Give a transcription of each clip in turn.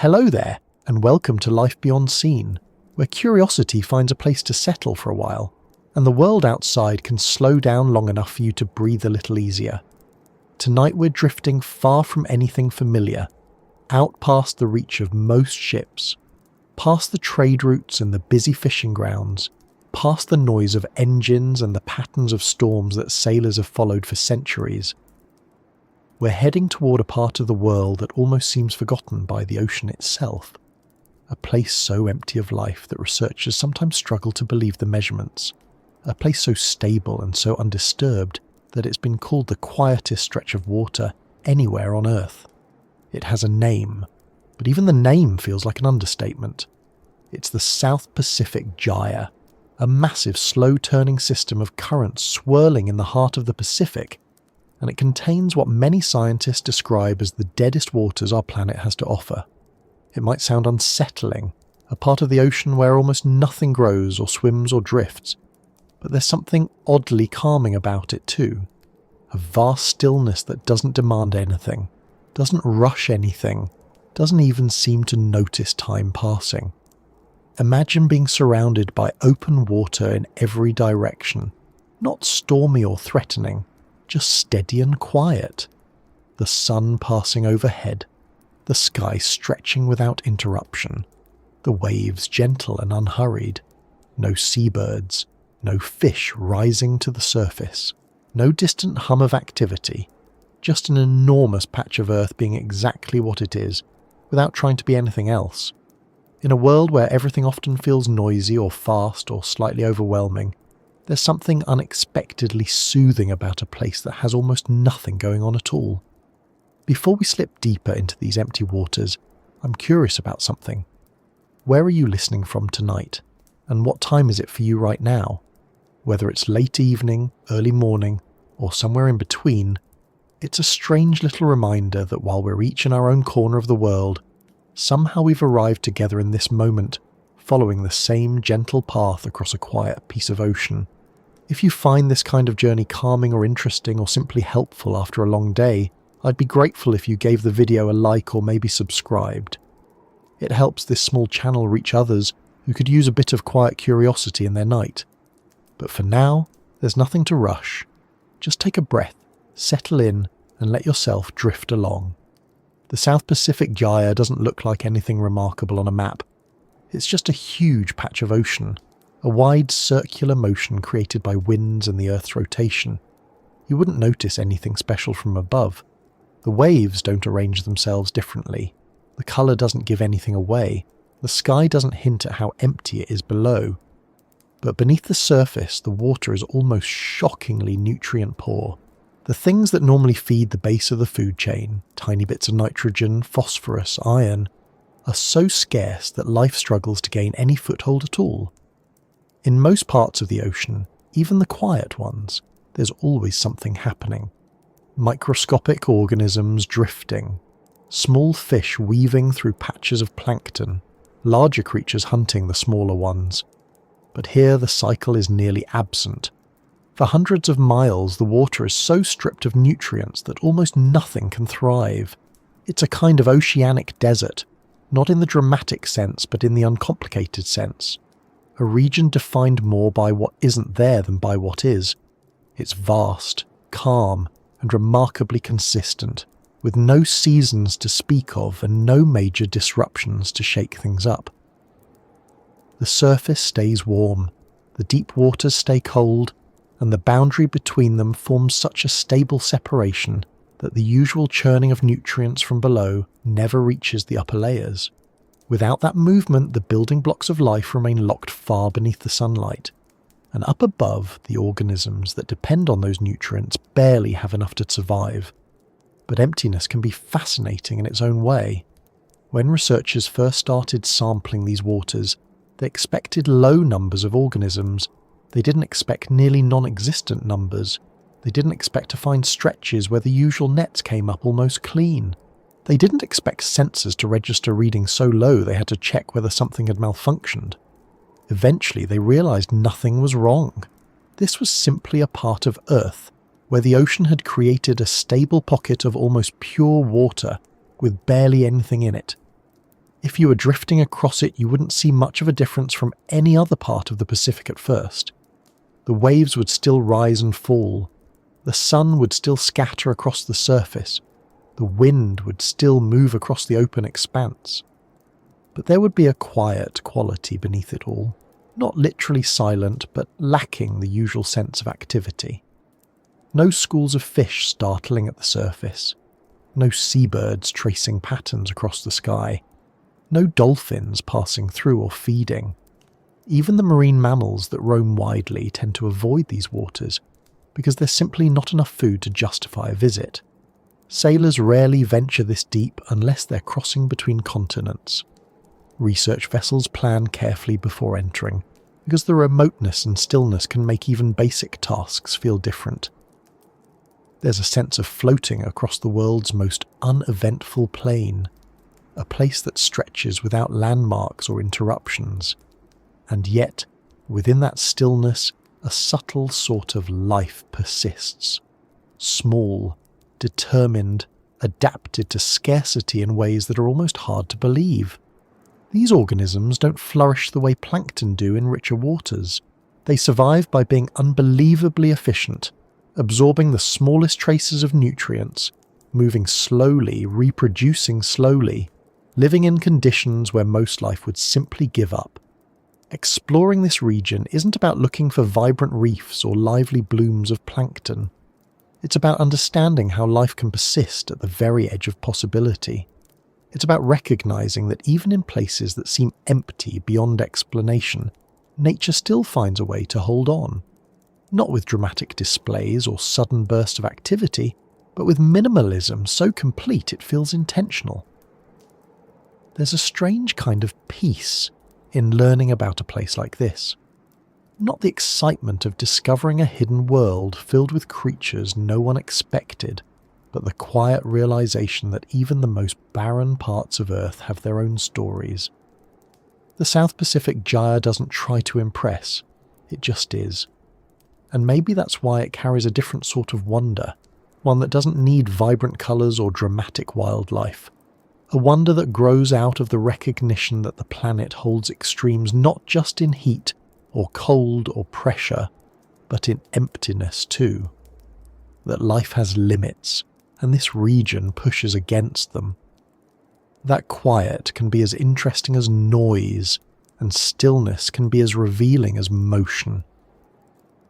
Hello there, and welcome to Life Beyond Seen, where curiosity finds a place to settle for a while, and the world outside can slow down long enough for you to breathe a little easier. Tonight we're drifting far from anything familiar, out past the reach of most ships, past the trade routes and the busy fishing grounds, past the noise of engines and the patterns of storms that sailors have followed for centuries. We're heading toward a part of the world that almost seems forgotten by the ocean itself, a place so empty of life that researchers sometimes struggle to believe the measurements, a place so stable and so undisturbed that it's been called the quietest stretch of water anywhere on Earth. It has a name, but even the name feels like an understatement. It's the South Pacific Gyre, a massive slow-turning system of currents swirling in the heart of the Pacific, and it contains what many scientists describe as the deadest waters our planet has to offer. It might sound unsettling, a part of the ocean where almost nothing grows or swims or drifts, but there's something oddly calming about it too. A vast stillness that doesn't demand anything, doesn't rush anything, doesn't even seem to notice time passing. Imagine being surrounded by open water in every direction, not stormy or threatening, just steady and quiet. The sun passing overhead, the sky stretching without interruption, the waves gentle and unhurried, no seabirds, no fish rising to the surface, no distant hum of activity, just an enormous patch of earth being exactly what it is, without trying to be anything else. In a world where everything often feels noisy or fast or slightly overwhelming, there's something unexpectedly soothing about a place that has almost nothing going on at all. Before we slip deeper into these empty waters, I'm curious about something. Where are you listening from tonight? And what time is it for you right now? Whether it's late evening, early morning, or somewhere in between, it's a strange little reminder that while we're each in our own corner of the world, somehow we've arrived together in this moment, following the same gentle path across a quiet piece of ocean. If you find this kind of journey calming or interesting or simply helpful after a long day, I'd be grateful if you gave the video a like or maybe subscribed. It helps this small channel reach others who could use a bit of quiet curiosity in their night. But for now, there's nothing to rush. Just take a breath, settle in, and let yourself drift along. The South Pacific Gyre doesn't look like anything remarkable on a map. It's just a huge patch of ocean, a wide circular motion created by winds and the Earth's rotation. You wouldn't notice anything special from above. The waves don't arrange themselves differently. The colour doesn't give anything away. The sky doesn't hint at how empty it is below. But beneath the surface, the water is almost shockingly nutrient-poor. The things that normally feed the base of the food chain, tiny bits of nitrogen, phosphorus, iron, are so scarce that life struggles to gain any foothold at all. In most parts of the ocean, even the quiet ones, there's always something happening. Microscopic organisms drifting, small fish weaving through patches of plankton, larger creatures hunting the smaller ones. But here the cycle is nearly absent. For hundreds of miles, the water is so stripped of nutrients that almost nothing can thrive. It's a kind of oceanic desert, not in the dramatic sense, but in the uncomplicated sense. A region defined more by what isn't there than by what is. It's vast, calm, and remarkably consistent, with no seasons to speak of and no major disruptions to shake things up. The surface stays warm, the deep waters stay cold, and the boundary between them forms such a stable separation that the usual churning of nutrients from below never reaches the upper layers. Without that movement, the building blocks of life remain locked far beneath the sunlight, and up above, the organisms that depend on those nutrients barely have enough to survive. But emptiness can be fascinating in its own way. When researchers first started sampling these waters, they expected low numbers of organisms. They didn't expect nearly non-existent numbers. They didn't expect to find stretches where the usual nets came up almost clean. They didn't expect sensors to register readings so low they had to check whether something had malfunctioned. Eventually they realized nothing was wrong. This was simply a part of Earth, where the ocean had created a stable pocket of almost pure water with barely anything in it. If you were drifting across it, you wouldn't see much of a difference from any other part of the Pacific at first. The waves would still rise and fall. The sun would still scatter across the surface. The wind would still move across the open expanse. But there would be a quiet quality beneath it all, not literally silent, but lacking the usual sense of activity. No schools of fish startling at the surface. No seabirds tracing patterns across the sky. No dolphins passing through or feeding. Even the marine mammals that roam widely tend to avoid these waters because there's simply not enough food to justify a visit. Sailors rarely venture this deep unless they're crossing between continents. Research vessels plan carefully before entering, because the remoteness and stillness can make even basic tasks feel different. There's a sense of floating across the world's most uneventful plain, a place that stretches without landmarks or interruptions. And yet, within that stillness, a subtle sort of life persists. Small, determined, adapted to scarcity in ways that are almost hard to believe. These organisms don't flourish the way plankton do in richer waters. They survive by being unbelievably efficient, absorbing the smallest traces of nutrients, moving slowly, reproducing slowly, living in conditions where most life would simply give up. Exploring this region isn't about looking for vibrant reefs or lively blooms of plankton. It's about understanding how life can persist at the very edge of possibility. It's about recognizing that even in places that seem empty beyond explanation, nature still finds a way to hold on. Not with dramatic displays or sudden bursts of activity, but with minimalism so complete it feels intentional. There's a strange kind of peace in learning about a place like this. Not the excitement of discovering a hidden world filled with creatures no one expected, but the quiet realization that even the most barren parts of Earth have their own stories. The South Pacific Gyre doesn't try to impress, it just is. And maybe that's why it carries a different sort of wonder, one that doesn't need vibrant colours or dramatic wildlife. A wonder that grows out of the recognition that the planet holds extremes not just in heat or cold or pressure, but in emptiness too. That life has limits, and this region pushes against them. That quiet can be as interesting as noise, and stillness can be as revealing as motion.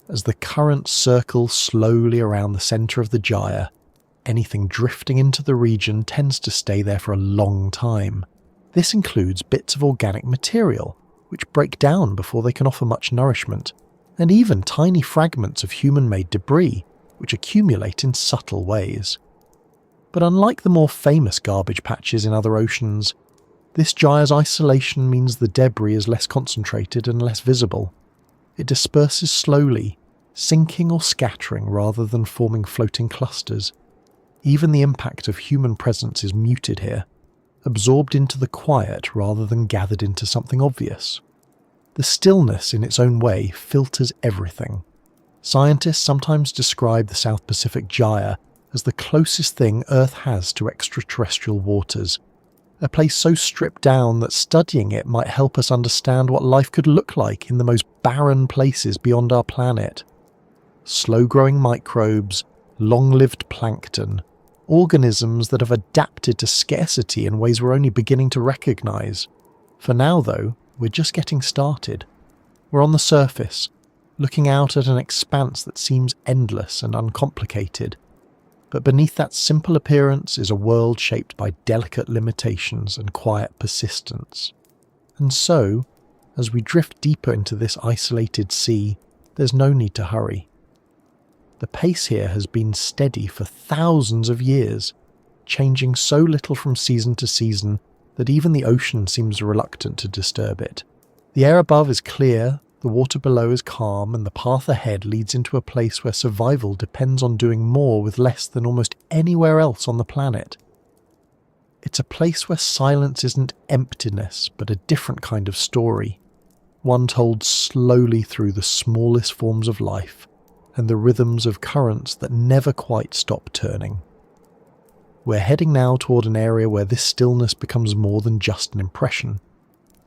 As the current circles slowly around the centre of the gyre, anything drifting into the region tends to stay there for a long time. This includes bits of organic material, which break down before they can offer much nourishment, and even tiny fragments of human-made debris, which accumulate in subtle ways. But unlike the more famous garbage patches in other oceans, this gyre's isolation means the debris is less concentrated and less visible. It disperses slowly, sinking or scattering rather than forming floating clusters. Even the impact of human presence is muted here, absorbed into the quiet rather than gathered into something obvious. The stillness in its own way filters everything. Scientists sometimes describe the South Pacific Gyre as the closest thing Earth has to extraterrestrial waters, a place so stripped down that studying it might help us understand what life could look like in the most barren places beyond our planet. Slow-growing microbes, long-lived plankton, organisms that have adapted to scarcity in ways we're only beginning to recognise. For now, though, we're just getting started. We're on the surface, looking out at an expanse that seems endless and uncomplicated. But beneath that simple appearance is a world shaped by delicate limitations and quiet persistence. And so, as we drift deeper into this isolated sea, there's no need to hurry. The pace here has been steady for thousands of years, changing so little from season to season that even the ocean seems reluctant to disturb it. The air above is clear, the water below is calm, and the path ahead leads into a place where survival depends on doing more with less than almost anywhere else on the planet. It's a place where silence isn't emptiness, but a different kind of story, one told slowly through the smallest forms of life and the rhythms of currents that never quite stop turning. We're heading now toward an area where this stillness becomes more than just an impression,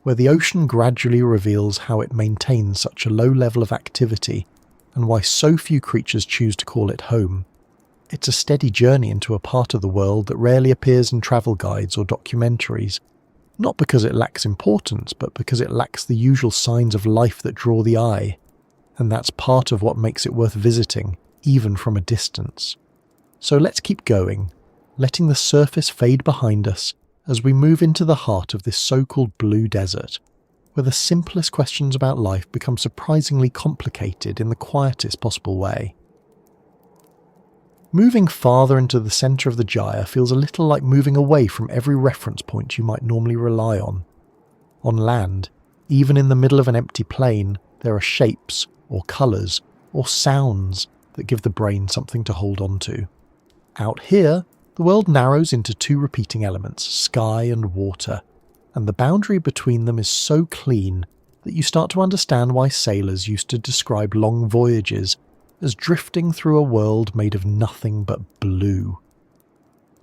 where the ocean gradually reveals how it maintains such a low level of activity and why so few creatures choose to call it home. It's a steady journey into a part of the world that rarely appears in travel guides or documentaries, not because it lacks importance, but because it lacks the usual signs of life that draw the eye, and that's part of what makes it worth visiting, even from a distance. So let's keep going, letting the surface fade behind us as we move into the heart of this so-called blue desert, where the simplest questions about life become surprisingly complicated in the quietest possible way. Moving farther into the centre of the gyre feels a little like moving away from every reference point you might normally rely on. On land, even in the middle of an empty plain, there are shapes, or colours, or sounds that give the brain something to hold on to. Out here, the world narrows into two repeating elements, sky and water, and the boundary between them is so clean that you start to understand why sailors used to describe long voyages as drifting through a world made of nothing but blue.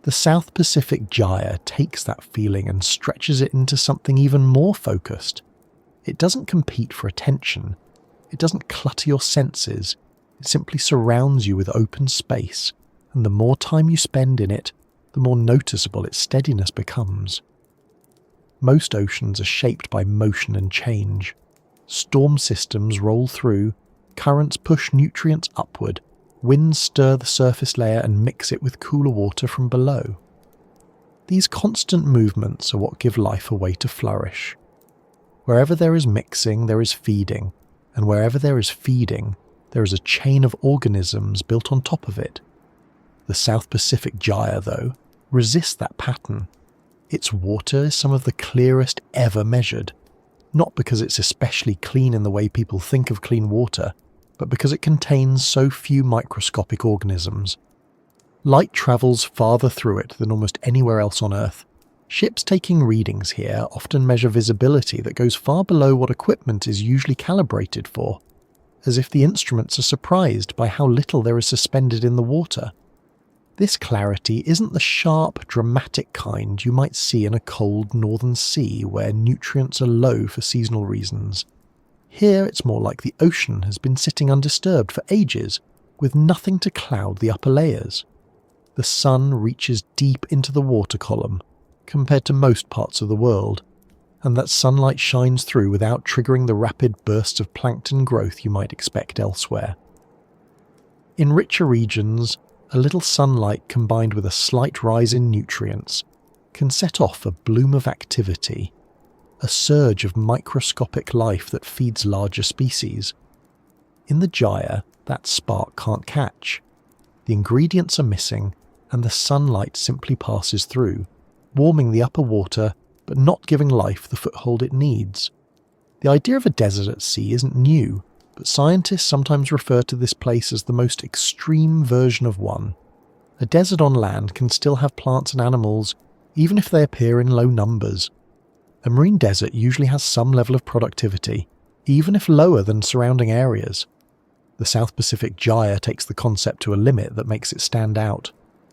The South Pacific Gyre takes that feeling and stretches it into something even more focused. It doesn't compete for attention. It doesn't clutter your senses. It simply surrounds you with open space, and the more time you spend in it, the more noticeable its steadiness becomes. Most oceans are shaped by motion and change. Storm systems roll through, currents push nutrients upward, winds stir the surface layer and mix it with cooler water from below. These constant movements are what give life a way to flourish. Wherever there is mixing, there is feeding, and wherever there is feeding, there is a chain of organisms built on top of it. The South Pacific Gyre, though, resists that pattern. Its water is some of the clearest ever measured, not because it's especially clean in the way people think of clean water, but because it contains so few microscopic organisms. Light travels farther through it than almost anywhere else on Earth. Ships taking readings here often measure visibility that goes far below what equipment is usually calibrated for, as if the instruments are surprised by how little there is suspended in the water. This clarity isn't the sharp, dramatic kind you might see in a cold northern sea where nutrients are low for seasonal reasons. Here it's more like the ocean has been sitting undisturbed for ages, with nothing to cloud the upper layers. The sun reaches deep into the water column, compared to most parts of the world, and that sunlight shines through without triggering the rapid bursts of plankton growth you might expect elsewhere. In richer regions, a little sunlight combined with a slight rise in nutrients can set off a bloom of activity, a surge of microscopic life that feeds larger species. In the gyre, that spark can't catch. The ingredients are missing, and the sunlight simply passes through, warming the upper water but not giving life the foothold it needs. The idea of a desert at sea isn't new, but scientists sometimes refer to this place as the most extreme version of one. A desert on land can still have plants and animals, even if they appear in low numbers. A marine desert usually has some level of productivity, even if lower than surrounding areas. The South Pacific Gyre takes the concept to a limit that makes it stand out.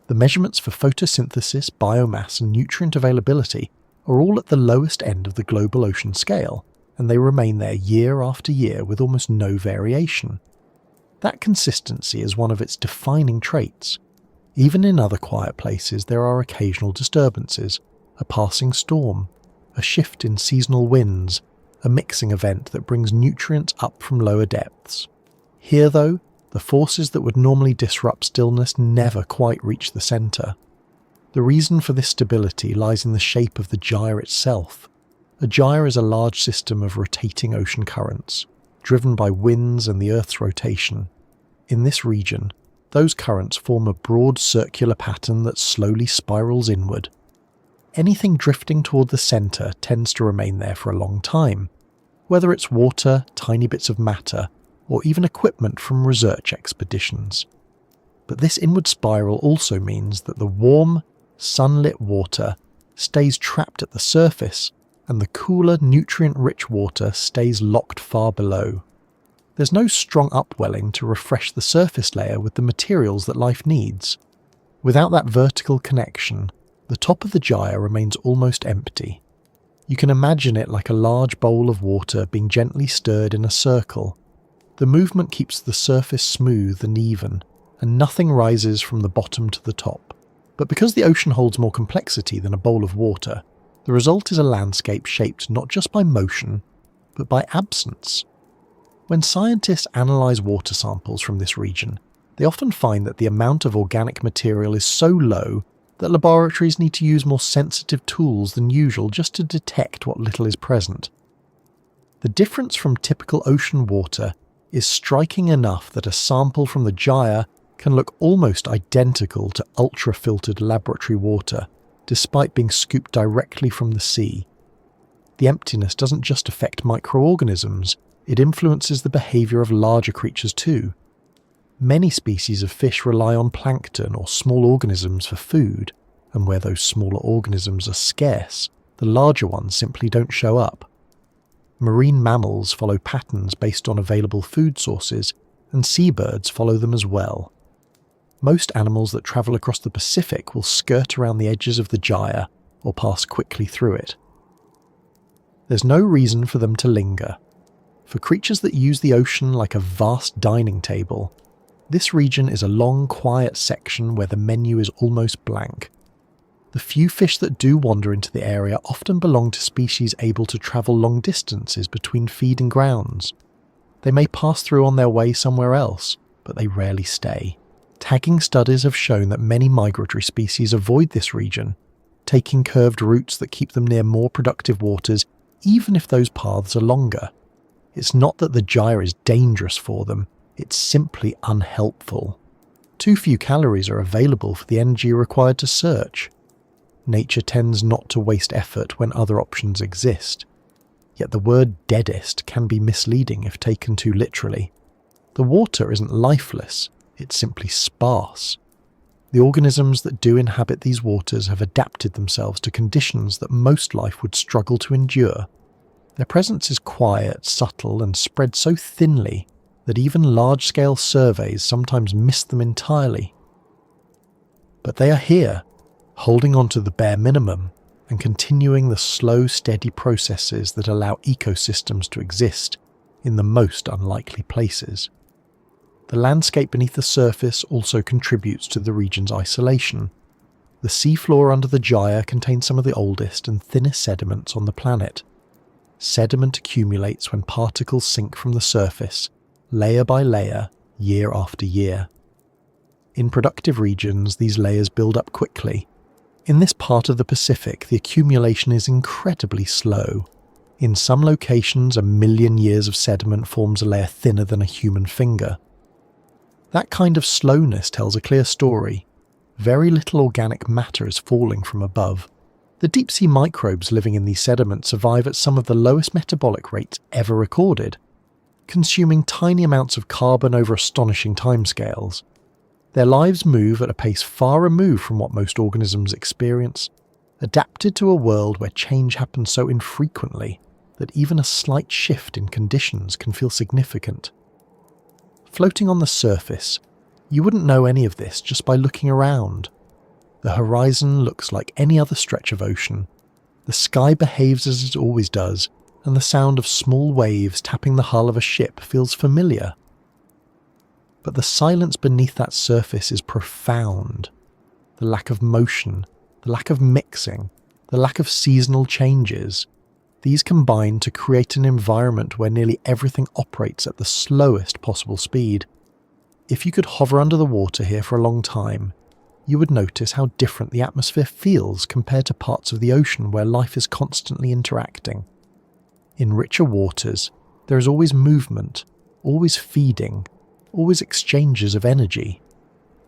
The measurements for photosynthesis, biomass and nutrient availability are all at the lowest end of the global ocean scale, and they remain there year after year with almost no variation. That consistency is one of its defining traits. Even in other quiet places there are occasional disturbances, a passing storm, a shift in seasonal winds, a mixing event that brings nutrients up from lower depths. Here, though, the forces that would normally disrupt stillness never quite reach the centre. The reason for this stability lies in the shape of the gyre itself. A gyre is a large system of rotating ocean currents, driven by winds and the Earth's rotation. In this region, those currents form a broad circular pattern that slowly spirals inward. Anything drifting toward the centre tends to remain there for a long time, whether it's water, tiny bits of matter, or even equipment from research expeditions. But this inward spiral also means that the warm, sunlit water stays trapped at the surface, and the cooler, nutrient-rich water stays locked far below. There's no strong upwelling to refresh the surface layer with the materials that life needs. Without that vertical connection, the top of the gyre remains almost empty. You can imagine it like a large bowl of water being gently stirred in a circle. The movement keeps the surface smooth and even, and nothing rises from the bottom to the top. But because the ocean holds more complexity than a bowl of water, the result is a landscape shaped not just by motion, but by absence. When scientists analyse water samples from this region, they often find that the amount of organic material is so low that laboratories need to use more sensitive tools than usual just to detect what little is present. The difference from typical ocean water is striking enough that a sample from the gyre can look almost identical to ultra-filtered laboratory water, despite being scooped directly from the sea. The emptiness doesn't just affect microorganisms, it influences the behaviour of larger creatures too. Many species of fish rely on plankton or small organisms for food, and where those smaller organisms are scarce, the larger ones simply don't show up. Marine mammals follow patterns based on available food sources, and seabirds follow them as well. Most animals that travel across the Pacific will skirt around the edges of the gyre or pass quickly through it. There's no reason for them to linger. For creatures that use the ocean like a vast dining table, this region is a long, quiet section where the menu is almost blank. The few fish that do wander into the area often belong to species able to travel long distances between feeding grounds. They may pass through on their way somewhere else, but they rarely stay. Tagging studies have shown that many migratory species avoid this region, taking curved routes that keep them near more productive waters, even if those paths are longer. It's not that the gyre is dangerous for them, it's simply unhelpful. Too few calories are available for the energy required to search. Nature tends not to waste effort when other options exist. Yet the word deadest can be misleading if taken too literally. The water isn't lifeless, it's simply sparse. The organisms that do inhabit these waters have adapted themselves to conditions that most life would struggle to endure. Their presence is quiet, subtle, and spread so thinly that even large-scale surveys sometimes miss them entirely. But they are here, holding on to the bare minimum and continuing the slow, steady processes that allow ecosystems to exist in the most unlikely places. The landscape beneath the surface also contributes to the region's isolation. The seafloor under the gyre contains some of the oldest and thinnest sediments on the planet. Sediment accumulates when particles sink from the surface, layer by layer, year after year. In productive regions, these layers build up quickly. In this part of the Pacific, the accumulation is incredibly slow. In some locations, 1 million years of sediment forms a layer thinner than a human finger. That kind of slowness tells a clear story. Very little organic matter is falling from above. The deep-sea microbes living in these sediments survive at some of the lowest metabolic rates ever recorded, consuming tiny amounts of carbon over astonishing timescales. Their lives move at a pace far removed from what most organisms experience, adapted to a world where change happens so infrequently that even a slight shift in conditions can feel significant. Floating on the surface, you wouldn't know any of this just by looking around. The horizon looks like any other stretch of ocean. The sky behaves as it always does, and the sound of small waves tapping the hull of a ship feels familiar. But the silence beneath that surface is profound. The lack of motion, the lack of mixing, the lack of seasonal changes, these combine to create an environment where nearly everything operates at the slowest possible speed. If you could hover under the water here for a long time, you would notice how different the atmosphere feels compared to parts of the ocean where life is constantly interacting. In richer waters, there is always movement, always feeding, always exchanges of energy.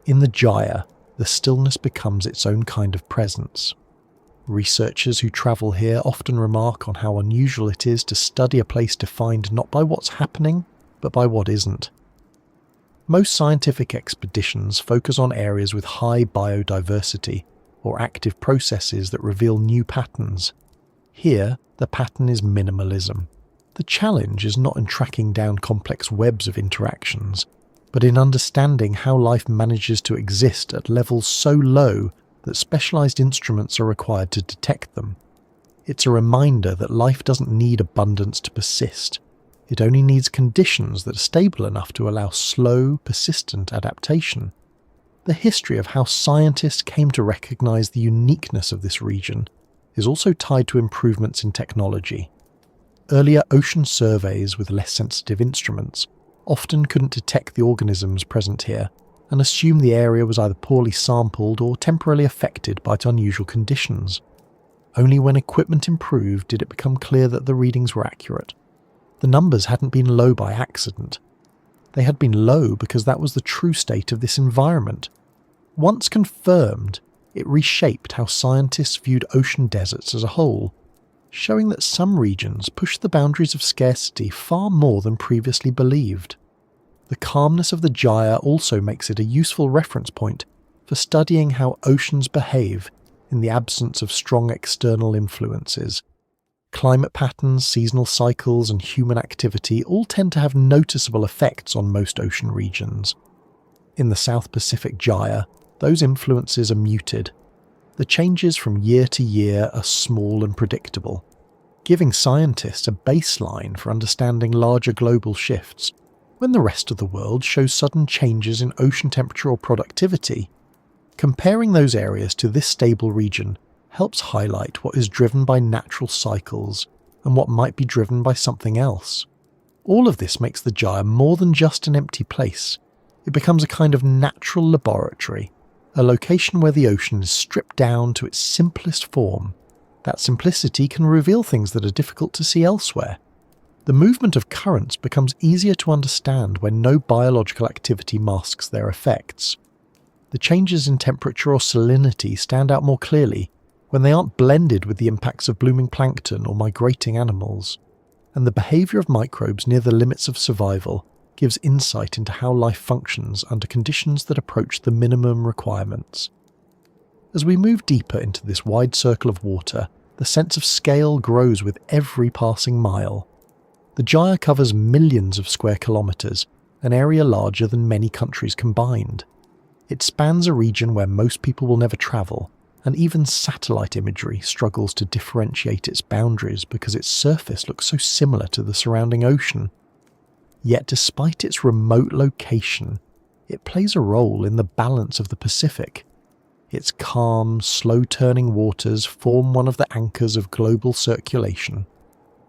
In the gyre, the stillness becomes its own kind of presence. Researchers who travel here often remark on how unusual it is to study a place defined not by what's happening, but by what isn't. Most scientific expeditions focus on areas with high biodiversity or active processes that reveal new patterns. Here, the pattern is minimalism. The challenge is not in tracking down complex webs of interactions, but in understanding how life manages to exist at levels so low that specialized instruments are required to detect them. It's a reminder that life doesn't need abundance to persist. It only needs conditions that are stable enough to allow slow, persistent adaptation. The history of how scientists came to recognize the uniqueness of this region is also tied to improvements in technology. Earlier ocean surveys with less sensitive instruments often couldn't detect the organisms present here and assumed the area was either poorly sampled or temporarily affected by its unusual conditions. Only when equipment improved did it become clear that the readings were accurate. The numbers hadn't been low by accident. They had been low because that was the true state of this environment. Once confirmed, it reshaped how scientists viewed ocean deserts as a whole, showing that some regions push the boundaries of scarcity far more than previously believed. The calmness of the gyre also makes it a useful reference point for studying how oceans behave in the absence of strong external influences. Climate patterns, seasonal cycles, and human activity all tend to have noticeable effects on most ocean regions. In the South Pacific Gyre, those influences are muted. The changes from year to year are small and predictable, giving scientists a baseline for understanding larger global shifts. When the rest of the world shows sudden changes in ocean temperature or productivity, comparing those areas to this stable region helps highlight what is driven by natural cycles and what might be driven by something else. All of this makes the gyre more than just an empty place. It becomes a kind of natural laboratory, a location where the ocean is stripped down to its simplest form. That simplicity can reveal things that are difficult to see elsewhere. The movement of currents becomes easier to understand when no biological activity masks their effects. The changes in temperature or salinity stand out more clearly when they aren't blended with the impacts of blooming plankton or migrating animals. And the behaviour of microbes near the limits of survival gives insight into how life functions under conditions that approach the minimum requirements. As we move deeper into this wide circle of water, the sense of scale grows with every passing mile. The gyre covers millions of square kilometres, an area larger than many countries combined. It spans a region where most people will never travel, and even satellite imagery struggles to differentiate its boundaries because its surface looks so similar to the surrounding ocean. Yet despite its remote location, it plays a role in the balance of the Pacific. Its calm, slow-turning waters form one of the anchors of global circulation.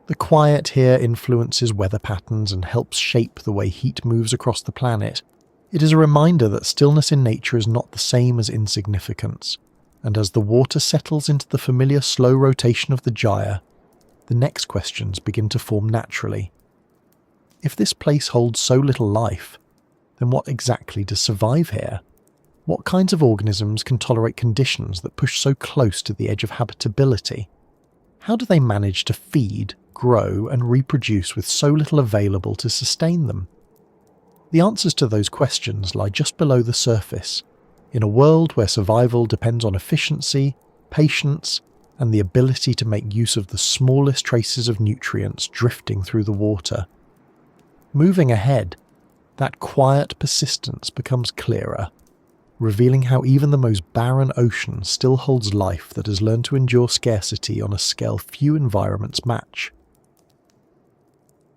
The quiet here influences weather patterns and helps shape the way heat moves across the planet. It is a reminder that stillness in nature is not the same as insignificance, and as the water settles into the familiar slow rotation of the gyre, the next questions begin to form naturally. If this place holds so little life, then what exactly does survive here? What kinds of organisms can tolerate conditions that push so close to the edge of habitability? How do they manage to feed, grow, and reproduce with so little available to sustain them? The answers to those questions lie just below the surface, in a world where survival depends on efficiency, patience, and the ability to make use of the smallest traces of nutrients drifting through the water. Moving ahead, that quiet persistence becomes clearer, revealing how even the most barren ocean still holds life that has learned to endure scarcity on a scale few environments match.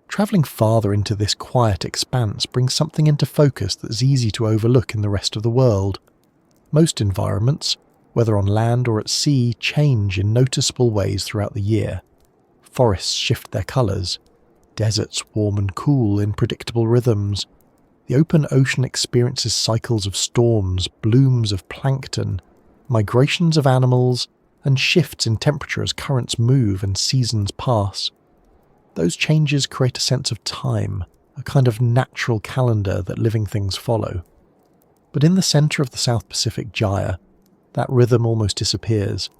Travelling farther into this quiet expanse brings something into focus that's easy to overlook in the rest of the world. Most environments, whether on land or at sea, change in noticeable ways throughout the year. Forests shift their colours. Deserts warm and cool in predictable rhythms. The open ocean experiences cycles of storms, blooms of plankton, migrations of animals, and shifts in temperature as currents move and seasons pass. Those changes create a sense of time, a kind of natural calendar that living things follow. But in the centre of the South Pacific Gyre, that rhythm almost disappears.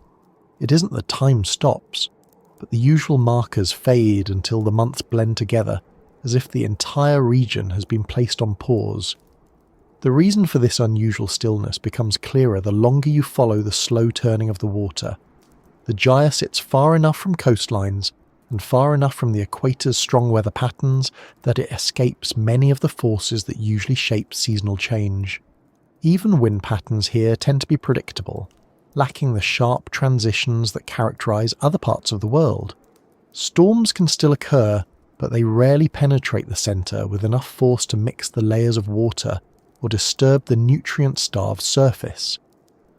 It isn't that time stops, but the usual markers fade until the months blend together, as if the entire region has been placed on pause. The reason for this unusual stillness becomes clearer the longer you follow the slow turning of the water. The gyre sits far enough from coastlines and far enough from the equator's strong weather patterns that it escapes many of the forces that usually shape seasonal change. Even wind patterns here tend to be predictable, lacking the sharp transitions that characterize other parts of the world. Storms can still occur, but they rarely penetrate the centre with enough force to mix the layers of water or disturb the nutrient-starved surface.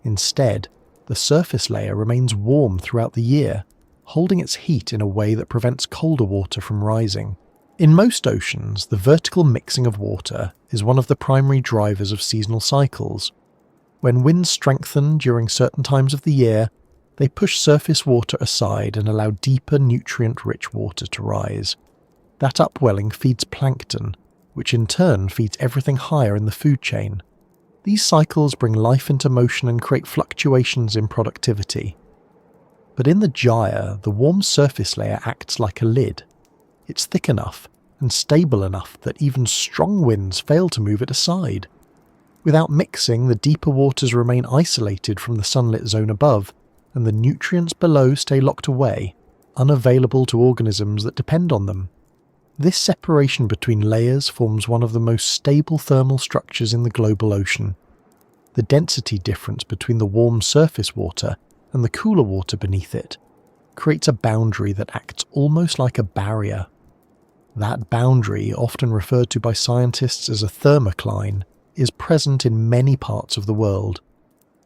Instead, the surface layer remains warm throughout the year, holding its heat in a way that prevents colder water from rising. In most oceans, the vertical mixing of water is one of the primary drivers of seasonal cycles. When winds strengthen during certain times of the year, they push surface water aside and allow deeper nutrient-rich water to rise. That upwelling feeds plankton, which in turn feeds everything higher in the food chain. These cycles bring life into motion and create fluctuations in productivity. But in the gyre, the warm surface layer acts like a lid. It's thick enough and stable enough that even strong winds fail to move it aside. Without mixing, the deeper waters remain isolated from the sunlit zone above, and the nutrients below stay locked away, unavailable to organisms that depend on them. This separation between layers forms one of the most stable thermal structures in the global ocean. The density difference between the warm surface water and the cooler water beneath it creates a boundary that acts almost like a barrier. That boundary, often referred to by scientists as a thermocline, is present in many parts of the world.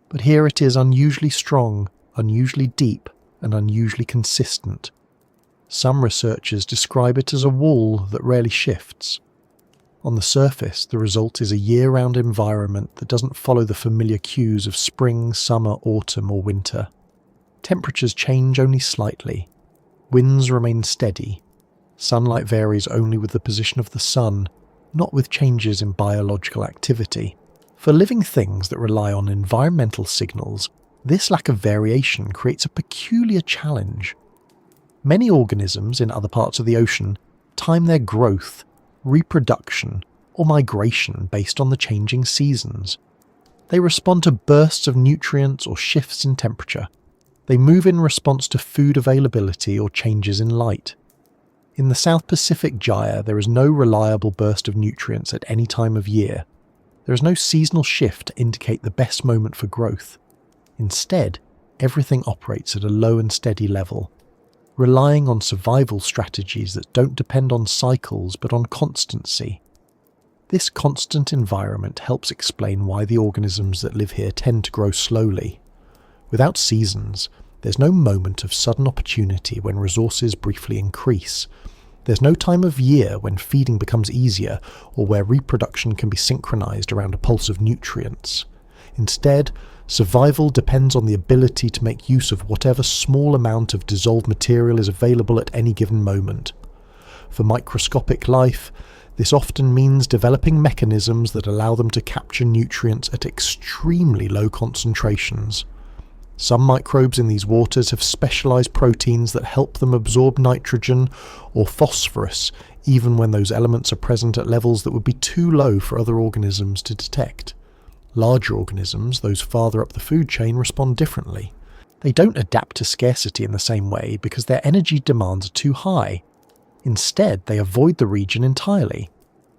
But here it is unusually strong, unusually deep, and unusually consistent. Some researchers describe it as a wall that rarely shifts. On the surface, the result is a year-round environment that doesn't follow the familiar cues of spring, summer, autumn, or winter. Temperatures change only slightly. Winds remain steady. Sunlight varies only with the position of the sun, not with changes in biological activity. For living things that rely on environmental signals, this lack of variation creates a peculiar challenge. Many organisms in other parts of the ocean time their growth, reproduction, or migration based on the changing seasons. They respond to bursts of nutrients or shifts in temperature. They move in response to food availability or changes in light. In the South Pacific Gyre, there is no reliable burst of nutrients at any time of year. There is no seasonal shift to indicate the best moment for growth. Instead, everything operates at a low and steady level, relying on survival strategies that don't depend on cycles but on constancy. This constant environment helps explain why the organisms that live here tend to grow slowly. Without seasons, there's no moment of sudden opportunity when resources briefly increase. There's no time of year when feeding becomes easier or where reproduction can be synchronized around a pulse of nutrients. Instead, survival depends on the ability to make use of whatever small amount of dissolved material is available at any given moment. For microscopic life, this often means developing mechanisms that allow them to capture nutrients at extremely low concentrations. Some microbes in these waters have specialized proteins that help them absorb nitrogen or phosphorus, even when those elements are present at levels that would be too low for other organisms to detect. Larger organisms, those farther up the food chain, respond differently. They don't adapt to scarcity in the same way because their energy demands are too high. Instead, they avoid the region entirely.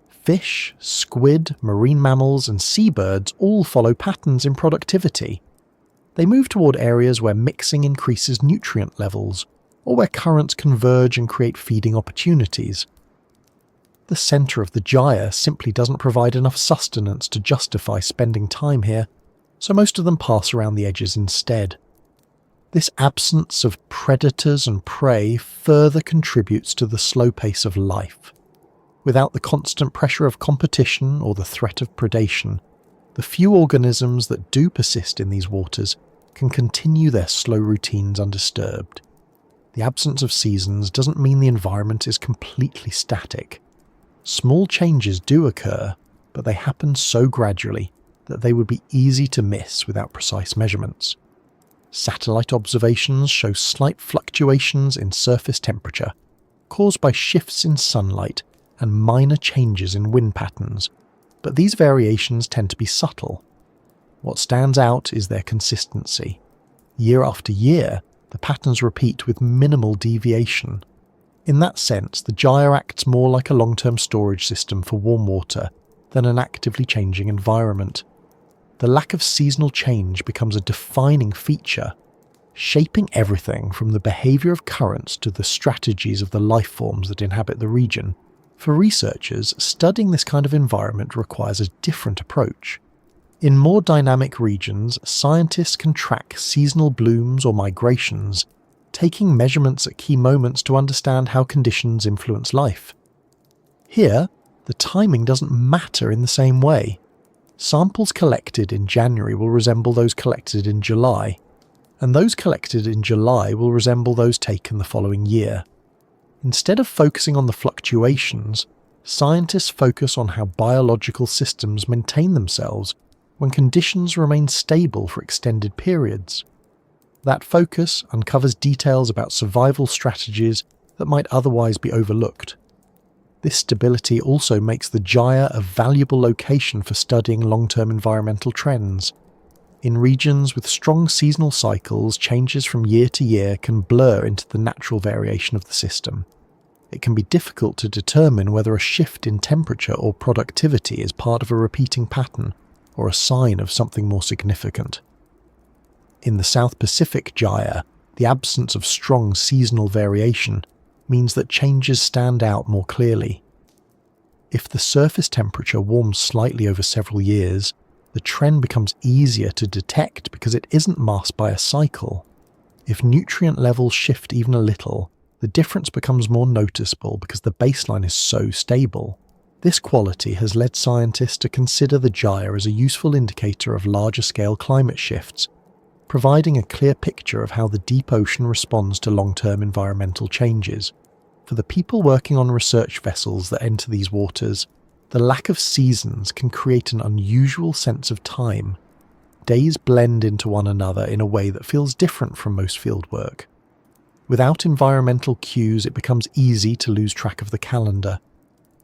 Fish, squid, marine mammals, and seabirds all follow patterns in productivity. They move toward areas where mixing increases nutrient levels, or where currents converge and create feeding opportunities. The centre of the gyre simply doesn't provide enough sustenance to justify spending time here, so most of them pass around the edges instead. This absence of predators and prey further contributes to the slow pace of life. Without the constant pressure of competition or the threat of predation, the few organisms that do persist in these waters can continue their slow routines undisturbed. The absence of seasons doesn't mean the environment is completely static. Small changes do occur, but they happen so gradually that they would be easy to miss without precise measurements. Satellite observations show slight fluctuations in surface temperature, caused by shifts in sunlight and minor changes in wind patterns, but these variations tend to be subtle. What stands out is their consistency. Year after year, the patterns repeat with minimal deviation. In that sense, the gyre acts more like a long-term storage system for warm water than an actively changing environment. The lack of seasonal change becomes a defining feature, shaping everything from the behaviour of currents to the strategies of the life forms that inhabit the region. For researchers, studying this kind of environment requires a different approach. In more dynamic regions, scientists can track seasonal blooms or migrations, taking measurements at key moments to understand how conditions influence life. Here, the timing doesn't matter in the same way. Samples collected in January will resemble those collected in July, and those collected in July will resemble those taken the following year. Instead of focusing on the fluctuations, scientists focus on how biological systems maintain themselves when conditions remain stable for extended periods. That focus uncovers details about survival strategies that might otherwise be overlooked. This stability also makes the gyre a valuable location for studying long-term environmental trends. In regions with strong seasonal cycles, changes from year to year can blur into the natural variation of the system. It can be difficult to determine whether a shift in temperature or productivity is part of a repeating pattern or a sign of something more significant. In the South Pacific Gyre, the absence of strong seasonal variation means that changes stand out more clearly. If the surface temperature warms slightly over several years, the trend becomes easier to detect because it isn't masked by a cycle. If nutrient levels shift even a little, the difference becomes more noticeable because the baseline is so stable. This quality has led scientists to consider the gyre as a useful indicator of larger-scale climate shifts, providing a clear picture of how the deep ocean responds to long-term environmental changes. For the people working on research vessels that enter these waters, the lack of seasons can create an unusual sense of time. Days blend into one another in a way that feels different from most fieldwork. Without environmental cues, it becomes easy to lose track of the calendar.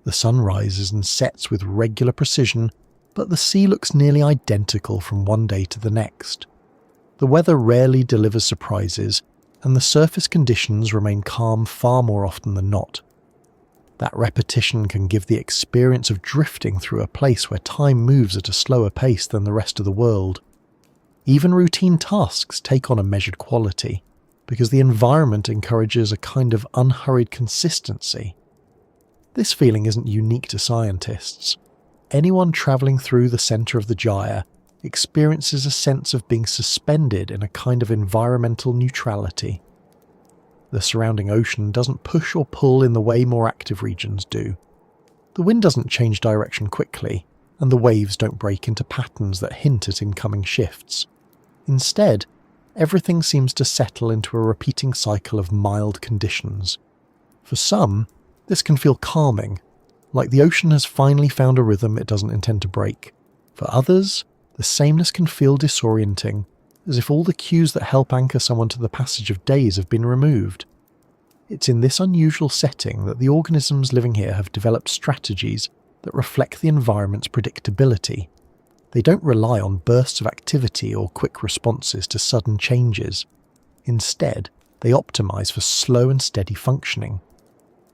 The sun rises and sets with regular precision, but the sea looks nearly identical from one day to the next. The weather rarely delivers surprises, and the surface conditions remain calm far more often than not. That repetition can give the experience of drifting through a place where time moves at a slower pace than the rest of the world. Even routine tasks take on a measured quality, because the environment encourages a kind of unhurried consistency. This feeling isn't unique to scientists. Anyone travelling through the centre of the gyre experiences a sense of being suspended in a kind of environmental neutrality. The surrounding ocean doesn't push or pull in the way more active regions do. The wind doesn't change direction quickly, and the waves don't break into patterns that hint at incoming shifts. Instead, everything seems to settle into a repeating cycle of mild conditions. For some, this can feel calming, like the ocean has finally found a rhythm it doesn't intend to break. For others, the sameness can feel disorienting, as if all the cues that help anchor someone to the passage of days have been removed. It's in this unusual setting that the organisms living here have developed strategies that reflect the environment's predictability. They don't rely on bursts of activity or quick responses to sudden changes. Instead, they optimize for slow and steady functioning.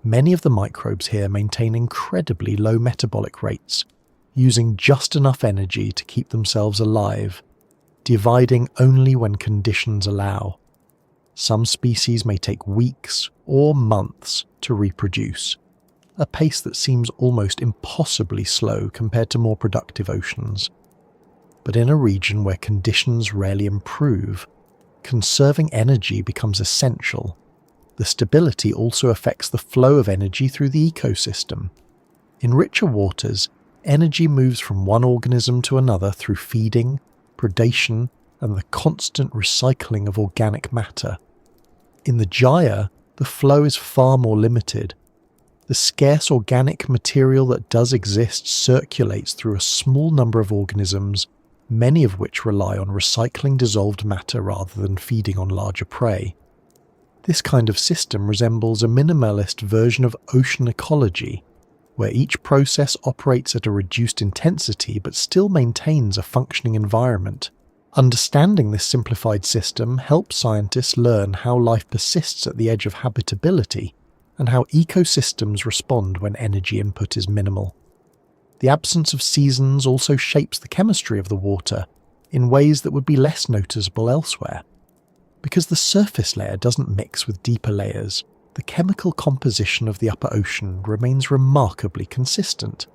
Many of the microbes here maintain incredibly low metabolic rates, using just enough energy to keep themselves alive, dividing only when conditions allow. Some species may take weeks or months to reproduce, a pace that seems almost impossibly slow compared to more productive oceans. But in a region where conditions rarely improve, conserving energy becomes essential. The stability also affects the flow of energy through the ecosystem. In richer waters, energy moves from one organism to another through feeding, predation, and the constant recycling of organic matter. In the gyre, the flow is far more limited. The scarce organic material that does exist circulates through a small number of organisms, many of which rely on recycling dissolved matter rather than feeding on larger prey. This kind of system resembles a minimalist version of ocean ecology, where each process operates at a reduced intensity but still maintains a functioning environment. Understanding this simplified system helps scientists learn how life persists at the edge of habitability and how ecosystems respond when energy input is minimal. The absence of seasons also shapes the chemistry of the water in ways that would be less noticeable elsewhere. Because the surface layer doesn't mix with deeper layers, the chemical composition of the upper ocean remains remarkably consistent.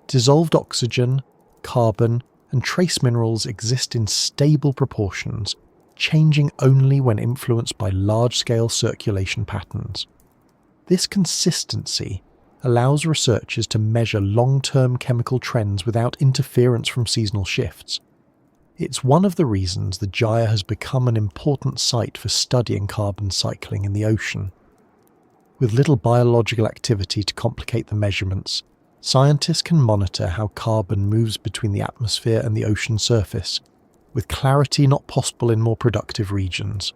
Dissolved oxygen, carbon, and trace minerals exist in stable proportions, changing only when influenced by large-scale circulation patterns. This consistency allows researchers to measure long-term chemical trends without interference from seasonal shifts. It's one of the reasons the Gyre has become an important site for studying carbon cycling in the ocean. With little biological activity to complicate the measurements, scientists can monitor how carbon moves between the atmosphere and the ocean surface, with clarity not possible in more productive regions.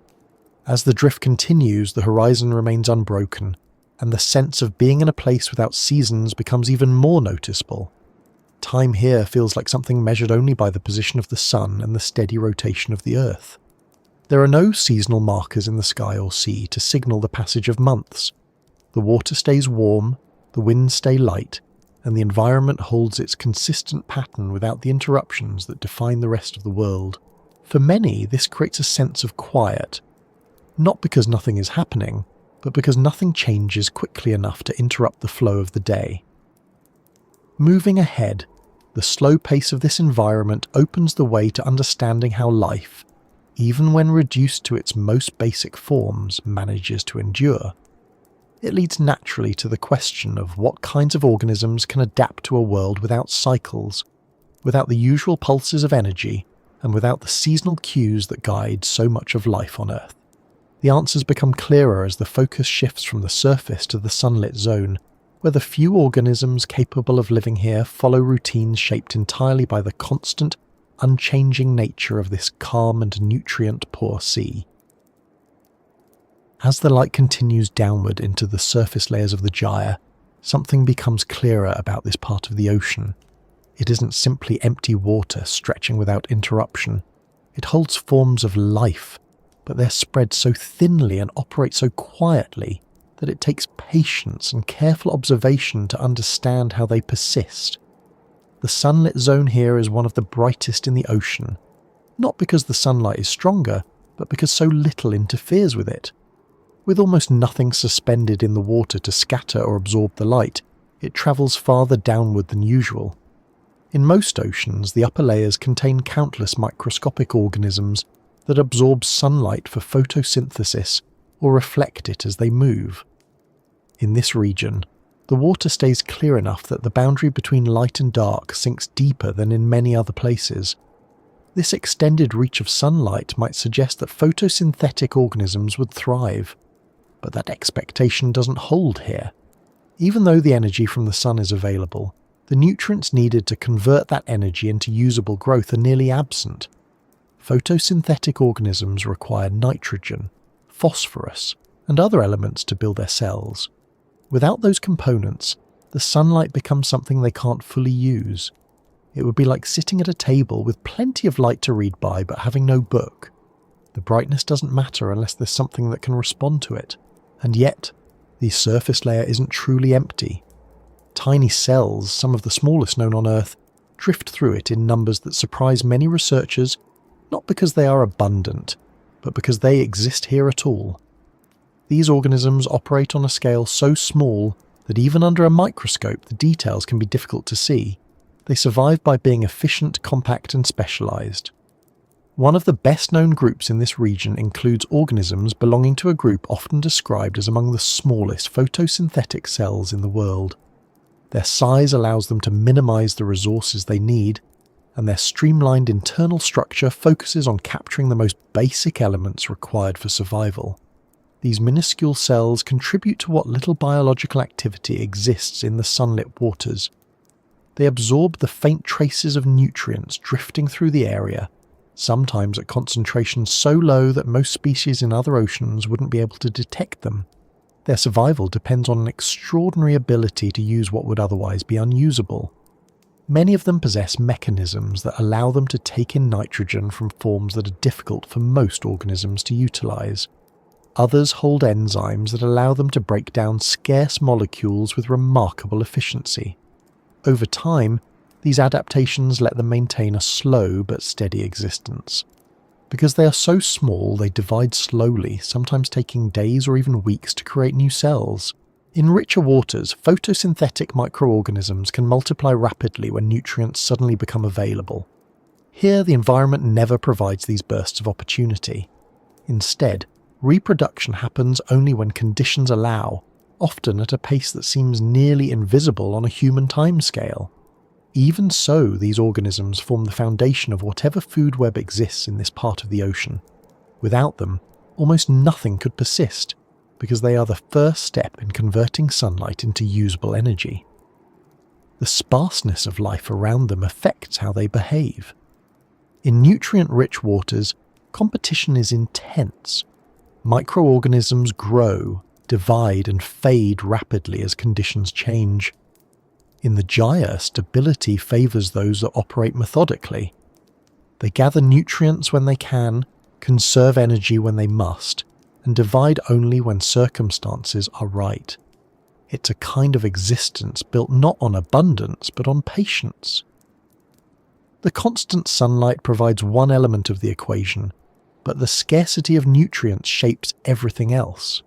As the drift continues, the horizon remains unbroken, and the sense of being in a place without seasons becomes even more noticeable. Time here feels like something measured only by the position of the sun and the steady rotation of the Earth. There are no seasonal markers in the sky or sea to signal the passage of months. The water stays warm, the winds stay light, and the environment holds its consistent pattern without the interruptions that define the rest of the world. For many, this creates a sense of quiet, not because nothing is happening, but because nothing changes quickly enough to interrupt the flow of the day. Moving ahead, the slow pace of this environment opens the way to understanding how life, even when reduced to its most basic forms, manages to endure. It leads naturally to the question of what kinds of organisms can adapt to a world without cycles, without the usual pulses of energy, and without the seasonal cues that guide so much of life on Earth. The answers become clearer as the focus shifts from the surface to the sunlit zone, where the few organisms capable of living here follow routines shaped entirely by the constant, unchanging nature of this calm and nutrient-poor sea. As the light continues downward into the surface layers of the Gyre, something becomes clearer about this part of the ocean. It isn't simply empty water stretching without interruption. It holds forms of life, but they're spread so thinly and operate so quietly that it takes patience and careful observation to understand how they persist. The sunlit zone here is one of the brightest in the ocean, not because the sunlight is stronger, but because so little interferes with it. With almost nothing suspended in the water to scatter or absorb the light, it travels farther downward than usual. In most oceans, the upper layers contain countless microscopic organisms that absorb sunlight for photosynthesis or reflect it as they move. In this region, the water stays clear enough that the boundary between light and dark sinks deeper than in many other places. This extended reach of sunlight might suggest that photosynthetic organisms would thrive, but that expectation doesn't hold here. Even though the energy from the sun is available, the nutrients needed to convert that energy into usable growth are nearly absent. Photosynthetic organisms require nitrogen, phosphorus, and other elements to build their cells. Without those components, the sunlight becomes something they can't fully use. It would be like sitting at a table with plenty of light to read by but having no book. The brightness doesn't matter unless there's something that can respond to it. And yet, the surface layer isn't truly empty. Tiny cells, some of the smallest known on Earth, drift through it in numbers that surprise many researchers, not because they are abundant, but because they exist here at all. These organisms operate on a scale so small that even under a microscope the details can be difficult to see. They survive by being efficient, compact and specialized. One of the best-known groups in this region includes organisms belonging to a group often described as among the smallest photosynthetic cells in the world. Their size allows them to minimize the resources they need, and their streamlined internal structure focuses on capturing the most basic elements required for survival. These minuscule cells contribute to what little biological activity exists in the sunlit waters. They absorb the faint traces of nutrients drifting through the area, sometimes at concentrations so low that most species in other oceans wouldn't be able to detect them. Their survival depends on an extraordinary ability to use what would otherwise be unusable. Many of them possess mechanisms that allow them to take in nitrogen from forms that are difficult for most organisms to utilize. Others hold enzymes that allow them to break down scarce molecules with remarkable efficiency. Over time, these adaptations let them maintain a slow but steady existence. Because they are so small, they divide slowly, sometimes taking days or even weeks to create new cells. In richer waters, photosynthetic microorganisms can multiply rapidly when nutrients suddenly become available. Here, the environment never provides these bursts of opportunity. Instead, reproduction happens only when conditions allow, often at a pace that seems nearly invisible on a human timescale. Even so, these organisms form the foundation of whatever food web exists in this part of the ocean. Without them, almost nothing could persist, because they are the first step in converting sunlight into usable energy. The sparseness of life around them affects how they behave. In nutrient-rich waters, competition is intense. Microorganisms grow, divide, and fade rapidly as conditions change. In the gyre, stability favours those that operate methodically. They gather nutrients when they can, conserve energy when they must, and divide only when circumstances are right. It's a kind of existence built not on abundance but on patience. The constant sunlight provides one element of the equation, but the scarcity of nutrients shapes everything else.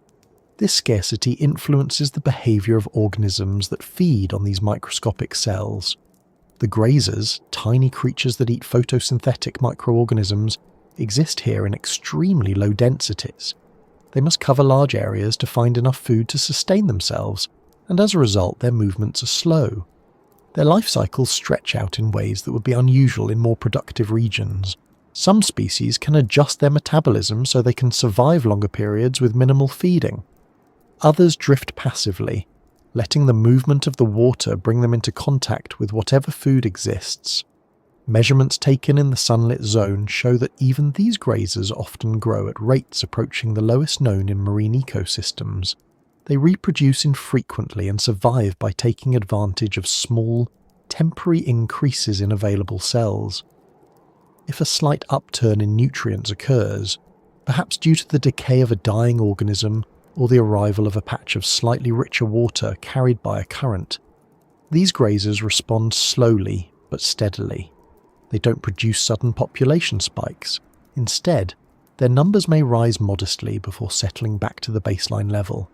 This scarcity influences the behaviour of organisms that feed on these microscopic cells. The Grazers, tiny creatures that eat photosynthetic microorganisms, exist here in extremely low densities. They must cover large areas to find enough food to sustain themselves, and as a result their movements are slow. Their life cycles stretch out in ways that would be unusual in more productive regions. Some species can adjust their metabolism so they can survive longer periods with minimal feeding. Others drift passively, letting the movement of the water bring them into contact with whatever food exists. Measurements taken in the sunlit zone show that even these grazers often grow at rates approaching the lowest known in marine ecosystems. They reproduce infrequently and survive by taking advantage of small, temporary increases in available cells. If a slight upturn in nutrients occurs, perhaps due to the decay of a dying organism or the arrival of a patch of slightly richer water carried by a current, these grazers respond slowly but steadily. They don't produce sudden population spikes. Instead, their numbers may rise modestly before settling back to the baseline level.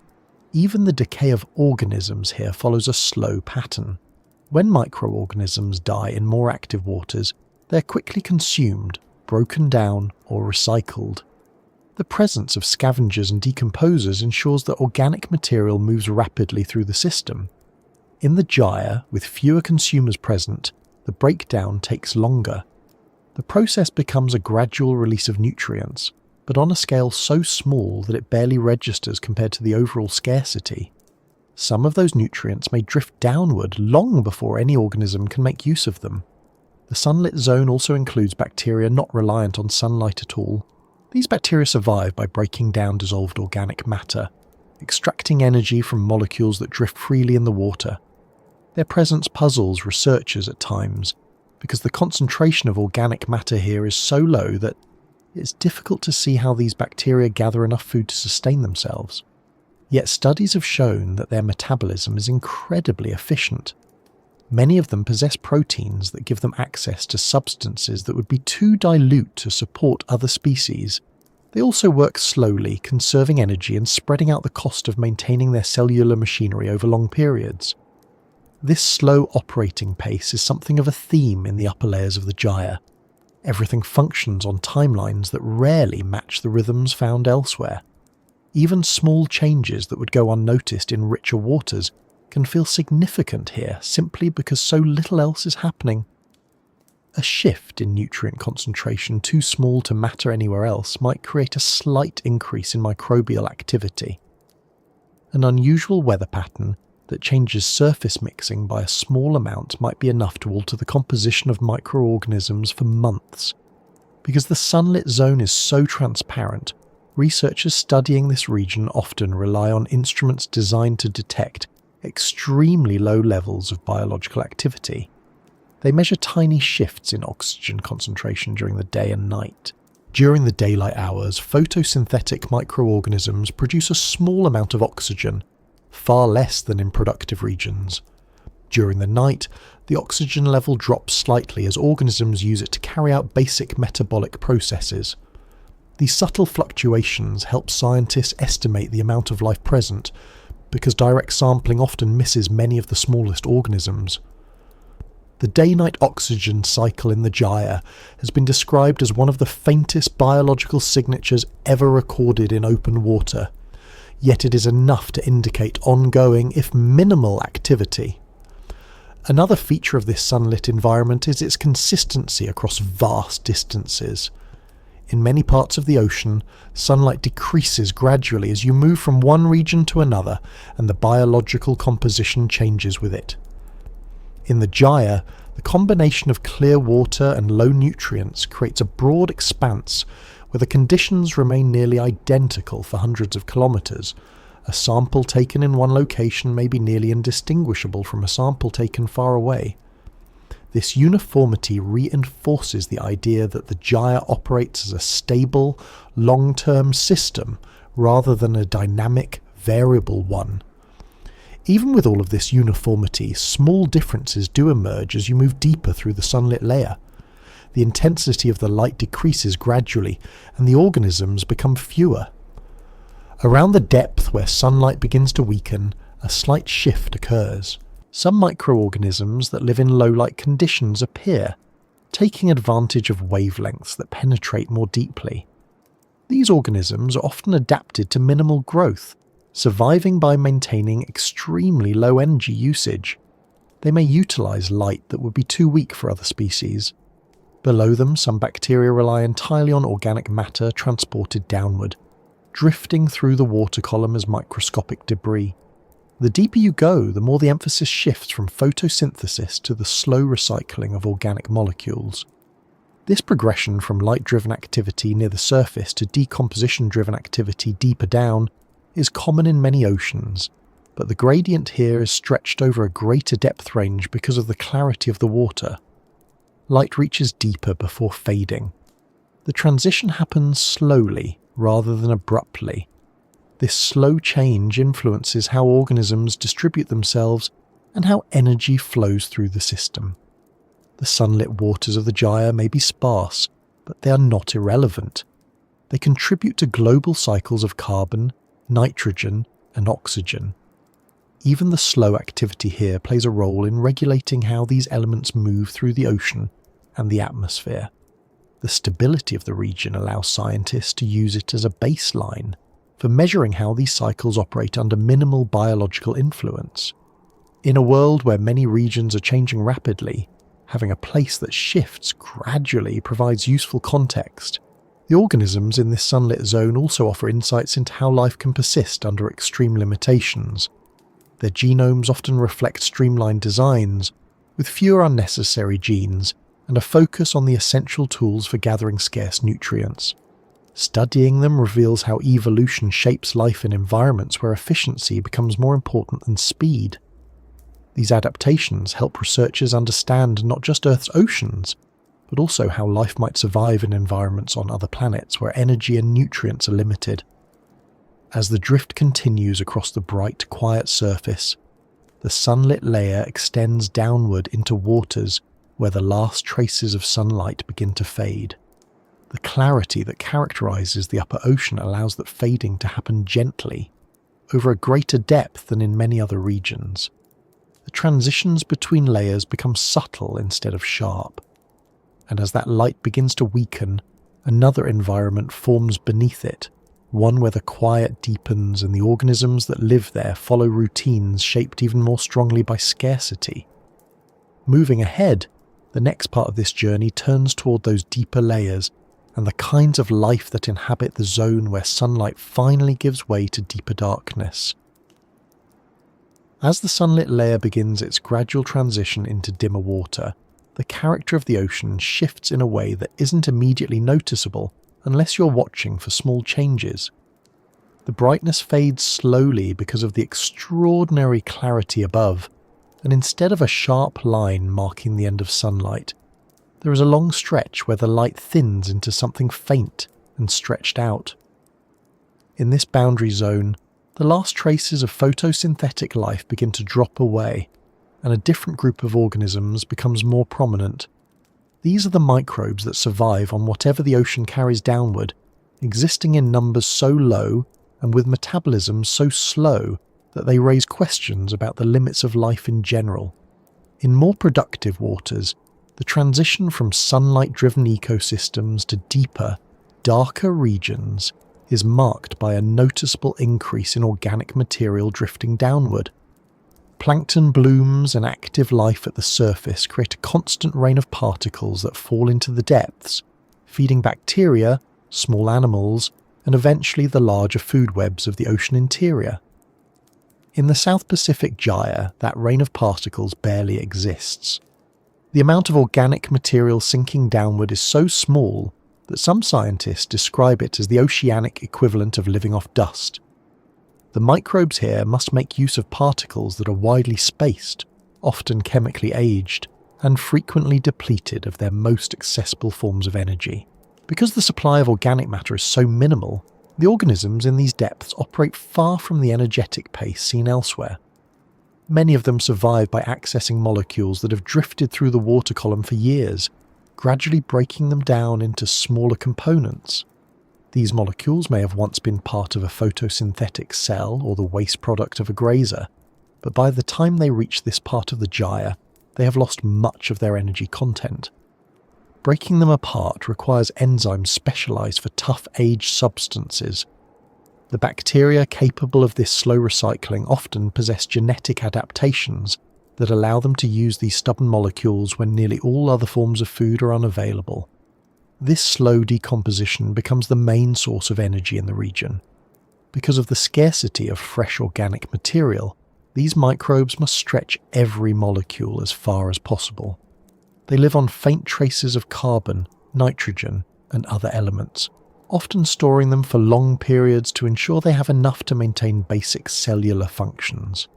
Even the decay of organisms here follows a slow pattern. When microorganisms die in more active waters, they are quickly consumed, broken down, or recycled. The presence of scavengers and decomposers ensures that organic material moves rapidly through the system. In the gyre, with fewer consumers present, the breakdown takes longer. The process becomes a gradual release of nutrients, but on a scale so small that it barely registers compared to the overall scarcity. Some of those nutrients may drift downward long before any organism can make use of them. The sunlit zone also includes bacteria not reliant on sunlight at all. These bacteria survive by breaking down dissolved organic matter, extracting energy from molecules that drift freely in the water. Their presence puzzles researchers at times, because the concentration of organic matter here is so low that it's difficult to see how these bacteria gather enough food to sustain themselves. Yet studies have shown that their metabolism is incredibly efficient. Many of them possess proteins that give them access to substances that would be too dilute to support other species. They also work slowly, conserving energy and spreading out the cost of maintaining their cellular machinery over long periods. This slow operating pace is something of a theme in the upper layers of the gyre. Everything functions on timelines that rarely match the rhythms found elsewhere. Even small changes that would go unnoticed in richer waters can feel significant here simply because so little else is happening. A shift in nutrient concentration too small to matter anywhere else might create a slight increase in microbial activity. An unusual weather pattern that changes surface mixing by a small amount might be enough to alter the composition of microorganisms for months. Because the sunlit zone is so transparent, researchers studying this region often rely on instruments designed to detect extremely low levels of biological activity. They measure tiny shifts in oxygen concentration during the day and night. During the daylight hours, photosynthetic microorganisms produce a small amount of oxygen, far less than in productive regions. During the night, the oxygen level drops slightly as organisms use it to carry out basic metabolic processes. These subtle fluctuations help scientists estimate the amount of life present, because direct sampling often misses many of the smallest organisms. The day-night oxygen cycle in the gyre has been described as one of the faintest biological signatures ever recorded in open water, yet it is enough to indicate ongoing, if minimal, activity. Another feature of this sunlit environment is its consistency across vast distances. In many parts of the ocean, sunlight decreases gradually as you move from one region to another, and the biological composition changes with it. In the gyre, the combination of clear water and low nutrients creates a broad expanse where the conditions remain nearly identical for hundreds of kilometres. A sample taken in one location may be nearly indistinguishable from a sample taken far away. This uniformity reinforces the idea that the gyre operates as a stable, long-term system rather than a dynamic, variable one. Even with all of this uniformity, small differences do emerge as you move deeper through the sunlit layer. The intensity of the light decreases gradually, and the organisms become fewer. Around the depth where sunlight begins to weaken, a slight shift occurs. Some microorganisms that live in low-light conditions appear, taking advantage of wavelengths that penetrate more deeply. These organisms are often adapted to minimal growth, surviving by maintaining extremely low energy usage. They may utilize light that would be too weak for other species. Below them, some bacteria rely entirely on organic matter transported downward, drifting through the water column as microscopic debris. The deeper you go, the more the emphasis shifts from photosynthesis to the slow recycling of organic molecules. This progression from light-driven activity near the surface to decomposition-driven activity deeper down is common in many oceans, but the gradient here is stretched over a greater depth range because of the clarity of the water. Light reaches deeper before fading. The transition happens slowly rather than abruptly. This slow change influences how organisms distribute themselves and how energy flows through the system. The sunlit waters of the gyre may be sparse, but they are not irrelevant. They contribute to global cycles of carbon, nitrogen, and oxygen. Even the slow activity here plays a role in regulating how these elements move through the ocean and the atmosphere. The stability of the region allows scientists to use it as a baseline for measuring how these cycles operate under minimal biological influence. In a world where many regions are changing rapidly, having a place that shifts gradually provides useful context. The organisms in this sunlit zone also offer insights into how life can persist under extreme limitations. Their genomes often reflect streamlined designs, with fewer unnecessary genes, and a focus on the essential tools for gathering scarce nutrients. Studying them reveals how evolution shapes life in environments where efficiency becomes more important than speed. These adaptations help researchers understand not just Earth's oceans, but also how life might survive in environments on other planets where energy and nutrients are limited. As the drift continues across the bright, quiet surface, the sunlit layer extends downward into waters where the last traces of sunlight begin to fade. The clarity that characterizes the upper ocean allows that fading to happen gently, over a greater depth than in many other regions. The transitions between layers become subtle instead of sharp, and as that light begins to weaken, another environment forms beneath it, one where the quiet deepens and the organisms that live there follow routines shaped even more strongly by scarcity. Moving ahead, the next part of this journey turns toward those deeper layers and the kinds of life that inhabit the zone where sunlight finally gives way to deeper darkness. As the sunlit layer begins its gradual transition into dimmer water, the character of the ocean shifts in a way that isn't immediately noticeable unless you're watching for small changes. The brightness fades slowly because of the extraordinary clarity above, and instead of a sharp line marking the end of sunlight, there is a long stretch where the light thins into something faint and stretched out. In this boundary zone, the last traces of photosynthetic life begin to drop away, and a different group of organisms becomes more prominent. These are the microbes that survive on whatever the ocean carries downward, existing in numbers so low and with metabolism so slow that they raise questions about the limits of life in general. In more productive waters, the transition from sunlight-driven ecosystems to deeper, darker regions is marked by a noticeable increase in organic material drifting downward. Plankton blooms and active life at the surface create a constant rain of particles that fall into the depths, feeding bacteria, small animals, and eventually the larger food webs of the ocean interior. In the South Pacific Gyre, that rain of particles barely exists. The amount of organic material sinking downward is so small that some scientists describe it as the oceanic equivalent of living off dust. The microbes here must make use of particles that are widely spaced, often chemically aged, and frequently depleted of their most accessible forms of energy. Because the supply of organic matter is so minimal, the organisms in these depths operate far from the energetic pace seen elsewhere. Many of them survive by accessing molecules that have drifted through the water column for years, gradually breaking them down into smaller components. These molecules may have once been part of a photosynthetic cell or the waste product of a grazer, but by the time they reach this part of the gyre, they have lost much of their energy content. Breaking them apart requires enzymes specialized for tough aged substances. The bacteria capable of this slow recycling often possess genetic adaptations that allow them to use these stubborn molecules when nearly all other forms of food are unavailable. This slow decomposition becomes the main source of energy in the region. Because of the scarcity of fresh organic material, these microbes must stretch every molecule as far as possible. They live on faint traces of carbon, nitrogen, and other elements, often storing them for long periods to ensure they have enough to maintain basic cellular functions.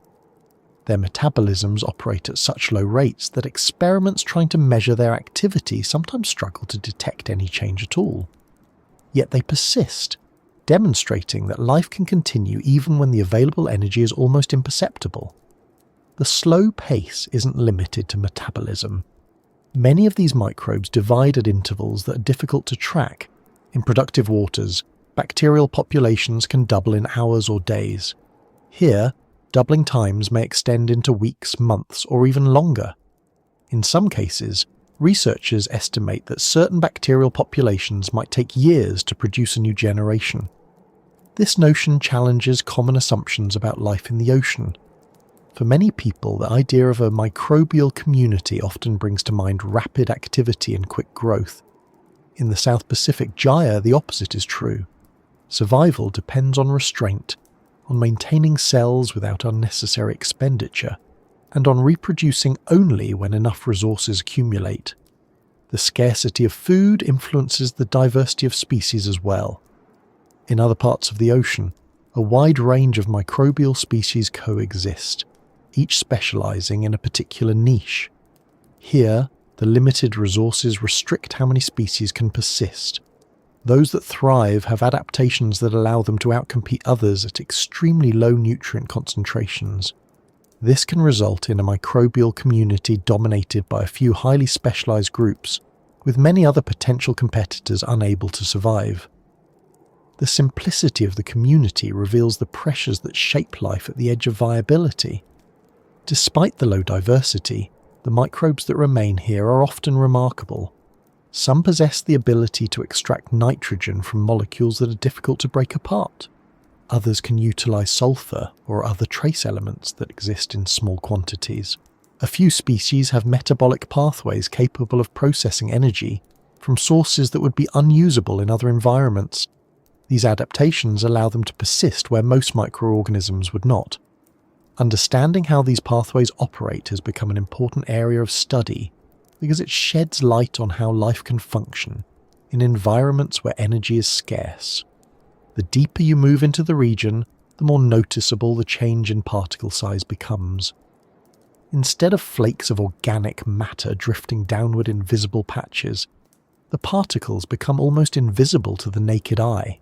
Their metabolisms operate at such low rates that experiments trying to measure their activity sometimes struggle to detect any change at all. Yet they persist, demonstrating that life can continue even when the available energy is almost imperceptible. The slow pace isn't limited to metabolism. Many of these microbes divide at intervals that are difficult to track. In productive waters, bacterial populations can double in hours or days. Here, doubling times may extend into weeks, months, or even longer. In some cases, researchers estimate that certain bacterial populations might take years to produce a new generation. This notion challenges common assumptions about life in the ocean. For many people, the idea of a microbial community often brings to mind rapid activity and quick growth. In the South Pacific Gyre, the opposite is true. Survival depends on restraint, on maintaining cells without unnecessary expenditure, and on reproducing only when enough resources accumulate. The scarcity of food influences the diversity of species as well. In other parts of the ocean, a wide range of microbial species coexist, each specializing in a particular niche. Here, the limited resources restrict how many species can persist. Those that thrive have adaptations that allow them to outcompete others at extremely low nutrient concentrations. This can result in a microbial community dominated by a few highly specialized groups, with many other potential competitors unable to survive. The simplicity of the community reveals the pressures that shape life at the edge of viability. Despite the low diversity, the microbes that remain here are often remarkable. Some possess the ability to extract nitrogen from molecules that are difficult to break apart. Others can utilize sulfur or other trace elements that exist in small quantities. A few species have metabolic pathways capable of processing energy from sources that would be unusable in other environments. These adaptations allow them to persist where most microorganisms would not. Understanding how these pathways operate has become an important area of study because it sheds light on how life can function in environments where energy is scarce. The deeper you move into the region, the more noticeable the change in particle size becomes. Instead of flakes of organic matter drifting downward in visible patches, the particles become almost invisible to the naked eye.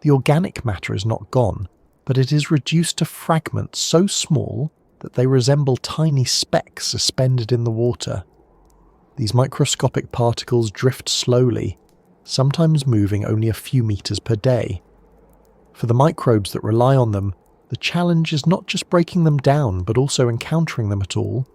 The organic matter is not gone, but it is reduced to fragments so small that they resemble tiny specks suspended in the water. These microscopic particles drift slowly, sometimes moving only a few meters per day. For the microbes that rely on them, the challenge is not just breaking them down, but also encountering them at all.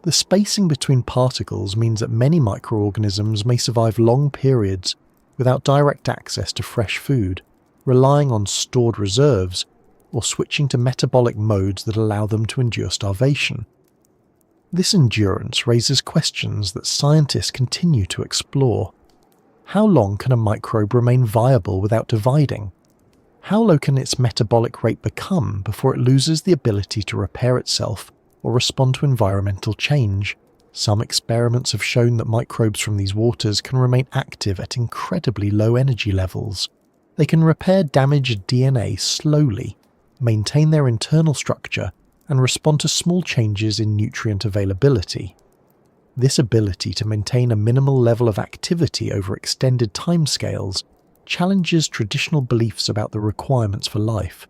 The spacing between particles means that many microorganisms may survive long periods without direct access to fresh food, relying on stored reserves, or switching to metabolic modes that allow them to endure starvation. This endurance raises questions that scientists continue to explore. How long can a microbe remain viable without dividing? How low can its metabolic rate become before it loses the ability to repair itself or respond to environmental change? Some experiments have shown that microbes from these waters can remain active at incredibly low energy levels. They can repair damaged DNA slowly, maintain their internal structure, and respond to small changes in nutrient availability. This ability to maintain a minimal level of activity over extended timescales challenges traditional beliefs about the requirements for life.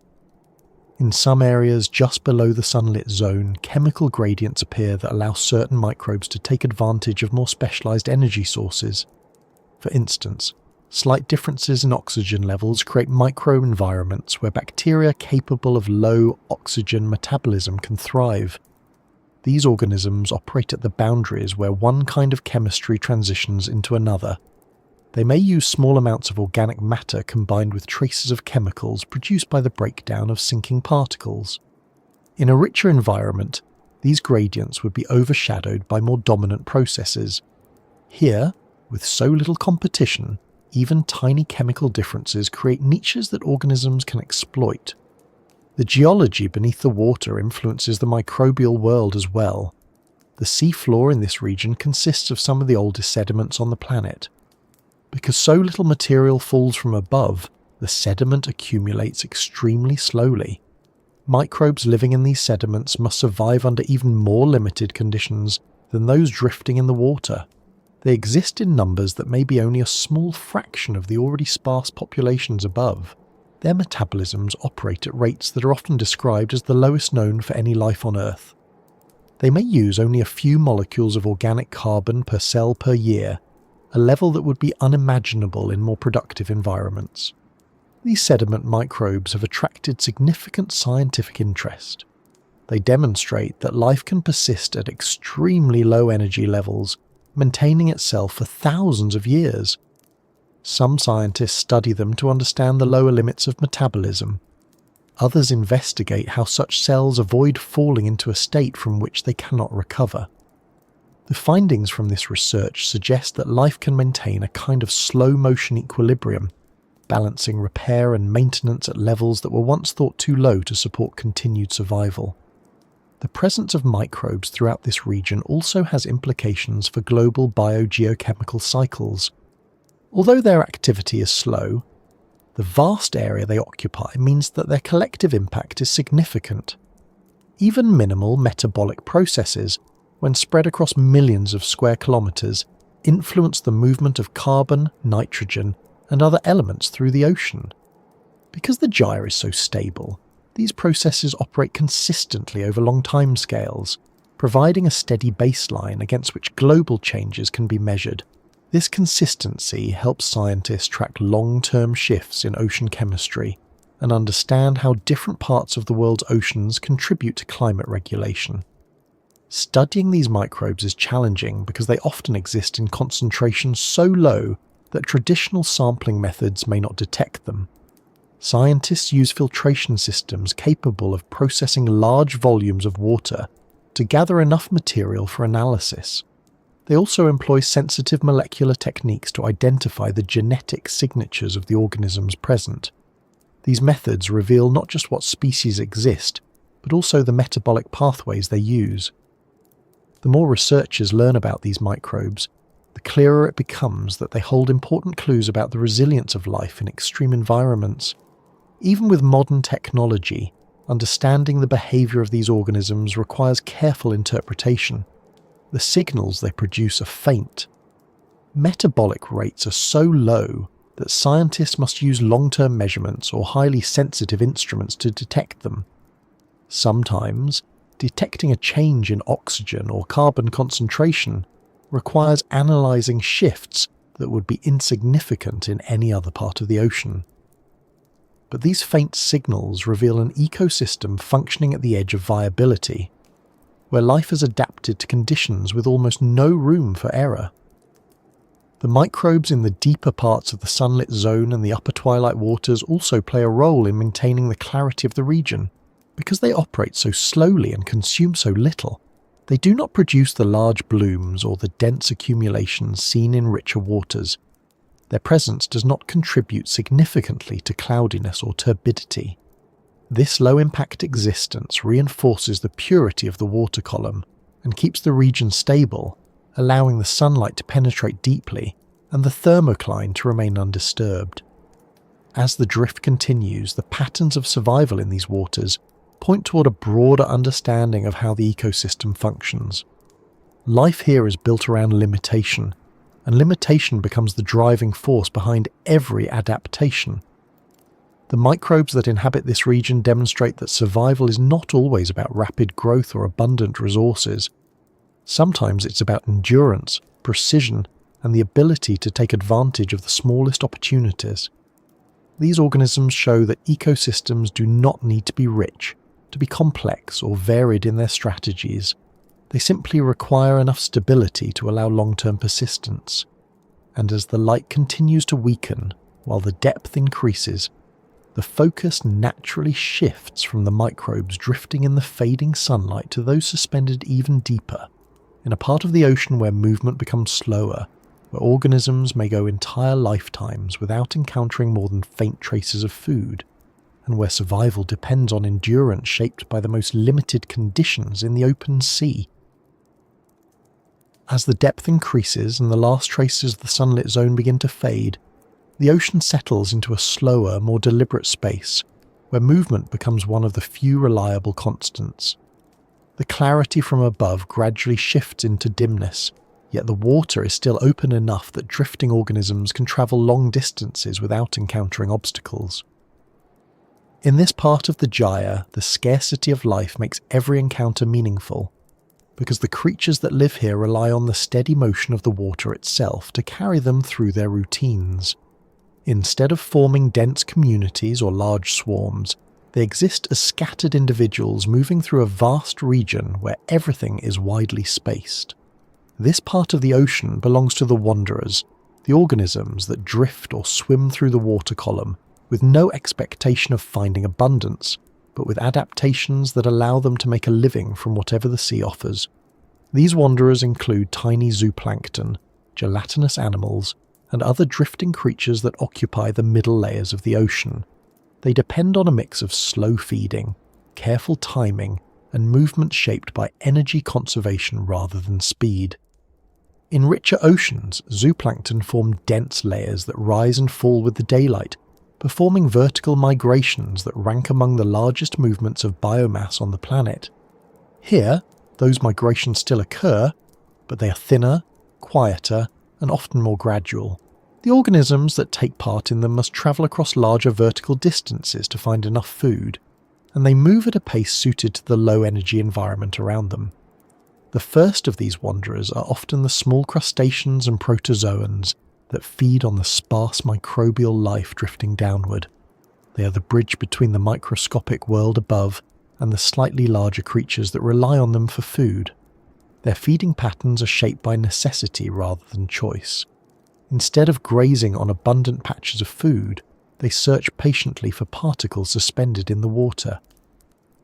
In some areas just below the sunlit zone, chemical gradients appear that allow certain microbes to take advantage of more specialized energy sources. For instance, slight differences in oxygen levels create microenvironments where bacteria capable of low oxygen metabolism can thrive. These organisms operate at the boundaries where one kind of chemistry transitions into another. They may use small amounts of organic matter combined with traces of chemicals produced by the breakdown of sinking particles. In a richer environment, these gradients would be overshadowed by more dominant processes. Here, with so little competition, even tiny chemical differences create niches that organisms can exploit. The geology beneath the water influences the microbial world as well. The seafloor in this region consists of some of the oldest sediments on the planet. Because so little material falls from above, the sediment accumulates extremely slowly. Microbes living in these sediments must survive under even more limited conditions than those drifting in the water. They exist in numbers that may be only a small fraction of the already sparse populations above. Their metabolisms operate at rates that are often described as the lowest known for any life on Earth. They may use only a few molecules of organic carbon per cell per year, a level that would be unimaginable in more productive environments. These sediment microbes have attracted significant scientific interest. They demonstrate that life can persist at extremely low energy levels, maintaining itself for thousands of years. Some scientists study them to understand the lower limits of metabolism. Others investigate how such cells avoid falling into a state from which they cannot recover. The findings from this research suggest that life can maintain a kind of slow-motion equilibrium, balancing repair and maintenance at levels that were once thought too low to support continued survival. The presence of microbes throughout this region also has implications for global biogeochemical cycles. Although their activity is slow, the vast area they occupy means that their collective impact is significant. Even minimal metabolic processes, when spread across millions of square kilometers, influence the movement of carbon, nitrogen, and other elements through the ocean. Because the gyre is so stable, these processes operate consistently over long timescales, providing a steady baseline against which global changes can be measured. This consistency helps scientists track long-term shifts in ocean chemistry and understand how different parts of the world's oceans contribute to climate regulation. Studying these microbes is challenging because they often exist in concentrations so low that traditional sampling methods may not detect them. Scientists use filtration systems capable of processing large volumes of water to gather enough material for analysis. They also employ sensitive molecular techniques to identify the genetic signatures of the organisms present. These methods reveal not just what species exist, but also the metabolic pathways they use. The more researchers learn about these microbes, the clearer it becomes that they hold important clues about the resilience of life in extreme environments. Even with modern technology, Understanding the behaviour of these organisms requires careful interpretation. The signals they produce are faint. Metabolic rates are so low that scientists must use long-term measurements or highly sensitive instruments to detect them. Sometimes, detecting a change in oxygen or carbon concentration requires analysing shifts that would be insignificant in any other part of the ocean. But these faint signals reveal an ecosystem functioning at the edge of viability, where life has adapted to conditions with almost no room for error. The microbes in the deeper parts of the sunlit zone and the upper twilight waters also play a role in maintaining the clarity of the region. Because they operate so slowly and consume so little, they do not produce the large blooms or the dense accumulations seen in richer waters. Their presence does not contribute significantly to cloudiness or turbidity. This low-impact existence reinforces the purity of the water column and keeps the region stable, allowing the sunlight to penetrate deeply and the thermocline to remain undisturbed. As the drift continues, the patterns of survival in these waters point toward a broader understanding of how the ecosystem functions. Life here is built around limitation, and limitation becomes the driving force behind every adaptation. The microbes that inhabit this region demonstrate that survival is not always about rapid growth or abundant resources. Sometimes it's about endurance, precision, and the ability to take advantage of the smallest opportunities. These organisms show that ecosystems do not need to be rich, to be complex or varied in their strategies. They simply require enough stability to allow long-term persistence. And as the light continues to weaken, while the depth increases, the focus naturally shifts from the microbes drifting in the fading sunlight to those suspended even deeper, in a part of the ocean where movement becomes slower, where organisms may go entire lifetimes without encountering more than faint traces of food, and where survival depends on endurance shaped by the most limited conditions in the open sea. As the depth increases and the last traces of the sunlit zone begin to fade, the ocean settles into a slower, more deliberate space, where movement becomes one of the few reliable constants. The clarity from above gradually shifts into dimness, yet the water is still open enough that drifting organisms can travel long distances without encountering obstacles. In this part of the gyre, the scarcity of life makes every encounter meaningful, because the creatures that live here rely on the steady motion of the water itself to carry them through their routines. Instead of forming dense communities or large swarms, they exist as scattered individuals moving through a vast region where everything is widely spaced. This part of the ocean belongs to the wanderers, the organisms that drift or swim through the water column, with no expectation of finding abundance, but with adaptations that allow them to make a living from whatever the sea offers. These wanderers include tiny zooplankton, gelatinous animals, and other drifting creatures that occupy the middle layers of the ocean. They depend on a mix of slow feeding, careful timing, and movement shaped by energy conservation rather than speed. In richer oceans, zooplankton form dense layers that rise and fall with the daylight, performing vertical migrations that rank among the largest movements of biomass on the planet. Here, those migrations still occur, but they are thinner, quieter, and often more gradual. The organisms that take part in them must travel across larger vertical distances to find enough food, and they move at a pace suited to the low-energy environment around them. The first of these wanderers are often the small crustaceans and protozoans that feed on the sparse microbial life drifting downward. They are the bridge between the microscopic world above and the slightly larger creatures that rely on them for food. Their feeding patterns are shaped by necessity rather than choice. Instead of grazing on abundant patches of food, they search patiently for particles suspended in the water.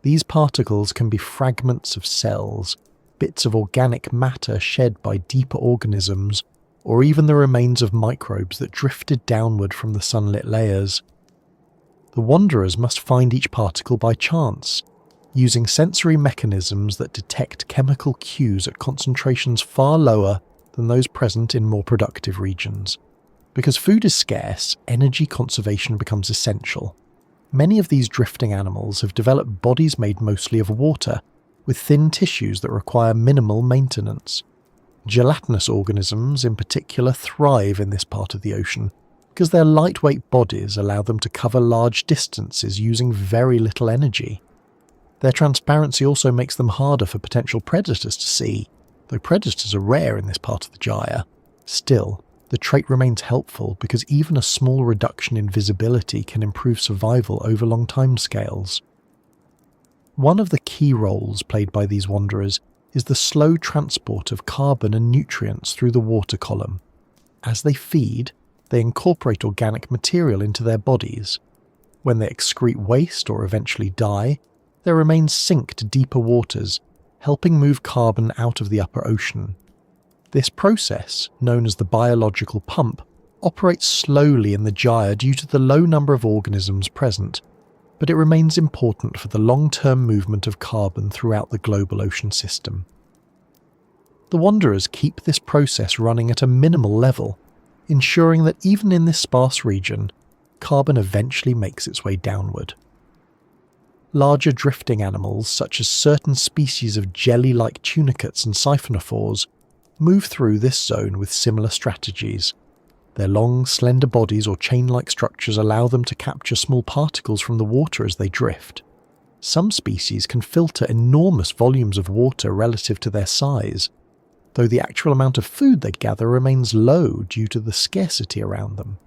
These particles can be fragments of cells, bits of organic matter shed by deeper organisms, or even the remains of microbes that drifted downward from the sunlit layers. The wanderers must find each particle by chance, using sensory mechanisms that detect chemical cues at concentrations far lower than those present in more productive regions. Because food is scarce, energy conservation becomes essential. Many of these drifting animals have developed bodies made mostly of water, with thin tissues that require minimal maintenance. Gelatinous organisms in particular thrive in this part of the ocean because their lightweight bodies allow them to cover large distances using very little energy. Their transparency also makes them harder for potential predators to see, though predators are rare in this part of the gyre. Still, the trait remains helpful because even a small reduction in visibility can improve survival over long timescales. One of the key roles played by these wanderers is the slow transport of carbon and nutrients through the water column. As they feed, they incorporate organic material into their bodies. When they excrete waste or eventually die, their remains sink to deeper waters, helping move carbon out of the upper ocean. This process, known as the biological pump, operates slowly in the gyre due to the low number of organisms present, but it remains important for the long-term movement of carbon throughout the global ocean system. The wanderers keep this process running at a minimal level, ensuring that even in this sparse region, carbon eventually makes its way downward. Larger drifting animals, such as certain species of jelly-like tunicates and siphonophores, move through this zone with similar strategies. Their long, slender bodies or chain-like structures allow them to capture small particles from the water as they drift. Some species can filter enormous volumes of water relative to their size, though the actual amount of food they gather remains low due to the scarcity around them.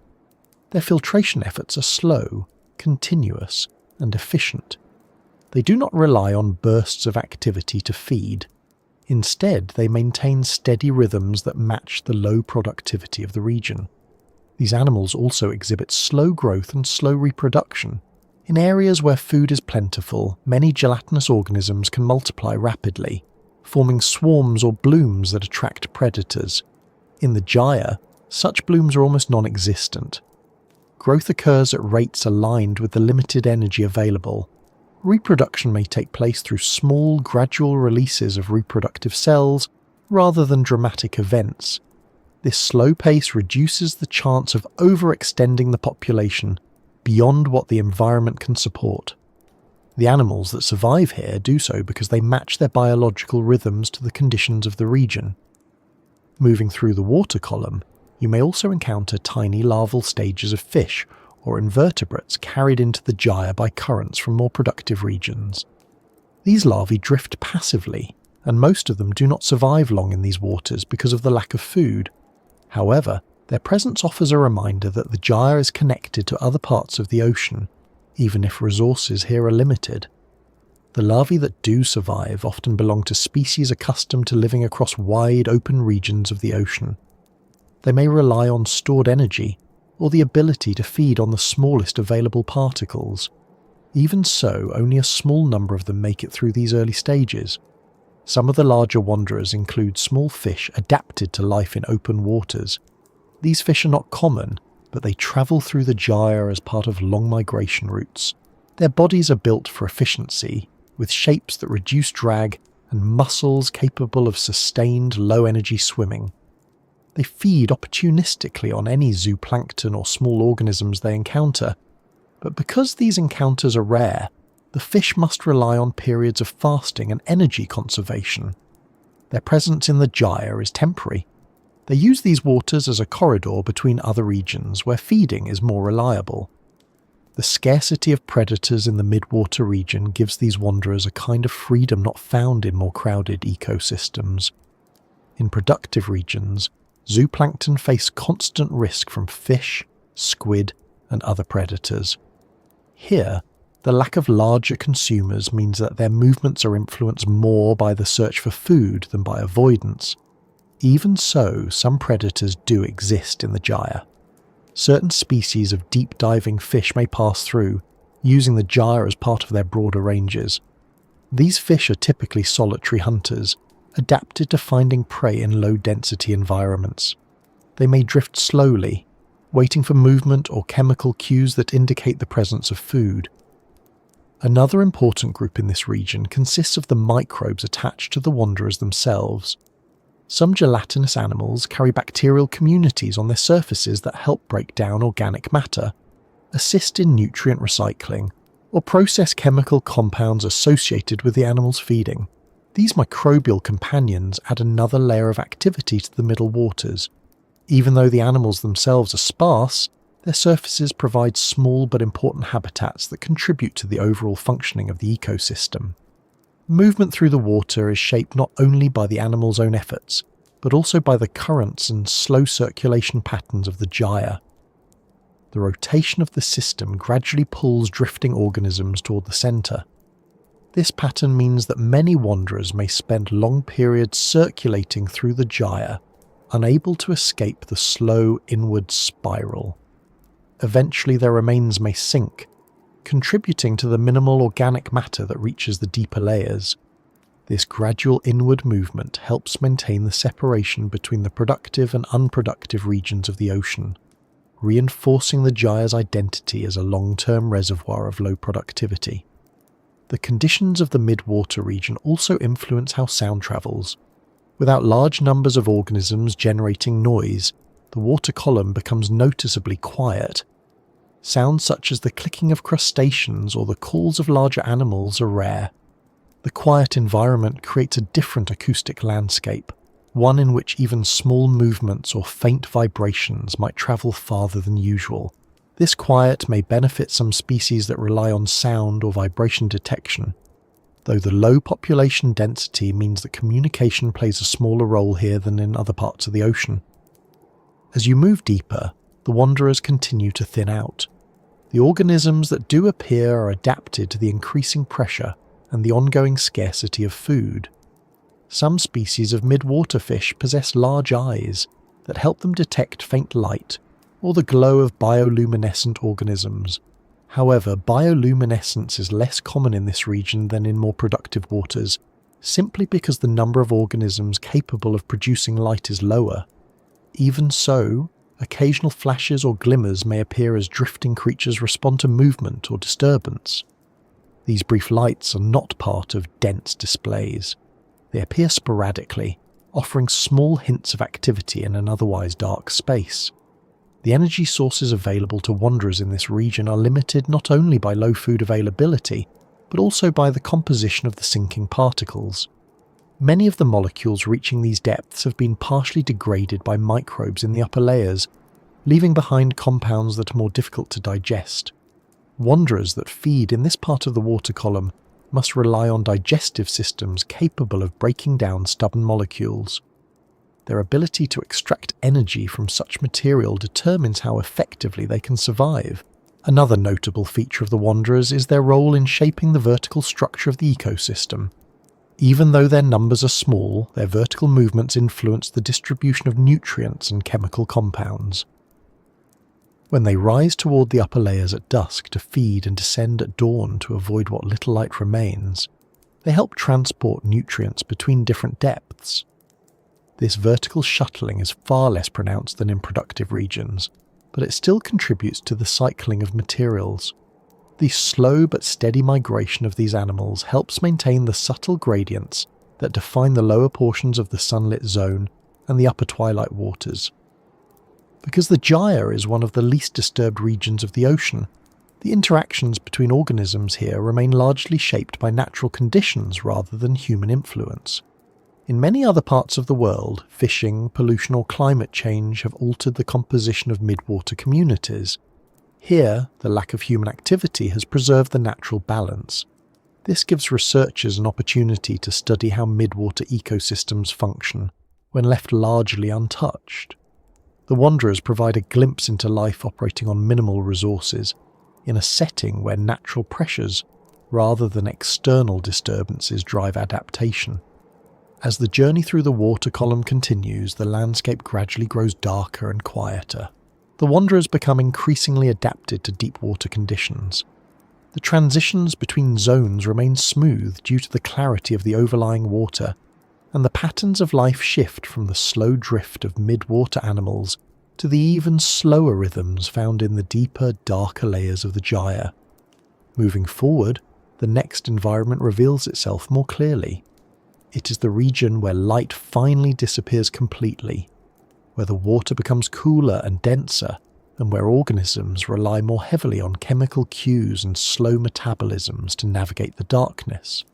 Their filtration efforts are slow, continuous, and efficient. They do not rely on bursts of activity to feed. Instead, they maintain steady rhythms that match the low productivity of the region. These animals also exhibit slow growth and slow reproduction. In areas where food is plentiful, many gelatinous organisms can multiply rapidly, forming swarms or blooms that attract predators. In the gyre, such blooms are almost non-existent. Growth occurs at rates aligned with the limited energy available. Reproduction may take place through small, gradual releases of reproductive cells rather than dramatic events. This slow pace reduces the chance of overextending the population beyond what the environment can support. The animals that survive here do so because they match their biological rhythms to the conditions of the region. Moving through the water column, you may also encounter tiny larval stages of fish or invertebrates carried into the gyre by currents from more productive regions. These larvae drift passively, and most of them do not survive long in these waters because of the lack of food. However, their presence offers a reminder that the gyre is connected to other parts of the ocean, even if resources here are limited. The larvae that do survive often belong to species accustomed to living across wide open regions of the ocean. They may rely on stored energy or the ability to feed on the smallest available particles. Even so, only a small number of them make it through these early stages. Some of the larger wanderers include small fish adapted to life in open waters. These fish are not common, but they travel through the gyre as part of long migration routes. Their bodies are built for efficiency, with shapes that reduce drag and muscles capable of sustained low-energy swimming. They feed opportunistically on any zooplankton or small organisms they encounter, but because these encounters are rare, the fish must rely on periods of fasting and energy conservation. Their presence in the gyre is temporary. They use these waters as a corridor between other regions where feeding is more reliable. The scarcity of predators in the Midwater region gives these wanderers a kind of freedom not found in more crowded ecosystems. In productive regions, zooplankton face constant risk from fish, squid, and other predators. Here, the lack of larger consumers means that their movements are influenced more by the search for food than by avoidance. Even so, some predators do exist in the gyre. Certain species of deep-diving fish may pass through, using the gyre as part of their broader ranges. These fish are typically solitary hunters, adapted to finding prey in low-density environments. They may drift slowly, waiting for movement or chemical cues that indicate the presence of food. Another important group in this region consists of the microbes attached to the wanderers themselves. Some gelatinous animals carry bacterial communities on their surfaces that help break down organic matter, assist in nutrient recycling, or process chemical compounds associated with the animals feeding. These microbial companions add another layer of activity to the middle waters. Even though the animals themselves are sparse, their surfaces provide small but important habitats that contribute to the overall functioning of the ecosystem. Movement through the water is shaped not only by the animals' own efforts, but also by the currents and slow circulation patterns of the gyre. The rotation of the system gradually pulls drifting organisms toward the centre. This pattern means that many wanderers may spend long periods circulating through the gyre, unable to escape the slow inward spiral. Eventually their remains may sink, contributing to the minimal organic matter that reaches the deeper layers. This gradual inward movement helps maintain the separation between the productive and unproductive regions of the ocean, reinforcing the gyre's identity as a long-term reservoir of low productivity. The conditions of the midwater region also influence how sound travels. Without large numbers of organisms generating noise, the water column becomes noticeably quiet. Sounds such as the clicking of crustaceans or the calls of larger animals are rare. The quiet environment creates a different acoustic landscape, one in which even small movements or faint vibrations might travel farther than usual. This quiet may benefit some species that rely on sound or vibration detection, though the low population density means that communication plays a smaller role here than in other parts of the ocean. As you move deeper, the wanderers continue to thin out. The organisms that do appear are adapted to the increasing pressure and the ongoing scarcity of food. Some species of midwater fish possess large eyes that help them detect faint light or the glow of bioluminescent organisms. However, bioluminescence is less common in this region than in more productive waters, simply because the number of organisms capable of producing light is lower. Even so, occasional flashes or glimmers may appear as drifting creatures respond to movement or disturbance. These brief lights are not part of dense displays. They appear sporadically, offering small hints of activity in an otherwise dark space. The energy sources available to wanderers in this region are limited not only by low food availability, but also by the composition of the sinking particles. Many of the molecules reaching these depths have been partially degraded by microbes in the upper layers, leaving behind compounds that are more difficult to digest. Wanderers that feed in this part of the water column must rely on digestive systems capable of breaking down stubborn molecules. Their ability to extract energy from such material determines how effectively they can survive. Another notable feature of the wanderers is their role in shaping the vertical structure of the ecosystem. Even though their numbers are small, their vertical movements influence the distribution of nutrients and chemical compounds. When they rise toward the upper layers at dusk to feed and descend at dawn to avoid what little light remains, they help transport nutrients between different depths. This vertical shuttling is far less pronounced than in productive regions, but it still contributes to the cycling of materials. The slow but steady migration of these animals helps maintain the subtle gradients that define the lower portions of the sunlit zone and the upper twilight waters. Because the gyre is one of the least disturbed regions of the ocean, the interactions between organisms here remain largely shaped by natural conditions rather than human influence. In many other parts of the world, fishing, pollution or climate change have altered the composition of midwater communities. Here, the lack of human activity has preserved the natural balance. This gives researchers an opportunity to study how midwater ecosystems function when left largely untouched. The wanderers provide a glimpse into life operating on minimal resources, in a setting where natural pressures, rather than external disturbances, drive adaptation. As the journey through the water column continues, the landscape gradually grows darker and quieter. The wanderers become increasingly adapted to deep water conditions. The transitions between zones remain smooth due to the clarity of the overlying water, and the patterns of life shift from the slow drift of mid-water animals to the even slower rhythms found in the deeper, darker layers of the gyre. Moving forward, the next environment reveals itself more clearly. It is the region where light finally disappears completely, where the water becomes cooler and denser, and where organisms rely more heavily on chemical cues and slow metabolisms to navigate the darkness.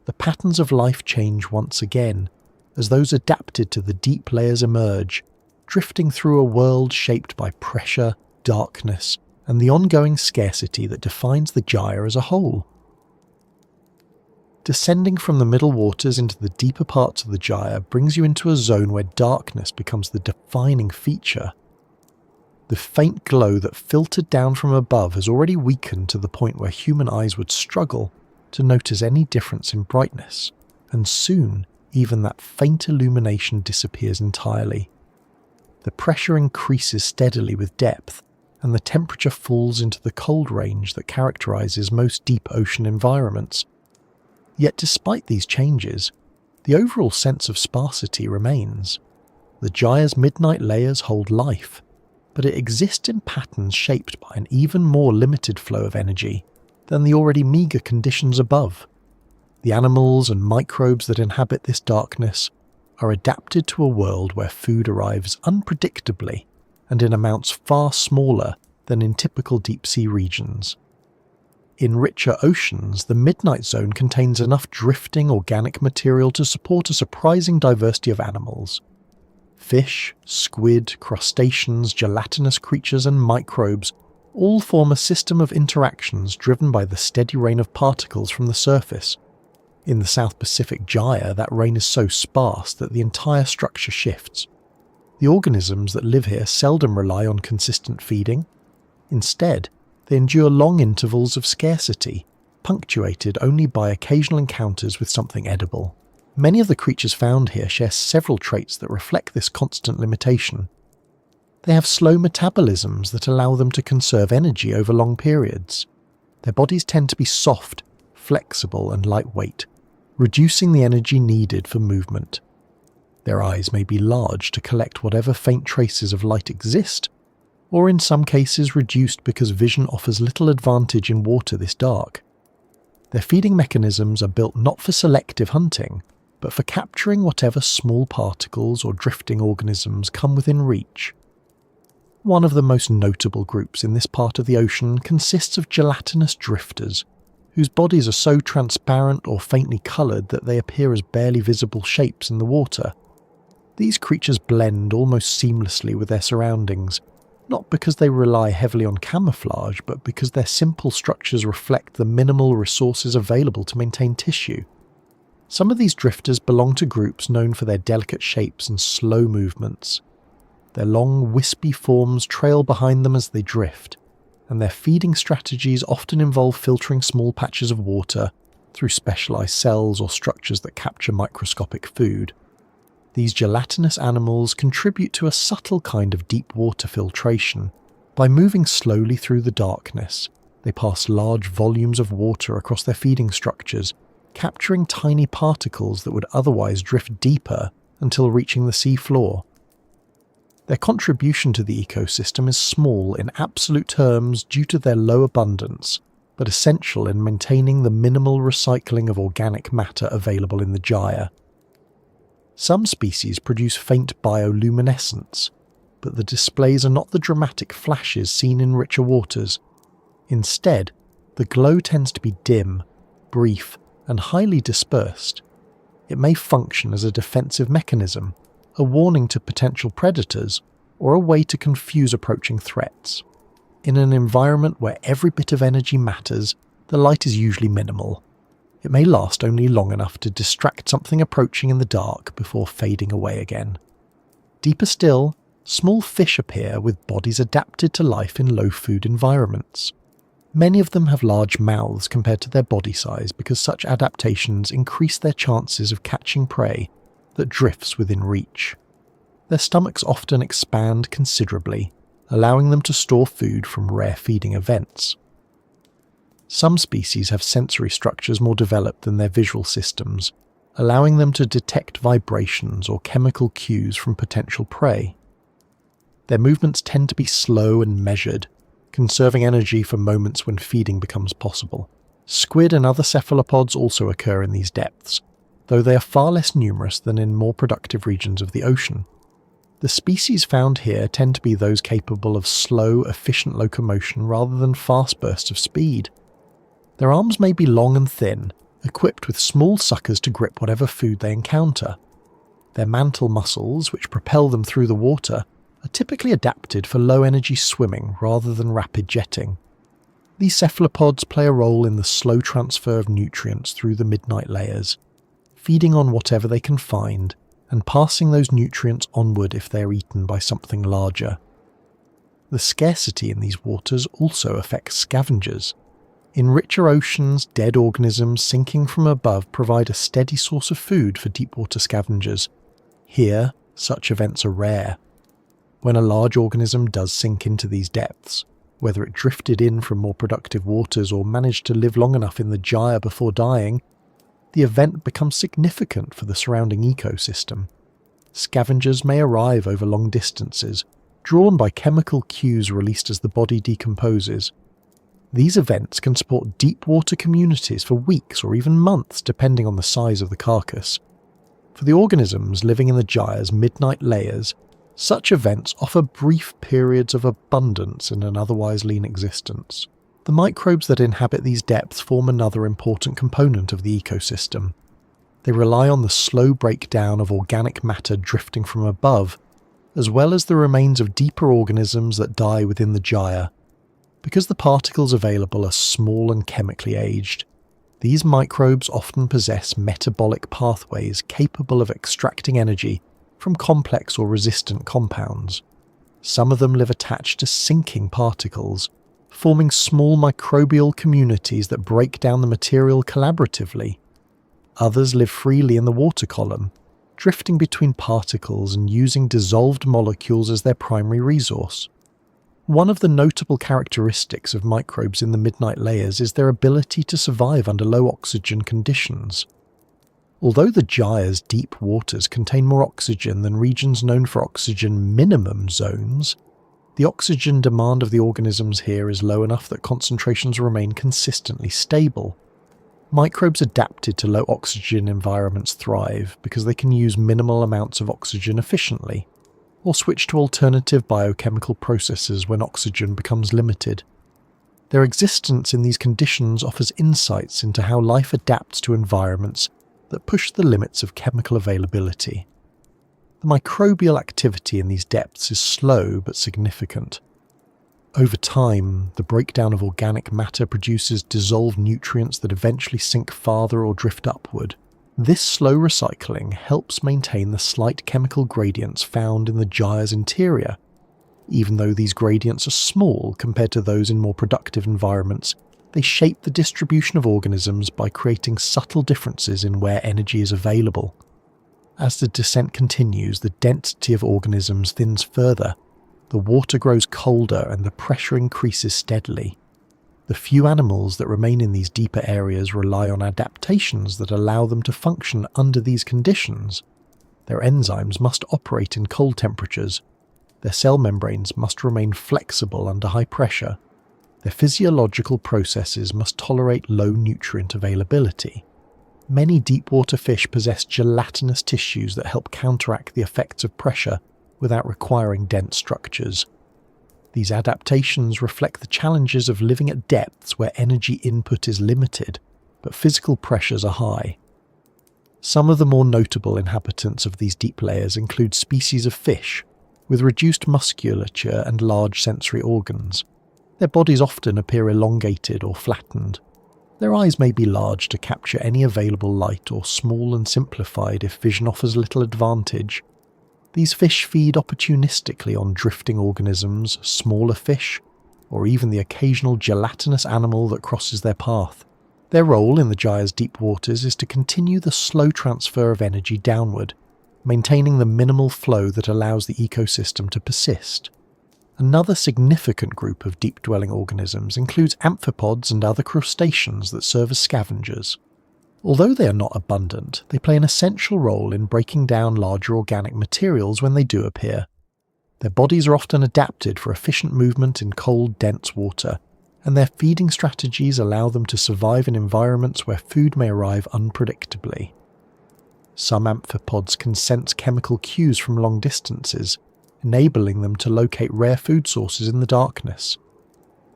The patterns of life change once again, as those adapted to the deep layers emerge, drifting through a world shaped by pressure, darkness, and the ongoing scarcity that defines the gyre as a whole. Descending from the middle waters into the deeper parts of the gyre brings you into a zone where darkness becomes the defining feature. The faint glow that filtered down from above has already weakened to the point where human eyes would struggle to notice any difference in brightness, and soon even that faint illumination disappears entirely. The pressure increases steadily with depth, and the temperature falls into the cold range that characterises most deep ocean environments. Yet despite these changes, the overall sense of sparsity remains. The gyre's midnight layers hold life, but it exists in patterns shaped by an even more limited flow of energy than the already meagre conditions above. The animals and microbes that inhabit this darkness are adapted to a world where food arrives unpredictably and in amounts far smaller than in typical deep-sea regions. In richer oceans, the midnight zone contains enough drifting organic material to support a surprising diversity of animals. Fish, squid, crustaceans, gelatinous creatures and microbes all form a system of interactions driven by the steady rain of particles from the surface. In the South Pacific Gyre, that rain is so sparse that the entire structure shifts. The organisms that live here seldom rely on consistent feeding. Instead, they endure long intervals of scarcity, punctuated only by occasional encounters with something edible. Many of the creatures found here share several traits that reflect this constant limitation. They have slow metabolisms that allow them to conserve energy over long periods. Their bodies tend to be soft, flexible and lightweight, reducing the energy needed for movement. Their eyes may be large to collect whatever faint traces of light exist, or in some cases reduced because vision offers little advantage in water this dark. Their feeding mechanisms are built not for selective hunting, but for capturing whatever small particles or drifting organisms come within reach. One of the most notable groups in this part of the ocean consists of gelatinous drifters, whose bodies are so transparent or faintly coloured that they appear as barely visible shapes in the water. These creatures blend almost seamlessly with their surroundings, not because they rely heavily on camouflage, but because their simple structures reflect the minimal resources available to maintain tissue. Some of these drifters belong to groups known for their delicate shapes and slow movements. Their long, wispy forms trail behind them as they drift, and their feeding strategies often involve filtering small patches of water through specialised cells or structures that capture microscopic food. These gelatinous animals contribute to a subtle kind of deep water filtration. By moving slowly through the darkness, they pass large volumes of water across their feeding structures, capturing tiny particles that would otherwise drift deeper until reaching the seafloor. Their contribution to the ecosystem is small in absolute terms due to their low abundance, but essential in maintaining the minimal recycling of organic matter available in the gyre. Some species produce faint bioluminescence, but the displays are not the dramatic flashes seen in richer waters. Instead, the glow tends to be dim, brief, and highly dispersed. It may function as a defensive mechanism, a warning to potential predators, or a way to confuse approaching threats. In an environment where every bit of energy matters, the light is usually minimal. It may last only long enough to distract something approaching in the dark before fading away again. Deeper still, small fish appear with bodies adapted to life in low-food environments. Many of them have large mouths compared to their body size because such adaptations increase their chances of catching prey that drifts within reach. Their stomachs often expand considerably, allowing them to store food from rare feeding events. Some species have sensory structures more developed than their visual systems, allowing them to detect vibrations or chemical cues from potential prey. Their movements tend to be slow and measured, conserving energy for moments when feeding becomes possible. Squid and other cephalopods also occur in these depths, though they are far less numerous than in more productive regions of the ocean. The species found here tend to be those capable of slow, efficient locomotion rather than fast bursts of speed. Their arms may be long and thin, equipped with small suckers to grip whatever food they encounter. Their mantle muscles, which propel them through the water, are typically adapted for low-energy swimming rather than rapid jetting. These cephalopods play a role in the slow transfer of nutrients through the midnight layers, feeding on whatever they can find and passing those nutrients onward if they are eaten by something larger. The scarcity in these waters also affects scavengers. In richer oceans, dead organisms sinking from above provide a steady source of food for deep-water scavengers. Here, such events are rare. When a large organism does sink into these depths, whether it drifted in from more productive waters or managed to live long enough in the gyre before dying, the event becomes significant for the surrounding ecosystem. Scavengers may arrive over long distances, drawn by chemical cues released as the body decomposes. These events can support deep water communities for weeks or even months depending on the size of the carcass. For the organisms living in the gyre's midnight layers, such events offer brief periods of abundance in an otherwise lean existence. The microbes that inhabit these depths form another important component of the ecosystem. They rely on the slow breakdown of organic matter drifting from above, as well as the remains of deeper organisms that die within the gyre. Because the particles available are small and chemically aged, these microbes often possess metabolic pathways capable of extracting energy from complex or resistant compounds. Some of them live attached to sinking particles, forming small microbial communities that break down the material collaboratively. Others live freely in the water column, drifting between particles and using dissolved molecules as their primary resource. One of the notable characteristics of microbes in the midnight layers is their ability to survive under low oxygen conditions. Although the gyre's deep waters contain more oxygen than regions known for oxygen minimum zones, the oxygen demand of the organisms here is low enough that concentrations remain consistently stable. Microbes adapted to low oxygen environments thrive because they can use minimal amounts of oxygen efficiently, or switch to alternative biochemical processes when oxygen becomes limited. Their existence in these conditions offers insights into how life adapts to environments that push the limits of chemical availability. The microbial activity in these depths is slow but significant. Over time, the breakdown of organic matter produces dissolved nutrients that eventually sink farther or drift upward. This slow recycling helps maintain the slight chemical gradients found in the gyre's interior. Even though these gradients are small compared to those in more productive environments, they shape the distribution of organisms by creating subtle differences in where energy is available. As the descent continues, the density of organisms thins further, the water grows colder and the pressure increases steadily. The few animals that remain in these deeper areas rely on adaptations that allow them to function under these conditions. Their enzymes must operate in cold temperatures. Their cell membranes must remain flexible under high pressure. Their physiological processes must tolerate low nutrient availability. Many deep-water fish possess gelatinous tissues that help counteract the effects of pressure without requiring dense structures. These adaptations reflect the challenges of living at depths where energy input is limited, but physical pressures are high. Some of the more notable inhabitants of these deep layers include species of fish, with reduced musculature and large sensory organs. Their bodies often appear elongated or flattened. Their eyes may be large to capture any available light or small and simplified if vision offers little advantage. These fish feed opportunistically on drifting organisms, smaller fish, or even the occasional gelatinous animal that crosses their path. Their role in the gyre's deep waters is to continue the slow transfer of energy downward, maintaining the minimal flow that allows the ecosystem to persist. Another significant group of deep-dwelling organisms includes amphipods and other crustaceans that serve as scavengers. Although they are not abundant, they play an essential role in breaking down larger organic materials when they do appear. Their bodies are often adapted for efficient movement in cold, dense water, and their feeding strategies allow them to survive in environments where food may arrive unpredictably. Some amphipods can sense chemical cues from long distances, enabling them to locate rare food sources in the darkness.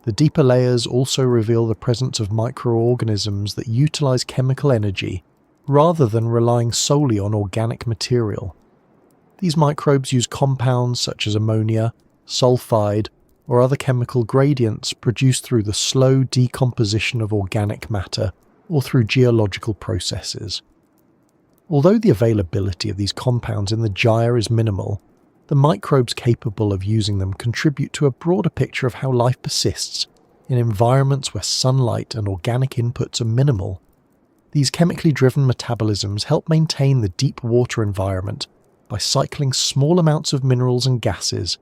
The deeper layers also reveal the presence of microorganisms that utilize chemical energy rather than relying solely on organic material. These microbes use compounds such as ammonia, sulfide, or other chemical gradients produced through the slow decomposition of organic matter or through geological processes. Although the availability of these compounds in the gyre is minimal, the microbes capable of using them contribute to a broader picture of how life persists in environments where sunlight and organic inputs are minimal. These chemically driven metabolisms help maintain the deep water environment by cycling small amounts of minerals and gases.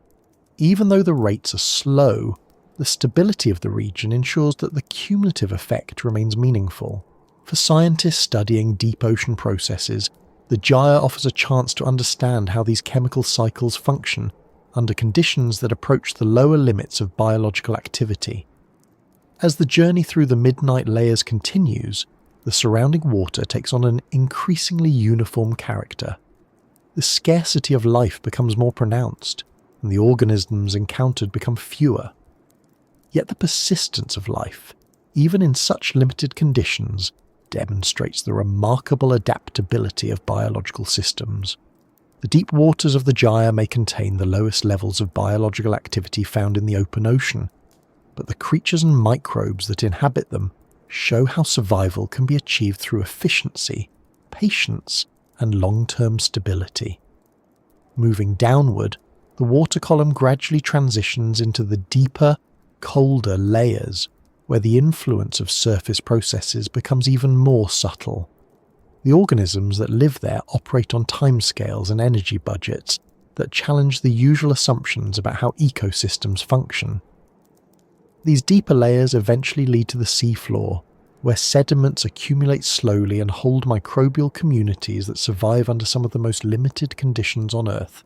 Even though the rates are slow, the stability of the region ensures that the cumulative effect remains meaningful. For scientists studying deep ocean processes, the gyre offers a chance to understand how these chemical cycles function under conditions that approach the lower limits of biological activity. As the journey through the midnight layers continues, the surrounding water takes on an increasingly uniform character. The scarcity of life becomes more pronounced, and the organisms encountered become fewer. Yet the persistence of life, even in such limited conditions, demonstrates the remarkable adaptability of biological systems. The deep waters of the gyre may contain the lowest levels of biological activity found in the open ocean, but the creatures and microbes that inhabit them show how survival can be achieved through efficiency, patience, and long-term stability. Moving downward, the water column gradually transitions into the deeper, colder layers, where the influence of surface processes becomes even more subtle. The organisms that live there operate on timescales and energy budgets that challenge the usual assumptions about how ecosystems function. These deeper layers eventually lead to the seafloor, where sediments accumulate slowly and hold microbial communities that survive under some of the most limited conditions on Earth.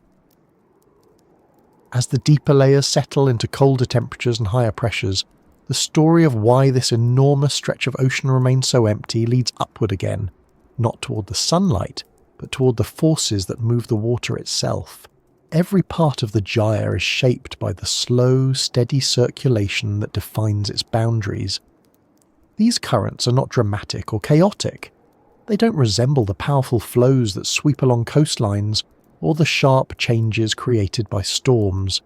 As the deeper layers settle into colder temperatures and higher pressures, the story of why this enormous stretch of ocean remains so empty leads upward again, not toward the sunlight, but toward the forces that move the water itself. Every part of the gyre is shaped by the slow, steady circulation that defines its boundaries. These currents are not dramatic or chaotic. They don't resemble the powerful flows that sweep along coastlines or the sharp changes created by storms.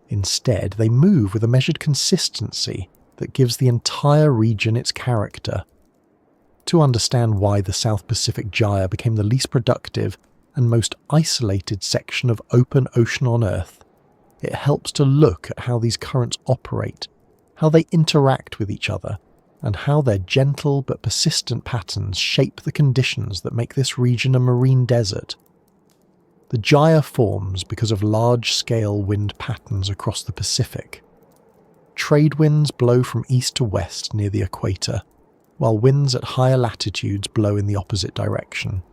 Instead, they move with a measured consistency that gives the entire region its character. To understand why the South Pacific Gyre became the least productive and most isolated section of open ocean on Earth, it helps to look at how these currents operate, how they interact with each other, and how their gentle but persistent patterns shape the conditions that make this region a marine desert. The gyre forms because of large-scale wind patterns across the Pacific. Trade winds blow from east to west near the equator, while winds at higher latitudes blow in the opposite direction.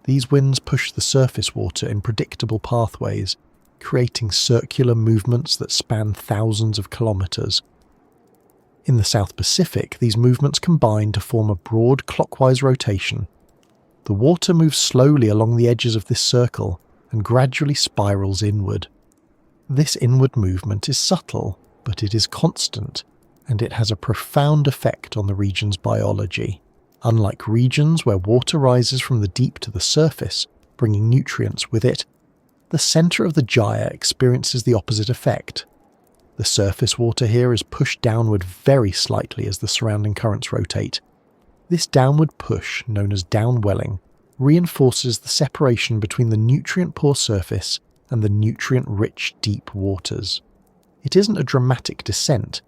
These winds push the surface water in predictable pathways, creating circular movements that span thousands of kilometers. In the South Pacific, these movements combine to form a broad clockwise rotation. The water moves slowly along the edges of this circle and gradually spirals inward. This inward movement is subtle, but it is constant, and it has a profound effect on the region's biology. Unlike regions where water rises from the deep to the surface, bringing nutrients with it, the centre of the gyre experiences the opposite effect. The surface water here is pushed downward very slightly as the surrounding currents rotate. This downward push, known as downwelling, reinforces the separation between the nutrient-poor surface and the nutrient-rich deep waters. It isn't a dramatic descent.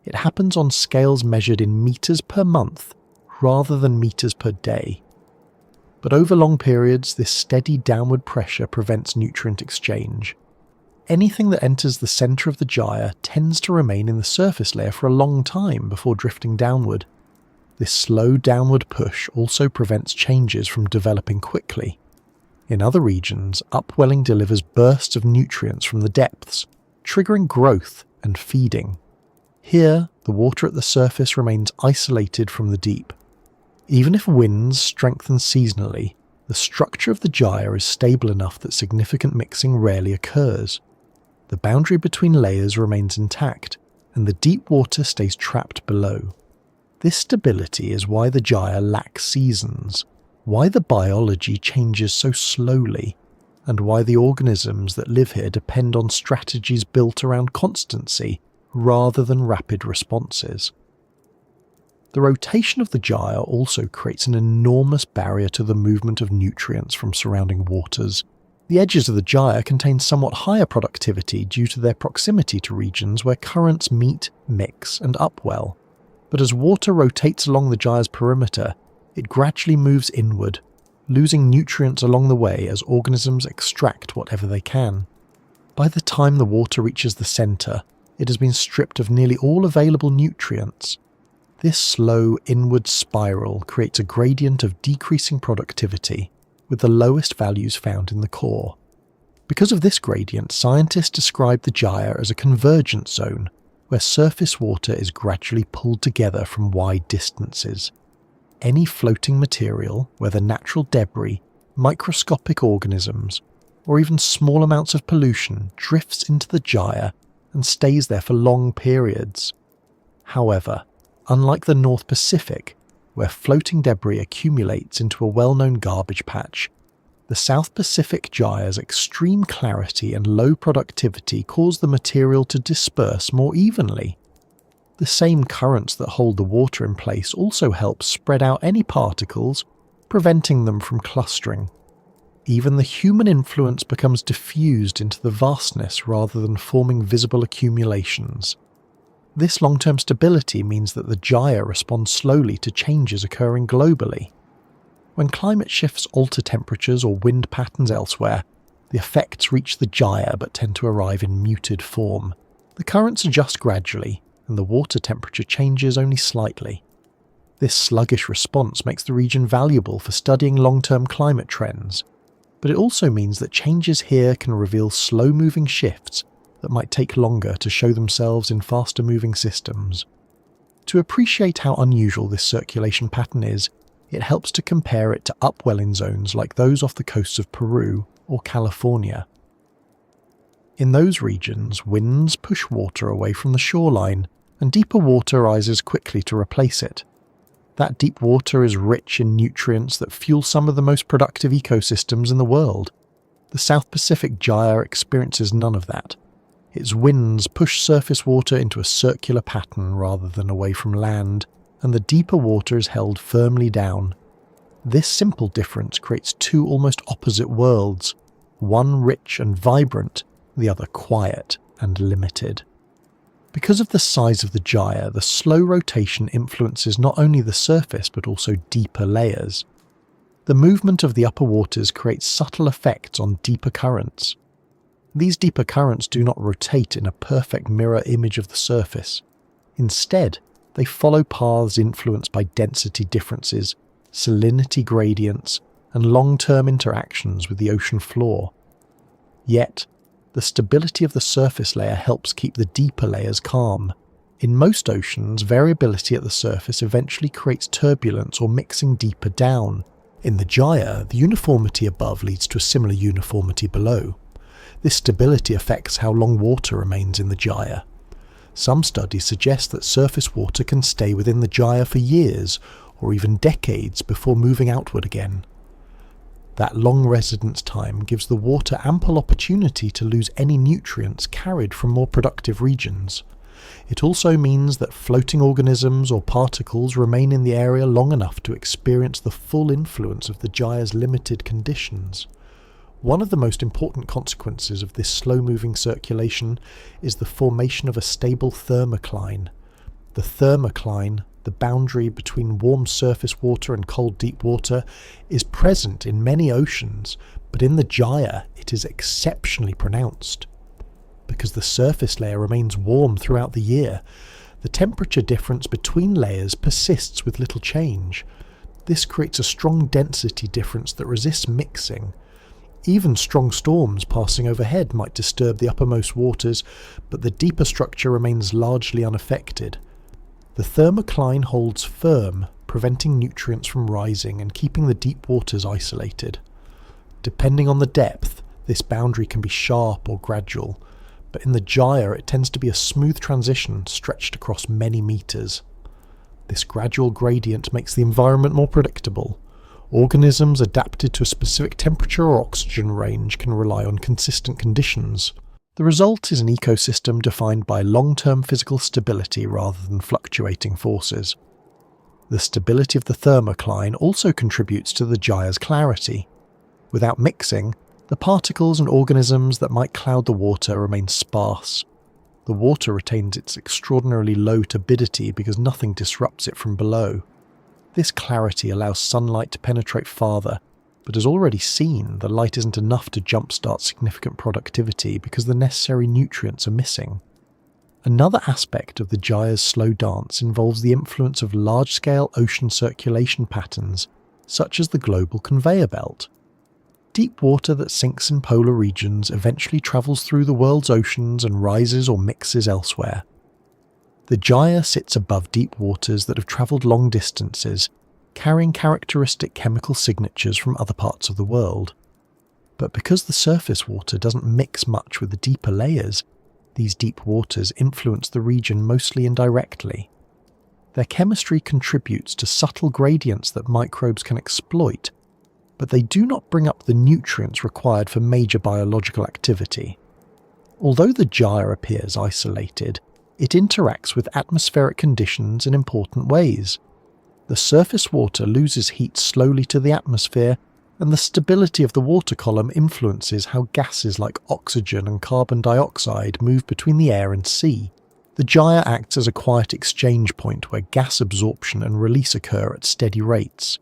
It happens on scales measured in meters per month rather than meters per day. But over long periods, this steady downward pressure prevents nutrient exchange. Anything that enters the centre of the gyre tends to remain in the surface layer for a long time before drifting downward. This slow downward push also prevents changes from developing quickly. In other regions, upwelling delivers bursts of nutrients from the depths, triggering growth and feeding. Here, the water at the surface remains isolated from the deep. Even if winds strengthen seasonally, the structure of the gyre is stable enough that significant mixing rarely occurs. the boundary between layers remains intact, and the deep water stays trapped below. This stability is why the gyre lacks seasons, why the biology changes so slowly, and why the organisms that live here depend on strategies built around constancy rather than rapid responses. The rotation of the gyre also creates an enormous barrier to the movement of nutrients from surrounding waters. The edges of the gyre contain somewhat higher productivity due to their proximity to regions where currents meet, mix, and upwell. But as water rotates along the gyre's perimeter, it gradually moves inward, losing nutrients along the way as organisms extract whatever they can. By the time the water reaches the centre, it has been stripped of nearly all available nutrients. This slow inward spiral creates a gradient of decreasing productivity, with the lowest values found in the core. Because of this gradient, scientists describe the gyre as a convergent zone, where surface water is gradually pulled together from wide distances. Any floating material, whether natural debris, microscopic organisms, or even small amounts of pollution, drifts into the gyre and stays there for long periods. However, unlike the North Pacific, where floating debris accumulates into a well-known garbage patch, the South Pacific Gyre's extreme clarity and low productivity cause the material to disperse more evenly. The same currents that hold the water in place also help spread out any particles, preventing them from clustering. Even the human influence becomes diffused into the vastness rather than forming visible accumulations. This long-term stability means that the gyre responds slowly to changes occurring globally. When climate shifts alter temperatures or wind patterns elsewhere, the effects reach the gyre but tend to arrive in muted form. The currents adjust gradually, and the water temperature changes only slightly. This sluggish response makes the region valuable for studying long-term climate trends, but it also means that changes here can reveal slow-moving shifts that might take longer to show themselves in faster-moving systems. To appreciate how unusual this circulation pattern is, it helps to compare it to upwelling zones like those off the coasts of Peru or California. In those regions, winds push water away from the shoreline, and deeper water rises quickly to replace it. That deep water is rich in nutrients that fuel some of the most productive ecosystems in the world. The South Pacific Gyre experiences none of that. Its winds push surface water into a circular pattern rather than away from land, and the deeper water is held firmly down. This simple difference creates two almost opposite worlds, one rich and vibrant, the other quiet and limited. Because of the size of the gyre, the slow rotation influences not only the surface but also deeper layers. The movement of the upper waters creates subtle effects on deeper currents. These deeper currents do not rotate in a perfect mirror image of the surface. Instead, they follow paths influenced by density differences, salinity gradients, and long-term interactions with the ocean floor. Yet, the stability of the surface layer helps keep the deeper layers calm. In most oceans, variability at the surface eventually creates turbulence or mixing deeper down. In the gyre, the uniformity above leads to a similar uniformity below. This stability affects how long water remains in the gyre. Some studies suggest that surface water can stay within the gyre for years or even decades before moving outward again. That long residence time gives the water ample opportunity to lose any nutrients carried from more productive regions. It also means that floating organisms or particles remain in the area long enough to experience the full influence of the gyre's limited conditions. One of the most important consequences of this slow-moving circulation is the formation of a stable thermocline. The thermocline, the boundary between warm surface water and cold deep water, is present in many oceans, but in the gyre it is exceptionally pronounced. Because the surface layer remains warm throughout the year, the temperature difference between layers persists with little change. This creates a strong density difference that resists mixing. Even strong storms passing overhead might disturb the uppermost waters, but the deeper structure remains largely unaffected. The thermocline holds firm, preventing nutrients from rising and keeping the deep waters isolated. Depending on the depth, this boundary can be sharp or gradual, but in the gyre it tends to be a smooth transition stretched across many meters. This gradual gradient makes the environment more predictable. Organisms adapted to a specific temperature or oxygen range can rely on consistent conditions. The result is an ecosystem defined by long-term physical stability rather than fluctuating forces. The stability of the thermocline also contributes to the gyre's clarity. Without mixing, the particles and organisms that might cloud the water remain sparse. The water retains its extraordinarily low turbidity because nothing disrupts it from below. This clarity allows sunlight to penetrate farther, but as already seen, the light isn't enough to jumpstart significant productivity because the necessary nutrients are missing. Another aspect of the gyre's slow dance involves the influence of large-scale ocean circulation patterns, such as the global conveyor belt. Deep water that sinks in polar regions eventually travels through the world's oceans and rises or mixes elsewhere. The gyre sits above deep waters that have travelled long distances, carrying characteristic chemical signatures from other parts of the world. But because the surface water doesn't mix much with the deeper layers, these deep waters influence the region mostly indirectly. Their chemistry contributes to subtle gradients that microbes can exploit, but they do not bring up the nutrients required for major biological activity. Although the gyre appears isolated, it interacts with atmospheric conditions in important ways. The surface water loses heat slowly to the atmosphere, and the stability of the water column influences how gases like oxygen and carbon dioxide move between the air and sea. The gyre acts as a quiet exchange point where gas absorption and release occur at steady rates.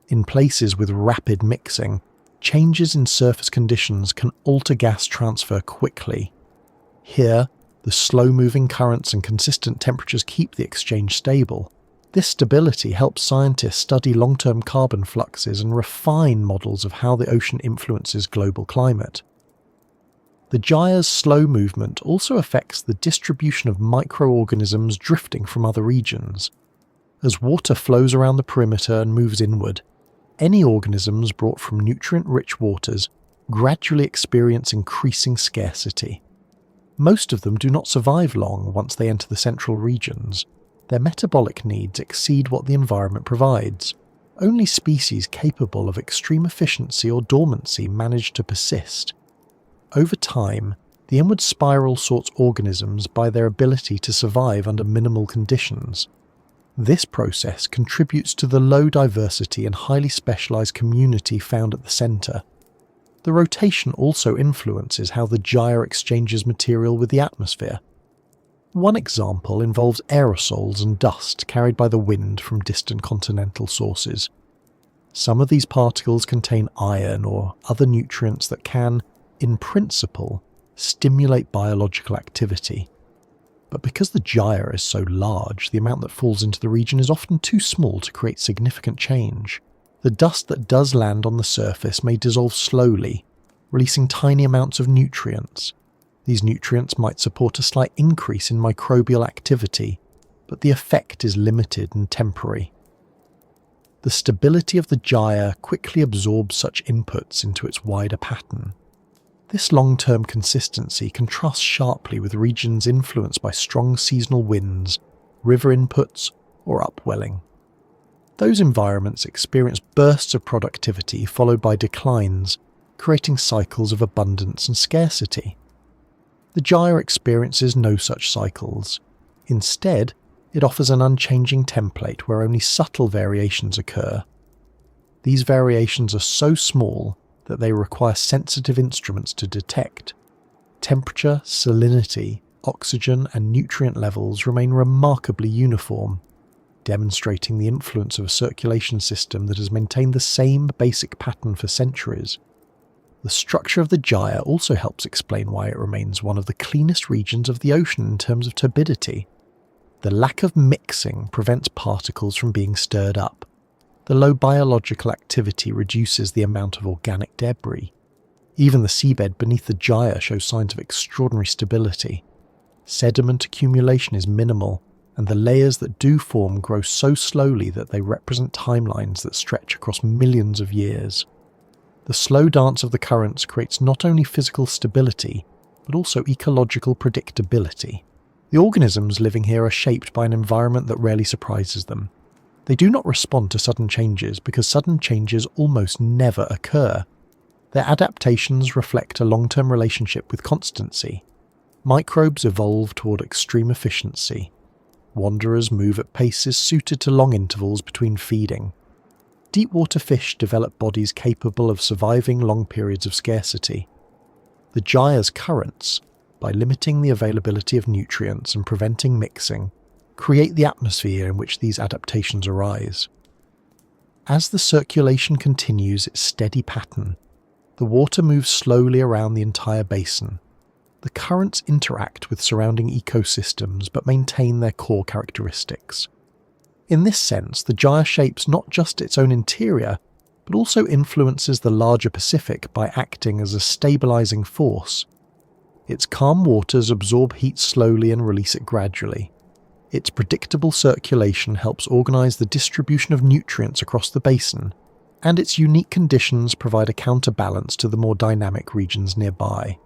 In places with rapid mixing, changes in surface conditions can alter gas transfer quickly. Here, the slow-moving currents and consistent temperatures keep the exchange stable. This stability helps scientists study long-term carbon fluxes and refine models of how the ocean influences global climate. The gyre's slow movement also affects the distribution of microorganisms drifting from other regions. As water flows around the perimeter and moves inward, any organisms brought from nutrient-rich waters gradually experience increasing scarcity. Most of them do not survive long once they enter the central regions. Their metabolic needs exceed what the environment provides. Only species capable of extreme efficiency or dormancy manage to persist. Over time, the inward spiral sorts organisms by their ability to survive under minimal conditions. This process contributes to the low diversity and highly specialized community found at the center. The rotation also influences how the gyre exchanges material with the atmosphere. One example involves aerosols and dust carried by the wind from distant continental sources. Some of these particles contain iron or other nutrients that can, in principle, stimulate biological activity. But because the gyre is so large, the amount that falls into the region is often too small to create significant change. The dust that does land on the surface may dissolve slowly, releasing tiny amounts of nutrients. These nutrients might support a slight increase in microbial activity, but the effect is limited and temporary. The stability of the gyre quickly absorbs such inputs into its wider pattern. This long-term consistency contrasts sharply with regions influenced by strong seasonal winds, river inputs, or upwelling. Those environments experience bursts of productivity followed by declines, creating cycles of abundance and scarcity. The gyre experiences no such cycles. Instead, it offers an unchanging template where only subtle variations occur. These variations are so small that they require sensitive instruments to detect. Temperature, salinity, oxygen, and nutrient levels remain remarkably uniform, demonstrating the influence of a circulation system that has maintained the same basic pattern for centuries. The structure of the gyre also helps explain why it remains one of the cleanest regions of the ocean in terms of turbidity. The lack of mixing prevents particles from being stirred up. The low biological activity reduces the amount of organic debris. Even the seabed beneath the gyre shows signs of extraordinary stability. Sediment accumulation is minimal, and the layers that do form grow so slowly that they represent timelines that stretch across millions of years. The slow dance of the currents creates not only physical stability, but also ecological predictability. The organisms living here are shaped by an environment that rarely surprises them. They do not respond to sudden changes because sudden changes almost never occur. Their adaptations reflect a long-term relationship with constancy. Microbes evolve toward extreme efficiency. Wanderers move at paces suited to long intervals between feeding. Deep-water fish develop bodies capable of surviving long periods of scarcity. The gyre's currents, by limiting the availability of nutrients and preventing mixing, create the atmosphere in which these adaptations arise. As the circulation continues its steady pattern, the water moves slowly around the entire basin. The currents interact with surrounding ecosystems but maintain their core characteristics. In this sense, the gyre shapes not just its own interior, but also influences the larger Pacific by acting as a stabilizing force. Its calm waters absorb heat slowly and release it gradually. Its predictable circulation helps organize the distribution of nutrients across the basin, and its unique conditions provide a counterbalance to the more dynamic regions nearby.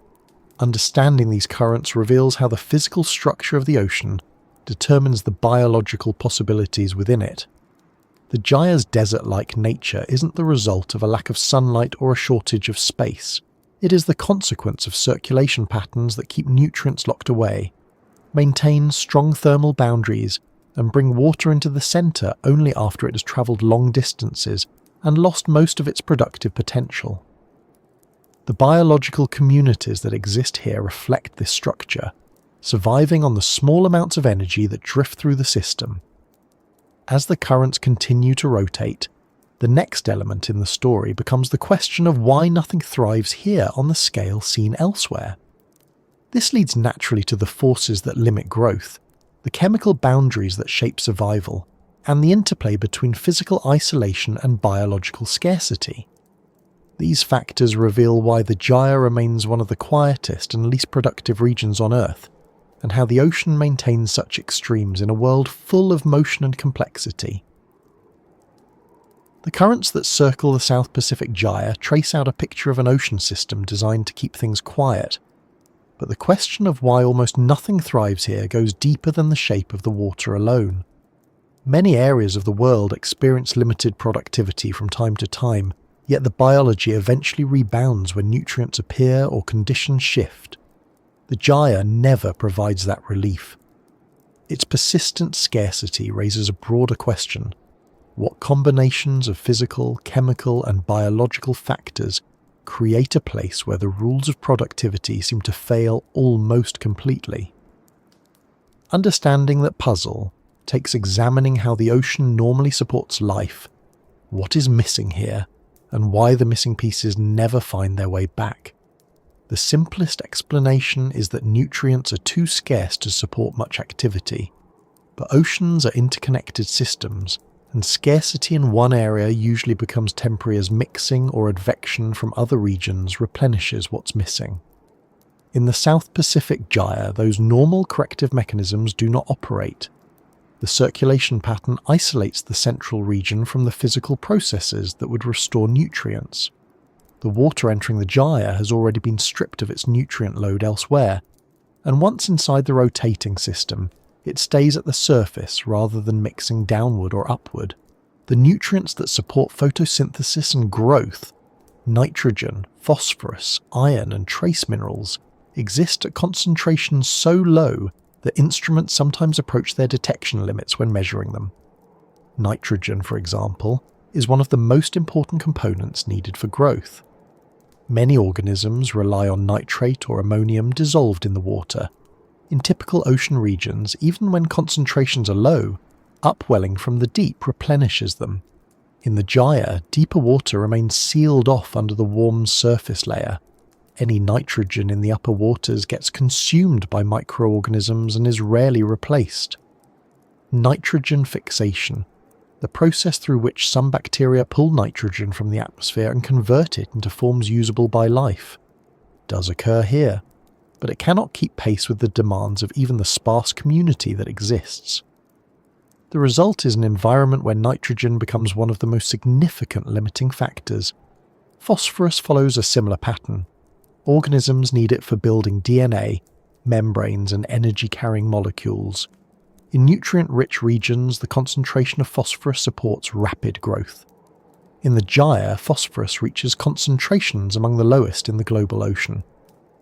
Understanding these currents reveals how the physical structure of the ocean determines the biological possibilities within it. The gyre's desert-like nature isn't the result of a lack of sunlight or a shortage of space. It is the consequence of circulation patterns that keep nutrients locked away, maintain strong thermal boundaries, and bring water into the centre only after it has travelled long distances and lost most of its productive potential. The biological communities that exist here reflect this structure, surviving on the small amounts of energy that drift through the system. As the currents continue to rotate, the next element in the story becomes the question of why nothing thrives here on the scale seen elsewhere. This leads naturally to the forces that limit growth, the chemical boundaries that shape survival, and the interplay between physical isolation and biological scarcity. These factors reveal why the gyre remains one of the quietest and least productive regions on Earth, and how the ocean maintains such extremes in a world full of motion and complexity. The currents that circle the South Pacific Gyre trace out a picture of an ocean system designed to keep things quiet, but the question of why almost nothing thrives here goes deeper than the shape of the water alone. Many areas of the world experience limited productivity from time to time, yet the biology eventually rebounds when nutrients appear or conditions shift. The gyre never provides that relief. Its persistent scarcity raises a broader question. What combinations of physical, chemical, and biological factors create a place where the rules of productivity seem to fail almost completely? Understanding that puzzle takes examining how the ocean normally supports life, what is missing here, and why the missing pieces never find their way back. The simplest explanation is that nutrients are too scarce to support much activity, but oceans are interconnected systems, and scarcity in one area usually becomes temporary as mixing or advection from other regions replenishes what's missing. In the South Pacific Gyre, those normal corrective mechanisms do not operate. The circulation pattern isolates the central region from the physical processes that would restore nutrients. The water entering the gyre has already been stripped of its nutrient load elsewhere, and once inside the rotating system, it stays at the surface rather than mixing downward or upward. The nutrients that support photosynthesis and growth, nitrogen, phosphorus, iron, and trace minerals, exist at concentrations so low that instruments sometimes approach their detection limits when measuring them. Nitrogen, for example, is one of the most important components needed for growth. Many organisms rely on nitrate or ammonium dissolved in the water. In typical ocean regions, even when concentrations are low, upwelling from the deep replenishes them. In the gyre, deeper water remains sealed off under the warm surface layer. Any nitrogen in the upper waters gets consumed by microorganisms and is rarely replaced. Nitrogen fixation, the process through which some bacteria pull nitrogen from the atmosphere and convert it into forms usable by life, does occur here, but it cannot keep pace with the demands of even the sparse community that exists. The result is an environment where nitrogen becomes one of the most significant limiting factors. Phosphorus follows a similar pattern. Organisms need it for building DNA, membranes, and energy-carrying molecules. In nutrient-rich regions, the concentration of phosphorus supports rapid growth. In the gyre, phosphorus reaches concentrations among the lowest in the global ocean.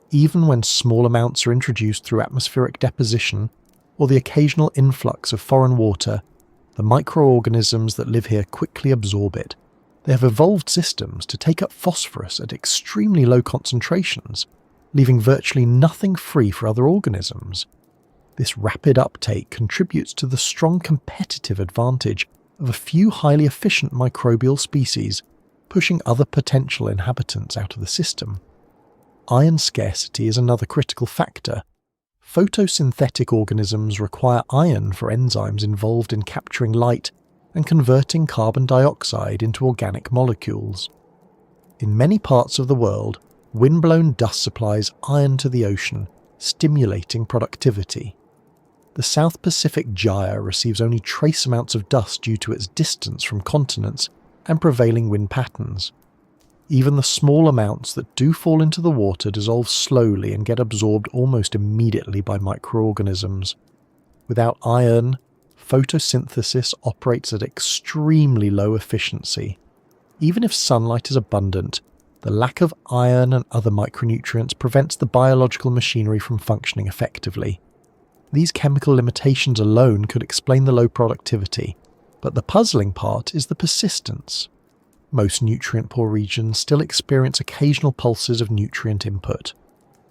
Even when small amounts are introduced through atmospheric deposition or the occasional influx of foreign water, the microorganisms that live here quickly absorb it. They have evolved systems to take up phosphorus at extremely low concentrations, leaving virtually nothing free for other organisms. This rapid uptake contributes to the strong competitive advantage of a few highly efficient microbial species, pushing other potential inhabitants out of the system. Iron scarcity is another critical factor. Photosynthetic organisms require iron for enzymes involved in capturing light and converting carbon dioxide into organic molecules. In many parts of the world, windblown dust supplies iron to the ocean, stimulating productivity. The South Pacific Gyre receives only trace amounts of dust due to its distance from continents and prevailing wind patterns. Even the small amounts that do fall into the water dissolve slowly and get absorbed almost immediately by microorganisms. Without iron, photosynthesis operates at extremely low efficiency. Even if sunlight is abundant, the lack of iron and other micronutrients prevents the biological machinery from functioning effectively. These chemical limitations alone could explain the low productivity, but the puzzling part is the persistence. Most nutrient-poor regions still experience occasional pulses of nutrient input.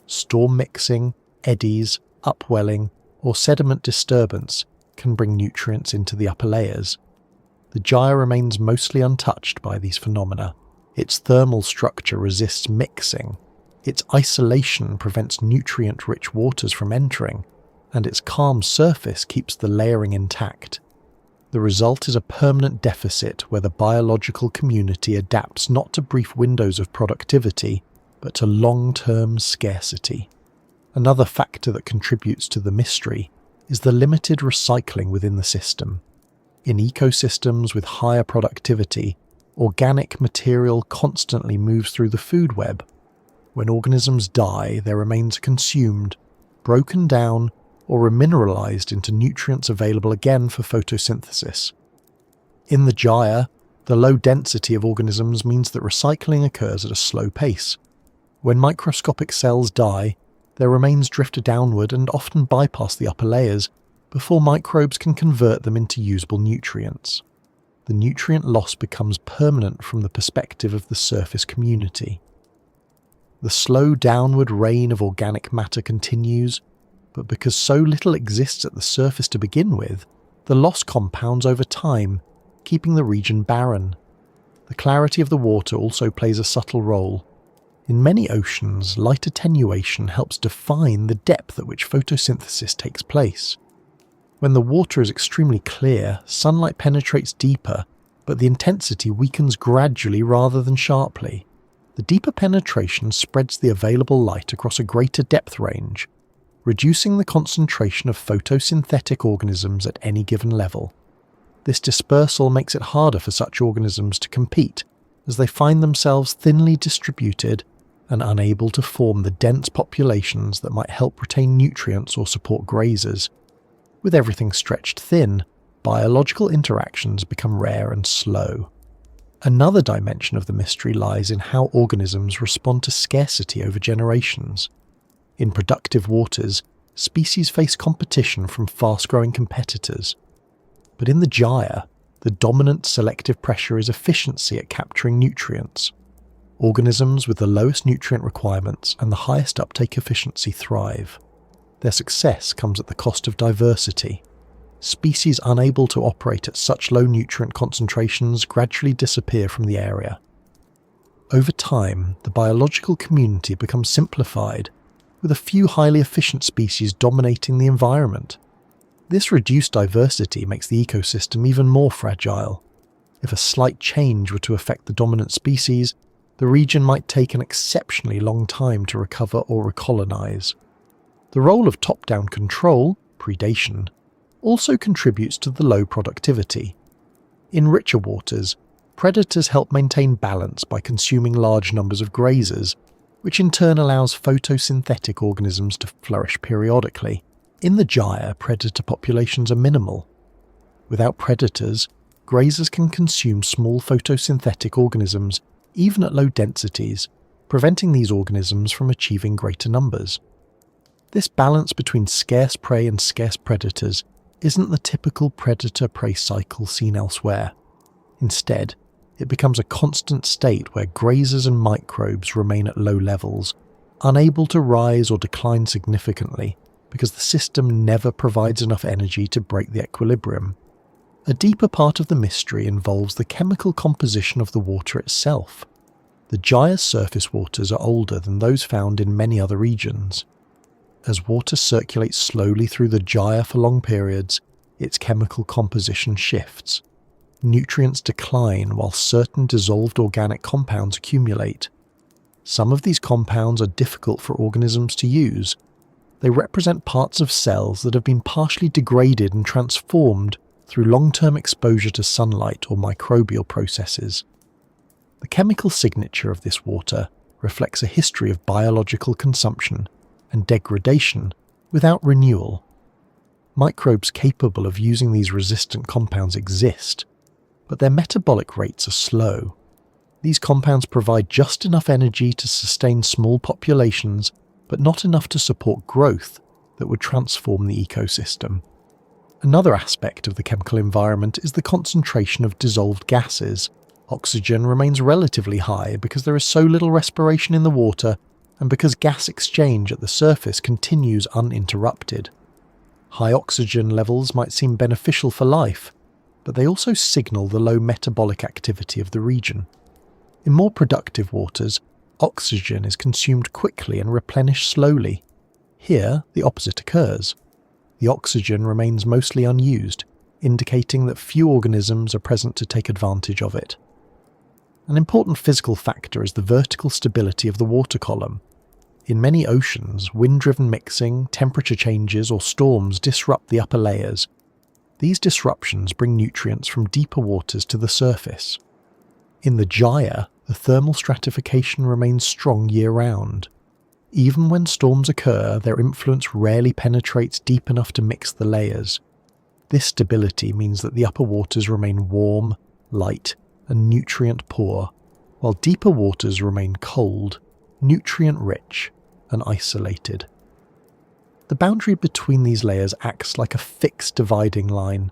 Storm mixing, eddies, upwelling, or sediment disturbance can bring nutrients into the upper layers. The gyre remains mostly untouched by these phenomena. Its thermal structure resists mixing, its isolation prevents nutrient-rich waters from entering, and its calm surface keeps the layering intact. The result is a permanent deficit where the biological community adapts not to brief windows of productivity, but to long-term scarcity. Another factor that contributes to the mystery is the limited recycling within the system. In ecosystems with higher productivity, organic material constantly moves through the food web. When organisms die, their remains are consumed, broken down, or remineralized into nutrients available again for photosynthesis. In the gyre, the low density of organisms means that recycling occurs at a slow pace. When microscopic cells die, their remains drift downward and often bypass the upper layers before microbes can convert them into usable nutrients. The nutrient loss becomes permanent from the perspective of the surface community. The slow downward rain of organic matter continues, but because so little exists at the surface to begin with, the loss compounds over time, keeping the region barren. The clarity of the water also plays a subtle role. In many oceans, light attenuation helps define the depth at which photosynthesis takes place. When the water is extremely clear, sunlight penetrates deeper, but the intensity weakens gradually rather than sharply. The deeper penetration spreads the available light across a greater depth range, reducing the concentration of photosynthetic organisms at any given level. This dispersal makes it harder for such organisms to compete, as they find themselves thinly distributed and unable to form the dense populations that might help retain nutrients or support grazers. With everything stretched thin, biological interactions become rare and slow. Another dimension of the mystery lies in how organisms respond to scarcity over generations. In productive waters, species face competition from fast-growing competitors. But in the gyre, the dominant selective pressure is efficiency at capturing nutrients. Organisms with the lowest nutrient requirements and the highest uptake efficiency thrive. Their success comes at the cost of diversity. Species unable to operate at such low nutrient concentrations gradually disappear from the area. Over time, the biological community becomes simplified, with a few highly efficient species dominating the environment. This reduced diversity makes the ecosystem even more fragile. If a slight change were to affect the dominant species, the region might take an exceptionally long time to recover or recolonize. The role of top-down control, predation, also contributes to the low productivity. In richer waters, predators help maintain balance by consuming large numbers of grazers, which in turn allows photosynthetic organisms to flourish periodically. In the gyre, predator populations are minimal. Without predators, grazers can consume small photosynthetic organisms, even at low densities, preventing these organisms from achieving greater numbers. This balance between scarce prey and scarce predators isn't the typical predator-prey cycle seen elsewhere. Instead, it becomes a constant state where grazers and microbes remain at low levels, unable to rise or decline significantly because the system never provides enough energy to break the equilibrium. A deeper part of the mystery involves the chemical composition of the water itself. The gyre's surface waters are older than those found in many other regions. As water circulates slowly through the gyre for long periods, its chemical composition shifts. Nutrients decline while certain dissolved organic compounds accumulate. Some of these compounds are difficult for organisms to use. They represent parts of cells that have been partially degraded and transformed through long-term exposure to sunlight or microbial processes. The chemical signature of this water reflects a history of biological consumption and degradation without renewal. Microbes capable of using these resistant compounds exist, but their metabolic rates are slow. These compounds provide just enough energy to sustain small populations, but not enough to support growth that would transform the ecosystem. Another aspect of the chemical environment is the concentration of dissolved gases. Oxygen remains relatively high because there is so little respiration in the water and because gas exchange at the surface continues uninterrupted. High oxygen levels might seem beneficial for life, but they also signal the low metabolic activity of the region. In more productive waters, oxygen is consumed quickly and replenished slowly. Here, the opposite occurs. The oxygen remains mostly unused, indicating that few organisms are present to take advantage of it. An important physical factor is the vertical stability of the water column. In many oceans, wind-driven mixing, temperature changes, or storms disrupt the upper layers. These disruptions bring nutrients from deeper waters to the surface. In the gyre, the thermal stratification remains strong year-round. Even when storms occur, their influence rarely penetrates deep enough to mix the layers. This stability means that the upper waters remain warm, light, and nutrient-poor, while deeper waters remain cold, nutrient-rich, and isolated. The boundary between these layers acts like a fixed dividing line.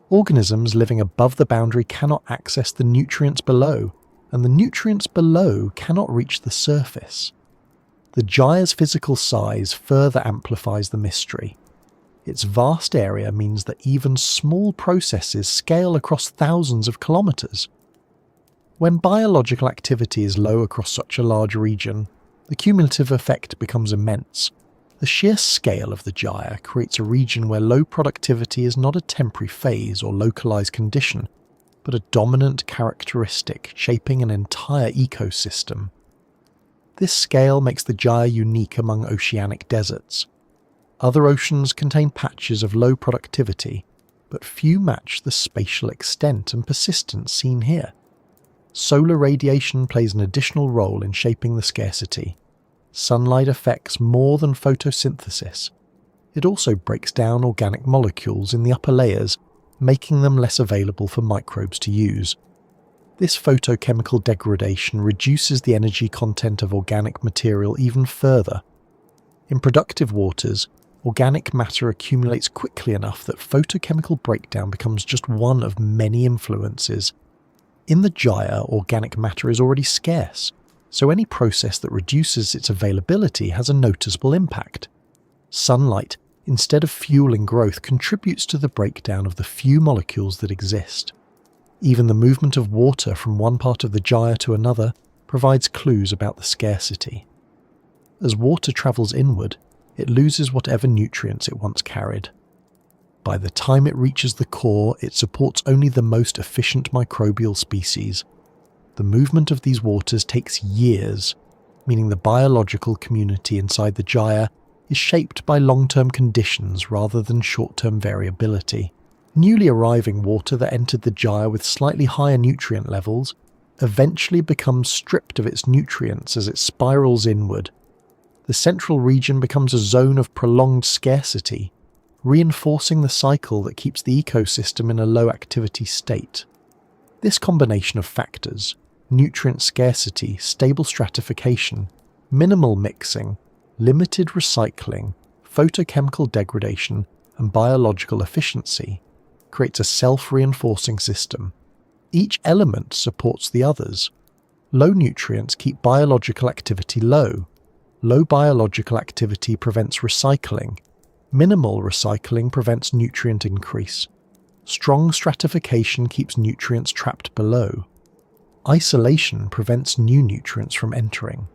Organisms living above the boundary cannot access the nutrients below, and the nutrients below cannot reach the surface. The gyre's physical size further amplifies the mystery. Its vast area means that even small processes scale across thousands of kilometers. When biological activity is low across such a large region, the cumulative effect becomes immense. The sheer scale of the gyre creates a region where low productivity is not a temporary phase or localized condition, but a dominant characteristic shaping an entire ecosystem. This scale makes the gyre unique among oceanic deserts. Other oceans contain patches of low productivity, but few match the spatial extent and persistence seen here. Solar radiation plays an additional role in shaping the scarcity. Sunlight affects more than photosynthesis. It also breaks down organic molecules in the upper layers, making them less available for microbes to use. This photochemical degradation reduces the energy content of organic material even further. In productive waters, organic matter accumulates quickly enough that photochemical breakdown becomes just one of many influences. In the gyre, organic matter is already scarce, so any process that reduces its availability has a noticeable impact. Sunlight, instead of fueling growth, contributes to the breakdown of the few molecules that exist. Even the movement of water from one part of the gyre to another provides clues about the scarcity. As water travels inward, it loses whatever nutrients it once carried. By the time it reaches the core, it supports only the most efficient microbial species. The movement of these waters takes years, meaning the biological community inside the gyre is shaped by long-term conditions rather than short-term variability. Newly arriving water that entered the gyre with slightly higher nutrient levels eventually becomes stripped of its nutrients as it spirals inward. The central region becomes a zone of prolonged scarcity, reinforcing the cycle that keeps the ecosystem in a low-activity state. This combination of factors — nutrient scarcity, stable stratification, minimal mixing, limited recycling, photochemical degradation, and biological efficiency — creates a self-reinforcing system. Each element supports the others. Low nutrients keep biological activity low. Low biological activity prevents recycling. Minimal recycling prevents nutrient increase. Strong stratification keeps nutrients trapped below. Isolation prevents new nutrients from entering.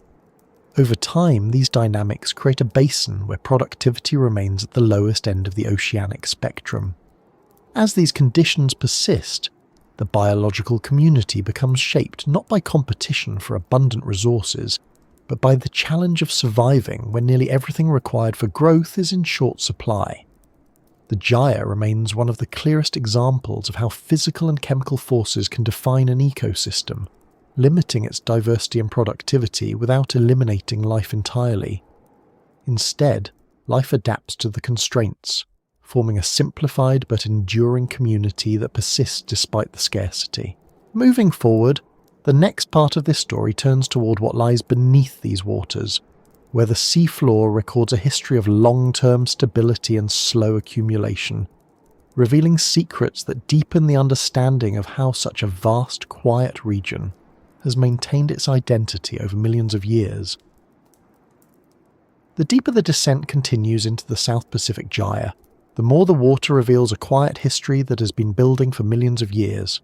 Over time, these dynamics create a basin where productivity remains at the lowest end of the oceanic spectrum. As these conditions persist, the biological community becomes shaped not by competition for abundant resources, but by the challenge of surviving when nearly everything required for growth is in short supply. The gyre remains one of the clearest examples of how physical and chemical forces can define an ecosystem, limiting its diversity and productivity without eliminating life entirely. Instead, life adapts to the constraints, forming a simplified but enduring community that persists despite the scarcity. Moving forward, the next part of this story turns toward what lies beneath these waters, where the seafloor records a history of long-term stability and slow accumulation, revealing secrets that deepen the understanding of how such a vast, quiet region has maintained its identity over millions of years. The deeper the descent continues into the South Pacific Gyre, the more the water reveals a quiet history that has been building for millions of years.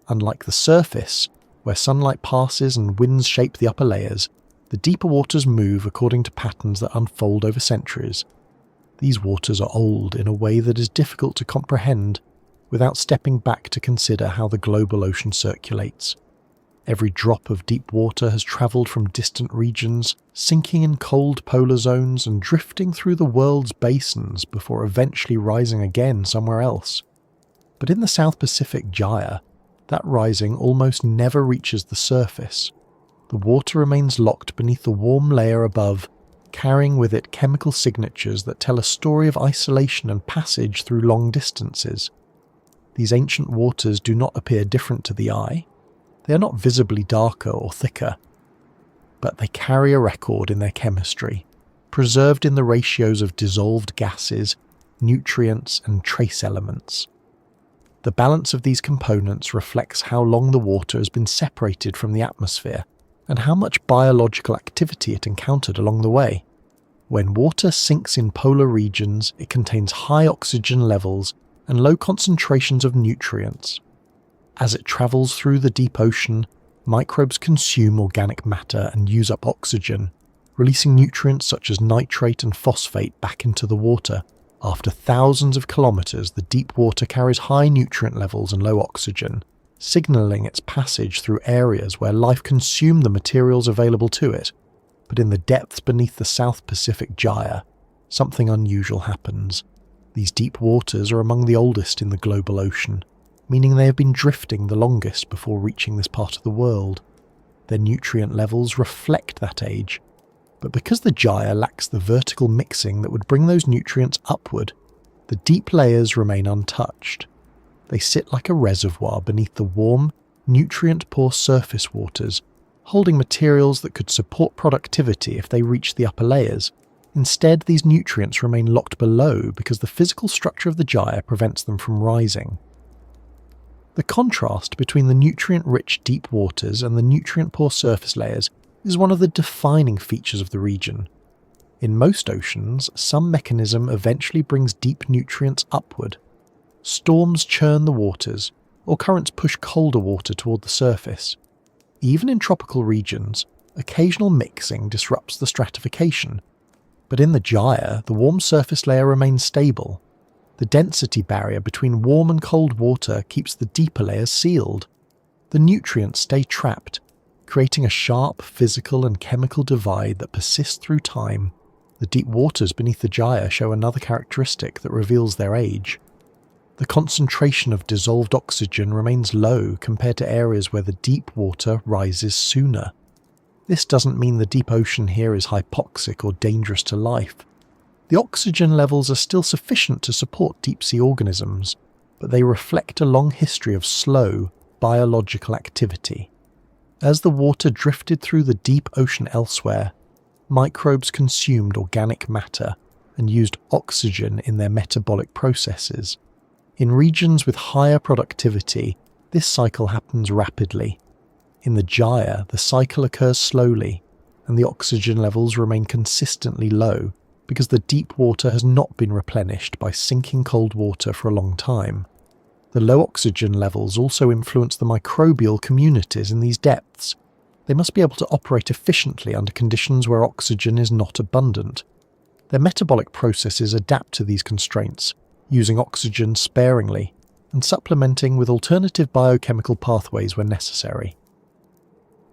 Unlike the surface, where sunlight passes and winds shape the upper layers, the deeper waters move according to patterns that unfold over centuries. These waters are old in a way that is difficult to comprehend without stepping back to consider how the global ocean circulates. Every drop of deep water has travelled from distant regions, sinking in cold polar zones and drifting through the world's basins before eventually rising again somewhere else. But in the South Pacific Gyre, that rising almost never reaches the surface. The water remains locked beneath the warm layer above, carrying with it chemical signatures that tell a story of isolation and passage through long distances. These ancient waters do not appear different to the eye. They are not visibly darker or thicker, but they carry a record in their chemistry, preserved in the ratios of dissolved gases, nutrients, and trace elements. The balance of these components reflects how long the water has been separated from the atmosphere and how much biological activity it encountered along the way. When water sinks in polar regions, it contains high oxygen levels and low concentrations of nutrients. As it travels through the deep ocean, microbes consume organic matter and use up oxygen, releasing nutrients such as nitrate and phosphate back into the water. After thousands of kilometers, the deep water carries high nutrient levels and low oxygen, signaling its passage through areas where life consumed the materials available to it. But in the depths beneath the South Pacific Gyre, something unusual happens. These deep waters are among the oldest in the global ocean, meaning they have been drifting the longest before reaching this part of the world. Their nutrient levels reflect that age, but because the gyre lacks the vertical mixing that would bring those nutrients upward, the deep layers remain untouched. They sit like a reservoir beneath the warm, nutrient-poor surface waters, holding materials that could support productivity if they reached the upper layers. Instead, these nutrients remain locked below because the physical structure of the gyre prevents them from rising. The contrast between the nutrient-rich deep waters and the nutrient-poor surface layers is one of the defining features of the region. In most oceans, some mechanism eventually brings deep nutrients upward. Storms churn the waters, or currents push colder water toward the surface. Even in tropical regions, occasional mixing disrupts the stratification. But in the gyre, the warm surface layer remains stable. The density barrier between warm and cold water keeps the deeper layers sealed. The nutrients stay trapped, creating a sharp physical and chemical divide that persists through time. The deep waters beneath the gyre show another characteristic that reveals their age. the concentration of dissolved oxygen remains low compared to areas where the deep water rises sooner. This doesn't mean the deep ocean here is hypoxic or dangerous to life. The oxygen levels are still sufficient to support deep-sea organisms, but they reflect a long history of slow, biological activity. As the water drifted through the deep ocean elsewhere, microbes consumed organic matter and used oxygen in their metabolic processes. In regions with higher productivity, this cycle happens rapidly. In the gyre, the cycle occurs slowly, and the oxygen levels remain consistently low because the deep water has not been replenished by sinking cold water for a long time. The low oxygen levels also influence the microbial communities in these depths. They must be able to operate efficiently under conditions where oxygen is not abundant. Their metabolic processes adapt to these constraints, using oxygen sparingly and supplementing with alternative biochemical pathways when necessary.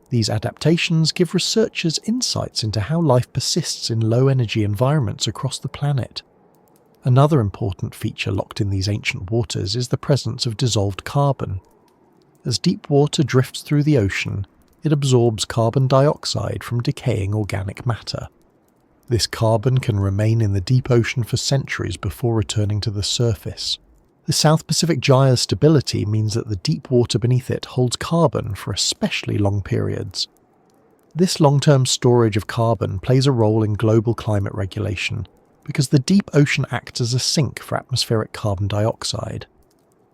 These adaptations give researchers insights into how life persists in low-energy environments across the planet. Another important feature locked in these ancient waters is the presence of dissolved carbon. As deep water drifts through the ocean, it absorbs carbon dioxide from decaying organic matter. This carbon can remain in the deep ocean for centuries before returning to the surface. The South Pacific Gyre's stability means that the deep water beneath it holds carbon for especially long periods. This long-term storage of carbon plays a role in global climate regulation because the deep ocean acts as a sink for atmospheric carbon dioxide.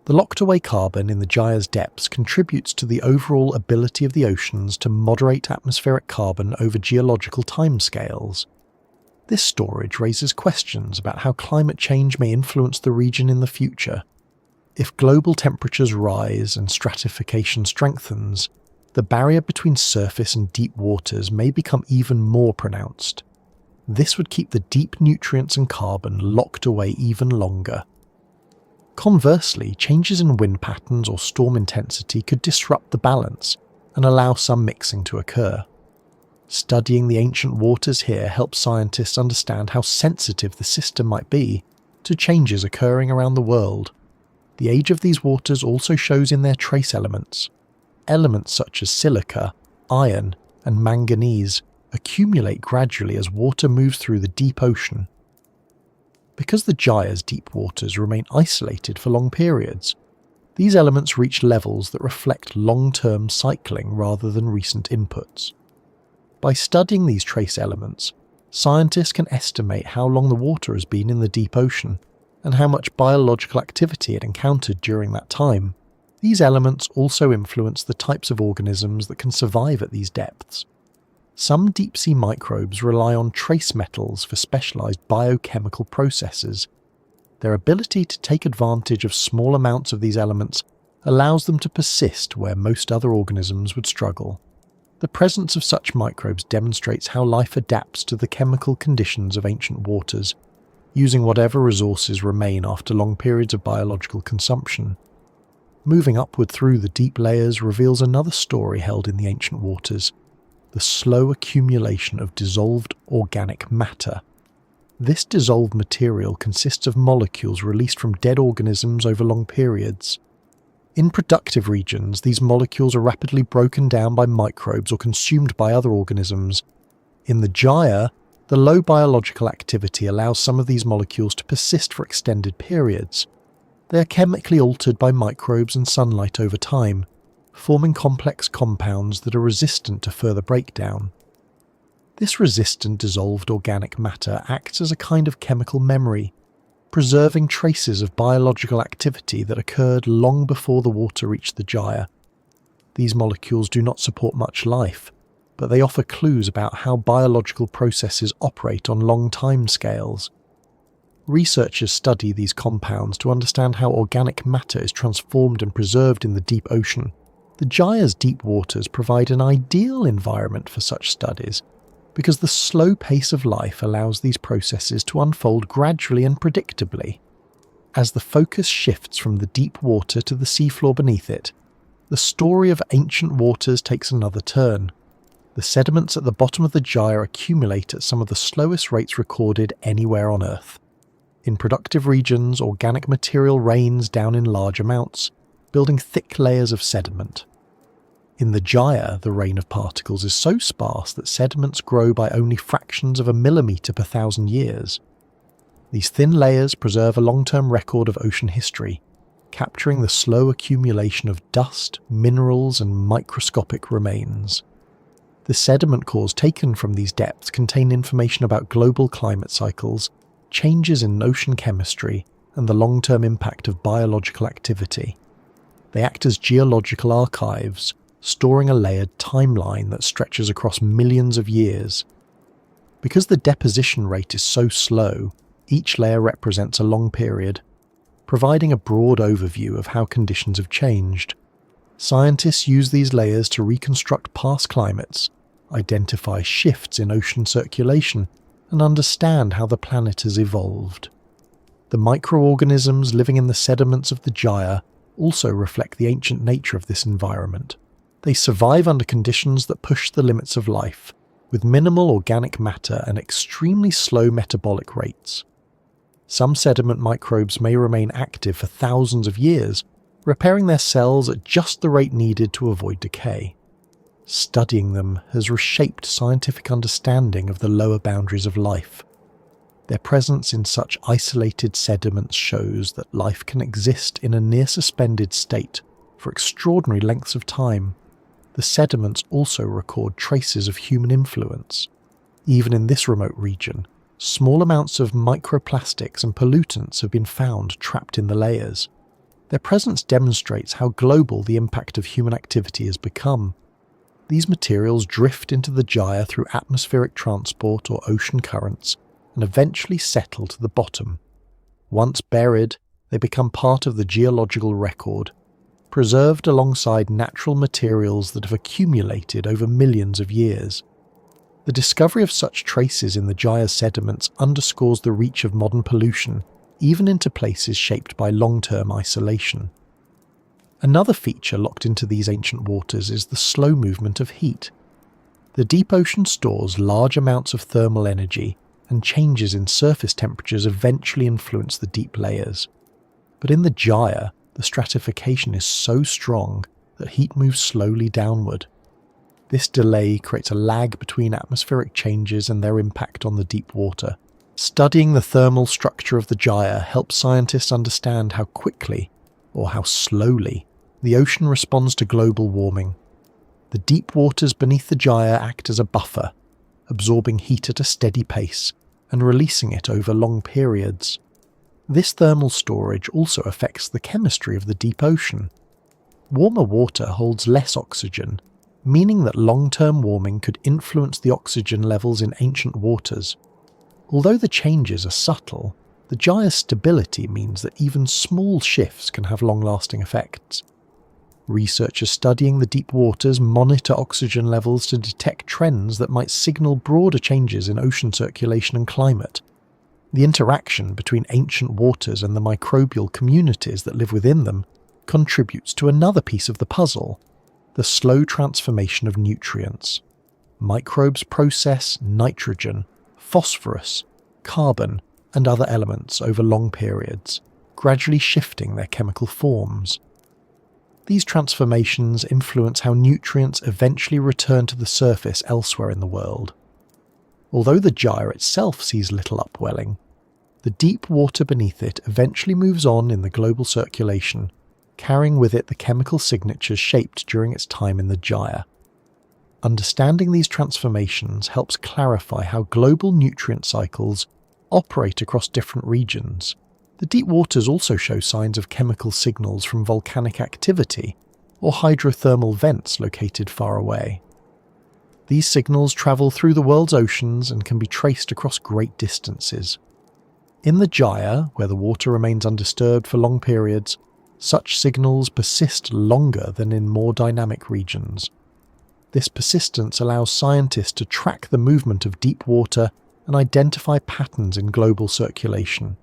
The locked-away carbon in the gyre's depths contributes to the overall ability of the oceans to moderate atmospheric carbon over geological timescales. This storage raises questions about how climate change may influence the region in the future. If global temperatures rise and stratification strengthens, the barrier between surface and deep waters may become even more pronounced. This would keep the deep nutrients and carbon locked away even longer. Conversely, changes in wind patterns or storm intensity could disrupt the balance and allow some mixing to occur. Studying the ancient waters here helps scientists understand how sensitive the system might be to changes occurring around the world. The age of these waters also shows in their trace elements. Elements such as silica, iron, and manganese accumulate gradually as water moves through the deep ocean. Because the gyre's deep waters remain isolated for long periods, these elements reach levels that reflect long-term cycling rather than recent inputs. By studying these trace elements, scientists can estimate how long the water has been in the deep ocean and how much biological activity it encountered during that time. These elements also influence the types of organisms that can survive at these depths. Some deep-sea microbes rely on trace metals for specialized biochemical processes. Their ability to take advantage of small amounts of these elements allows them to persist where most other organisms would struggle. The presence of such microbes demonstrates how life adapts to the chemical conditions of ancient waters, using whatever resources remain after long periods of biological consumption. Moving upward through the deep layers reveals another story held in the ancient waters: the slow accumulation of dissolved organic matter. This dissolved material consists of molecules released from dead organisms over long periods. In productive regions, these molecules are rapidly broken down by microbes or consumed by other organisms. In the gyre, the low biological activity allows some of these molecules to persist for extended periods. They are chemically altered by microbes and sunlight over time, forming complex compounds that are resistant to further breakdown. This resistant dissolved organic matter acts as a kind of chemical memory, preserving traces of biological activity that occurred long before the water reached the gyre. These molecules do not support much life, but they offer clues about how biological processes operate on long time scales. Researchers study these compounds to understand how organic matter is transformed and preserved in the deep ocean. The gyre's deep waters provide an ideal environment for such studies, because the slow pace of life allows these processes to unfold gradually and predictably. As the focus shifts from the deep water to the seafloor beneath it, the story of ancient waters takes another turn. The sediments at the bottom of the gyre accumulate at some of the slowest rates recorded anywhere on Earth. In productive regions, organic material rains down in large amounts, building thick layers of sediment. In the gyre, the rain of particles is so sparse that sediments grow by only fractions of a millimetre per 1,000 years. These thin layers preserve a long-term record of ocean history, capturing the slow accumulation of dust, minerals and microscopic remains. The sediment cores taken from these depths contain information about global climate cycles, changes in ocean chemistry, and the long-term impact of biological activity. They act as geological archives, storing a layered timeline that stretches across millions of years. Because the deposition rate is so slow, each layer represents a long period, providing a broad overview of how conditions have changed. Scientists use these layers to reconstruct past climates, identify shifts in ocean circulation, and understand how the planet has evolved. The microorganisms living in the sediments of the gyre also reflect the ancient nature of this environment. They survive under conditions that push the limits of life, with minimal organic matter and extremely slow metabolic rates. Some sediment microbes may remain active for thousands of years, repairing their cells at just the rate needed to avoid decay. Studying them has reshaped scientific understanding of the lower boundaries of life. Their presence in such isolated sediments shows that life can exist in a near-suspended state for extraordinary lengths of time. The sediments also record traces of human influence. Even in this remote region, small amounts of microplastics and pollutants have been found trapped in the layers. Their presence demonstrates how global the impact of human activity has become. These materials drift into the gyre through atmospheric transport or ocean currents and eventually settle to the bottom. Once buried, they become part of the geological record, preserved alongside natural materials that have accumulated over millions of years. The discovery of such traces in the gyre's sediments underscores the reach of modern pollution, even into places shaped by long-term isolation. Another feature locked into these ancient waters is the slow movement of heat. The deep ocean stores large amounts of thermal energy, and changes in surface temperatures eventually influence the deep layers. But in the gyre, the stratification is so strong that heat moves slowly downward. This delay creates a lag between atmospheric changes and their impact on the deep water. Studying the thermal structure of the gyre helps scientists understand how quickly, or how slowly, the ocean responds to global warming. The deep waters beneath the gyre act as a buffer, absorbing heat at a steady pace and releasing it over long periods. This thermal storage also affects the chemistry of the deep ocean. Warmer water holds less oxygen, meaning that long-term warming could influence the oxygen levels in ancient waters. Although the changes are subtle, the gyre's stability means that even small shifts can have long-lasting effects. Researchers studying the deep waters monitor oxygen levels to detect trends that might signal broader changes in ocean circulation and climate. The interaction between ancient waters and the microbial communities that live within them contributes to another piece of the puzzle: the slow transformation of nutrients. Microbes process nitrogen, phosphorus, carbon, and other elements over long periods, gradually shifting their chemical forms. These transformations influence how nutrients eventually return to the surface elsewhere in the world. Although the gyre itself sees little upwelling, the deep water beneath it eventually moves on in the global circulation, carrying with it the chemical signatures shaped during its time in the gyre. Understanding these transformations helps clarify how global nutrient cycles operate across different regions. The deep waters also show signs of chemical signals from volcanic activity or hydrothermal vents located far away. These signals travel through the world's oceans and can be traced across great distances. In the gyre, where the water remains undisturbed for long periods, such signals persist longer than in more dynamic regions. This persistence allows scientists to track the movement of deep water and identify patterns in global circulation.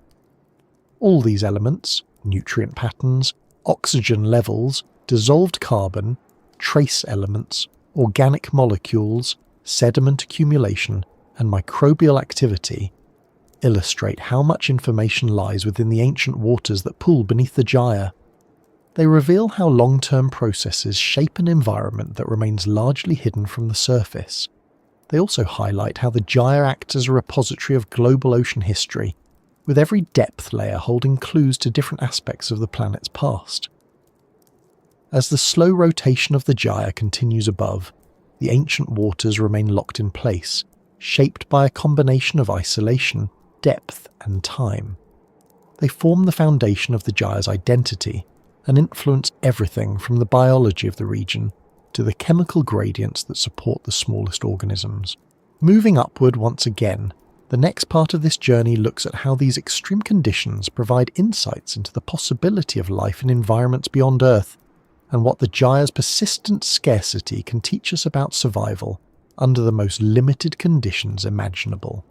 All these elements, nutrient patterns, oxygen levels, dissolved carbon, trace elements, organic molecules, sediment accumulation, and microbial activity, illustrate how much information lies within the ancient waters that pool beneath the gyre. They reveal how long-term processes shape an environment that remains largely hidden from the surface. They also highlight how the gyre acts as a repository of global ocean history, with every depth layer holding clues to different aspects of the planet's past. As the slow rotation of the gyre continues above, the ancient waters remain locked in place, shaped by a combination of isolation, depth, and time. They form the foundation of the gyre's identity and influence everything from the biology of the region to the chemical gradients that support the smallest organisms. Moving upward once again, the next part of this journey looks at how these extreme conditions provide insights into the possibility of life in environments beyond Earth, and what the gyre's persistent scarcity can teach us about survival under the most limited conditions imaginable.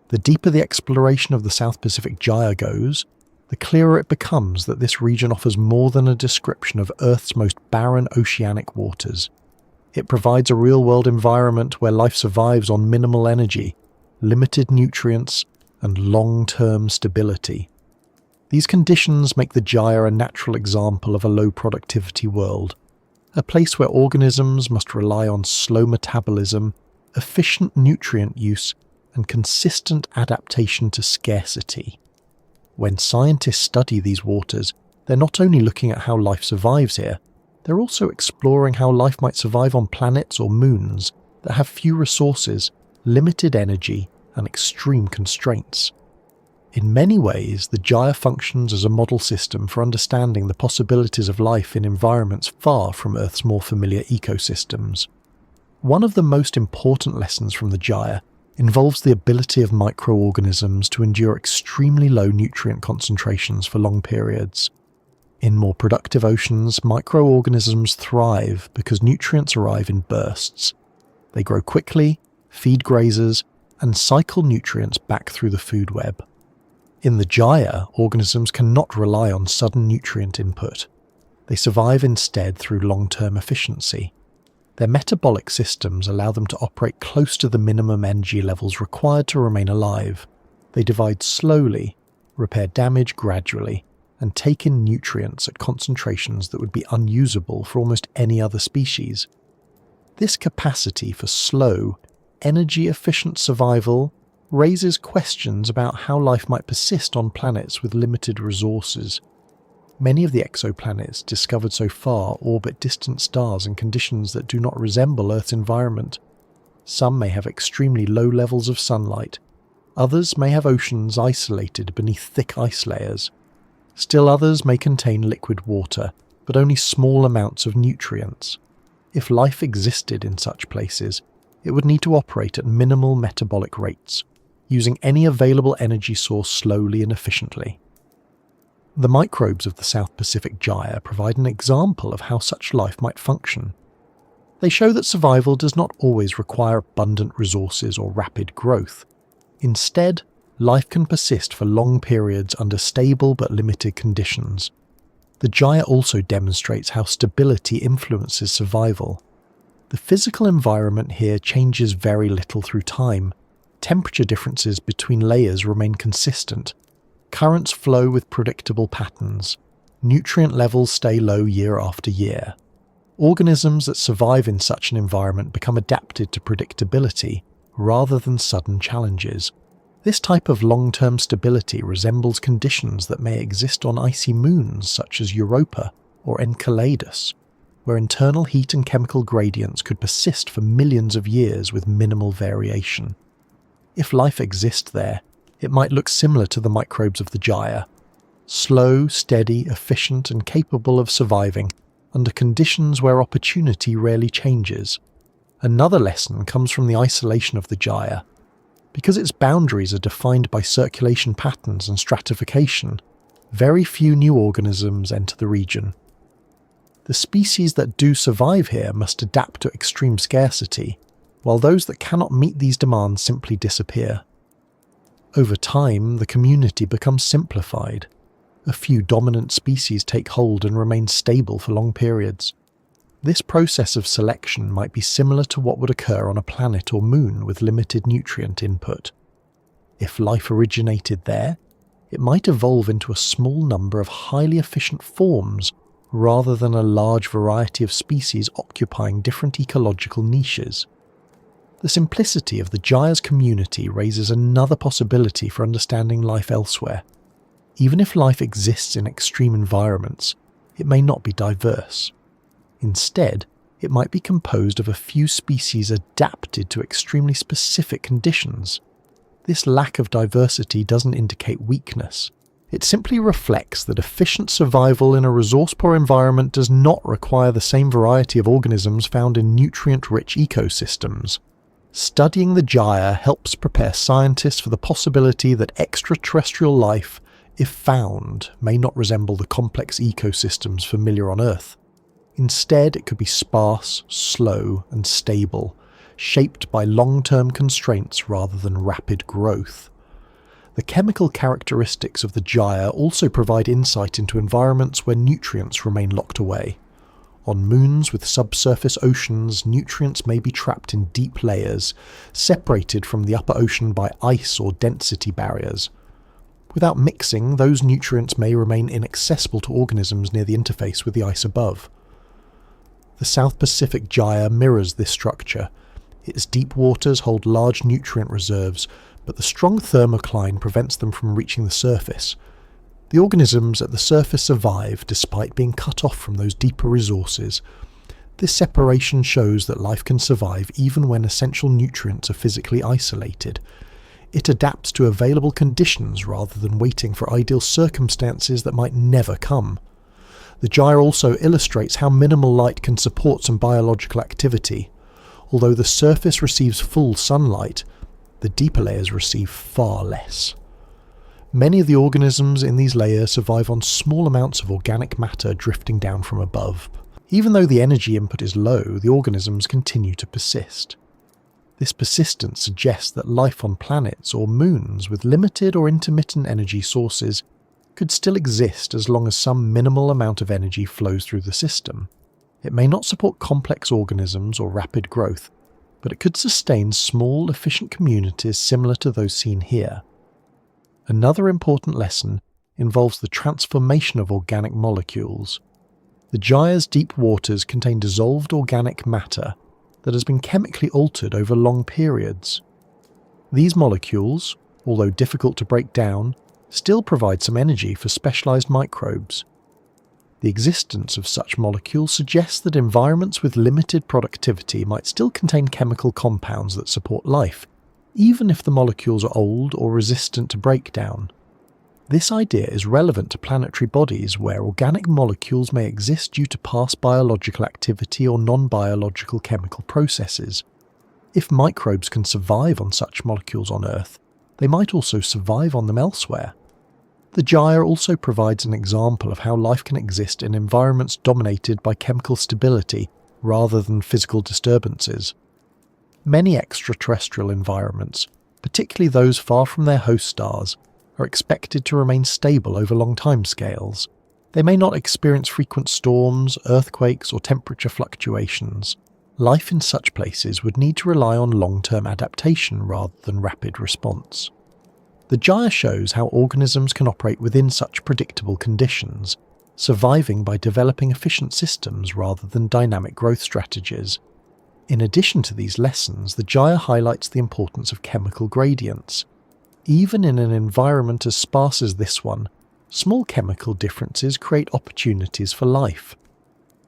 The deeper the exploration of the South Pacific Gyre goes, the clearer it becomes that this region offers more than a description of Earth's most barren oceanic waters. It provides a real-world environment where life survives on minimal energy, limited nutrients, and long-term stability. These conditions make the gyre a natural example of a low-productivity world, a place where organisms must rely on slow metabolism, efficient nutrient use, and consistent adaptation to scarcity. When scientists study these waters, they're not only looking at how life survives here, they're also exploring how life might survive on planets or moons that have few resources, limited energy, and extreme constraints. In many ways, the gyre functions as a model system for understanding the possibilities of life in environments far from Earth's more familiar ecosystems. One of the most important lessons from the gyre involves the ability of microorganisms to endure extremely low nutrient concentrations for long periods. In more productive oceans, microorganisms thrive because nutrients arrive in bursts. They grow quickly, feed grazers, and cycle nutrients back through the food web. In the gyre, organisms cannot rely on sudden nutrient input. They survive instead through long-term efficiency. Their metabolic systems allow them to operate close to the minimum energy levels required to remain alive. They divide slowly, repair damage gradually, and take in nutrients at concentrations that would be unusable for almost any other species. This capacity for slow, energy-efficient survival raises questions about how life might persist on planets with limited resources. Many of the exoplanets discovered so far orbit distant stars in conditions that do not resemble Earth's environment. Some may have extremely low levels of sunlight. Others may have oceans isolated beneath thick ice layers. Still others may contain liquid water, but only small amounts of nutrients. If life existed in such places, it would need to operate at minimal metabolic rates, using any available energy source slowly and efficiently. The microbes of the South Pacific Gyre provide an example of how such life might function. They show that survival does not always require abundant resources or rapid growth. Instead, life can persist for long periods under stable but limited conditions. The gyre also demonstrates how stability influences survival. The physical environment here changes very little through time. Temperature differences between layers remain consistent. Currents flow with predictable patterns. Nutrient levels stay low year after year. Organisms that survive in such an environment become adapted to predictability rather than sudden challenges. This type of long-term stability resembles conditions that may exist on icy moons such as Europa or Enceladus, where internal heat and chemical gradients could persist for millions of years with minimal variation. If life exists there, it might look similar to the microbes of the gyre. Slow, steady, efficient, and capable of surviving under conditions where opportunity rarely changes. Another lesson comes from the isolation of the gyre. Because its boundaries are defined by circulation patterns and stratification, very few new organisms enter the region. The species that do survive here must adapt to extreme scarcity, while those that cannot meet these demands simply disappear. Over time, the community becomes simplified. A few dominant species take hold and remain stable for long periods. This process of selection might be similar to what would occur on a planet or moon with limited nutrient input. If life originated there, it might evolve into a small number of highly efficient forms rather than a large variety of species occupying different ecological niches. The simplicity of the Gyre's community raises another possibility for understanding life elsewhere. Even if life exists in extreme environments, it may not be diverse. Instead, it might be composed of a few species adapted to extremely specific conditions. This lack of diversity doesn't indicate weakness. It simply reflects that efficient survival in a resource-poor environment does not require the same variety of organisms found in nutrient-rich ecosystems. Studying the Gyre helps prepare scientists for the possibility that extraterrestrial life, if found, may not resemble the complex ecosystems familiar on Earth. Instead, it could be sparse, slow, and stable, shaped by long-term constraints rather than rapid growth. The chemical characteristics of the Gyre also provide insight into environments where nutrients remain locked away. On moons with subsurface oceans, nutrients may be trapped in deep layers, separated from the upper ocean by ice or density barriers. Without mixing, those nutrients may remain inaccessible to organisms near the interface with the ice above. The South Pacific Gyre mirrors this structure. Its deep waters hold large nutrient reserves, but the strong thermocline prevents them from reaching the surface. The organisms at the surface survive despite being cut off from those deeper resources. This separation shows that life can survive even when essential nutrients are physically isolated. It adapts to available conditions rather than waiting for ideal circumstances that might never come. The Gyre also illustrates how minimal light can support some biological activity. Although the surface receives full sunlight, the deeper layers receive far less. Many of the organisms in these layers survive on small amounts of organic matter drifting down from above. Even though the energy input is low, the organisms continue to persist. This persistence suggests that life on planets or moons with limited or intermittent energy sources could still exist as long as some minimal amount of energy flows through the system. It may not support complex organisms or rapid growth, but it could sustain small, efficient communities similar to those seen here. Another important lesson involves the transformation of organic molecules. The Gyre's deep waters contain dissolved organic matter that has been chemically altered over long periods. These molecules, although difficult to break down, still provide some energy for specialized microbes. The existence of such molecules suggests that environments with limited productivity might still contain chemical compounds that support life, even if the molecules are old or resistant to breakdown. This idea is relevant to planetary bodies where organic molecules may exist due to past biological activity or non-biological chemical processes. If microbes can survive on such molecules on Earth, they might also survive on them elsewhere. The Gyre also provides an example of how life can exist in environments dominated by chemical stability rather than physical disturbances. Many extraterrestrial environments, particularly those far from their host stars, are expected to remain stable over long timescales. They may not experience frequent storms, earthquakes, or temperature fluctuations. Life in such places would need to rely on long-term adaptation rather than rapid response. The Gyre shows how organisms can operate within such predictable conditions, surviving by developing efficient systems rather than dynamic growth strategies. In addition to these lessons, the Gyre highlights the importance of chemical gradients. Even in an environment as sparse as this one, small chemical differences create opportunities for life.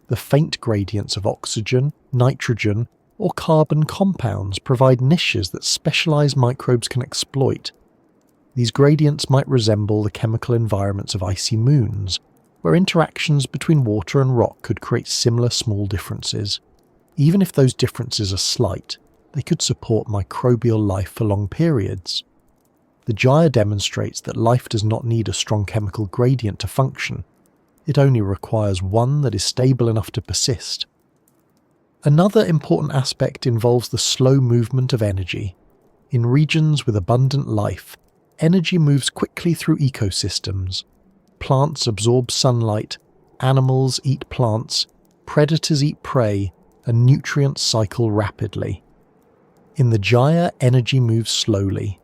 The faint gradients of oxygen, nitrogen, or carbon compounds provide niches that specialized microbes can exploit. These gradients might resemble the chemical environments of icy moons, where interactions between water and rock could create similar small differences. Even if those differences are slight, they could support microbial life for long periods. The Gyre demonstrates that life does not need a strong chemical gradient to function. It only requires one that is stable enough to persist. Another important aspect involves the slow movement of energy. In regions with abundant life, energy moves quickly through ecosystems. Plants absorb sunlight, animals eat plants, predators eat prey, and nutrients cycle rapidly. In the Gyre, energy moves slowly.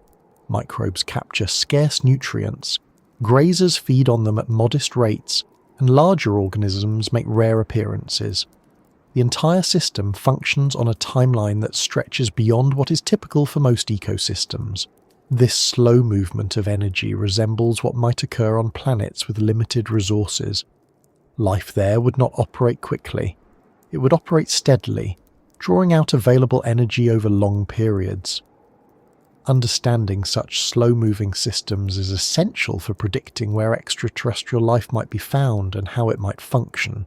Microbes capture scarce nutrients, grazers feed on them at modest rates, and larger organisms make rare appearances. The entire system functions on a timeline that stretches beyond what is typical for most ecosystems. This slow movement of energy resembles what might occur on planets with limited resources. Life there would not operate quickly. It would operate steadily, drawing out available energy over long periods. Understanding such slow-moving systems is essential for predicting where extraterrestrial life might be found and how it might function.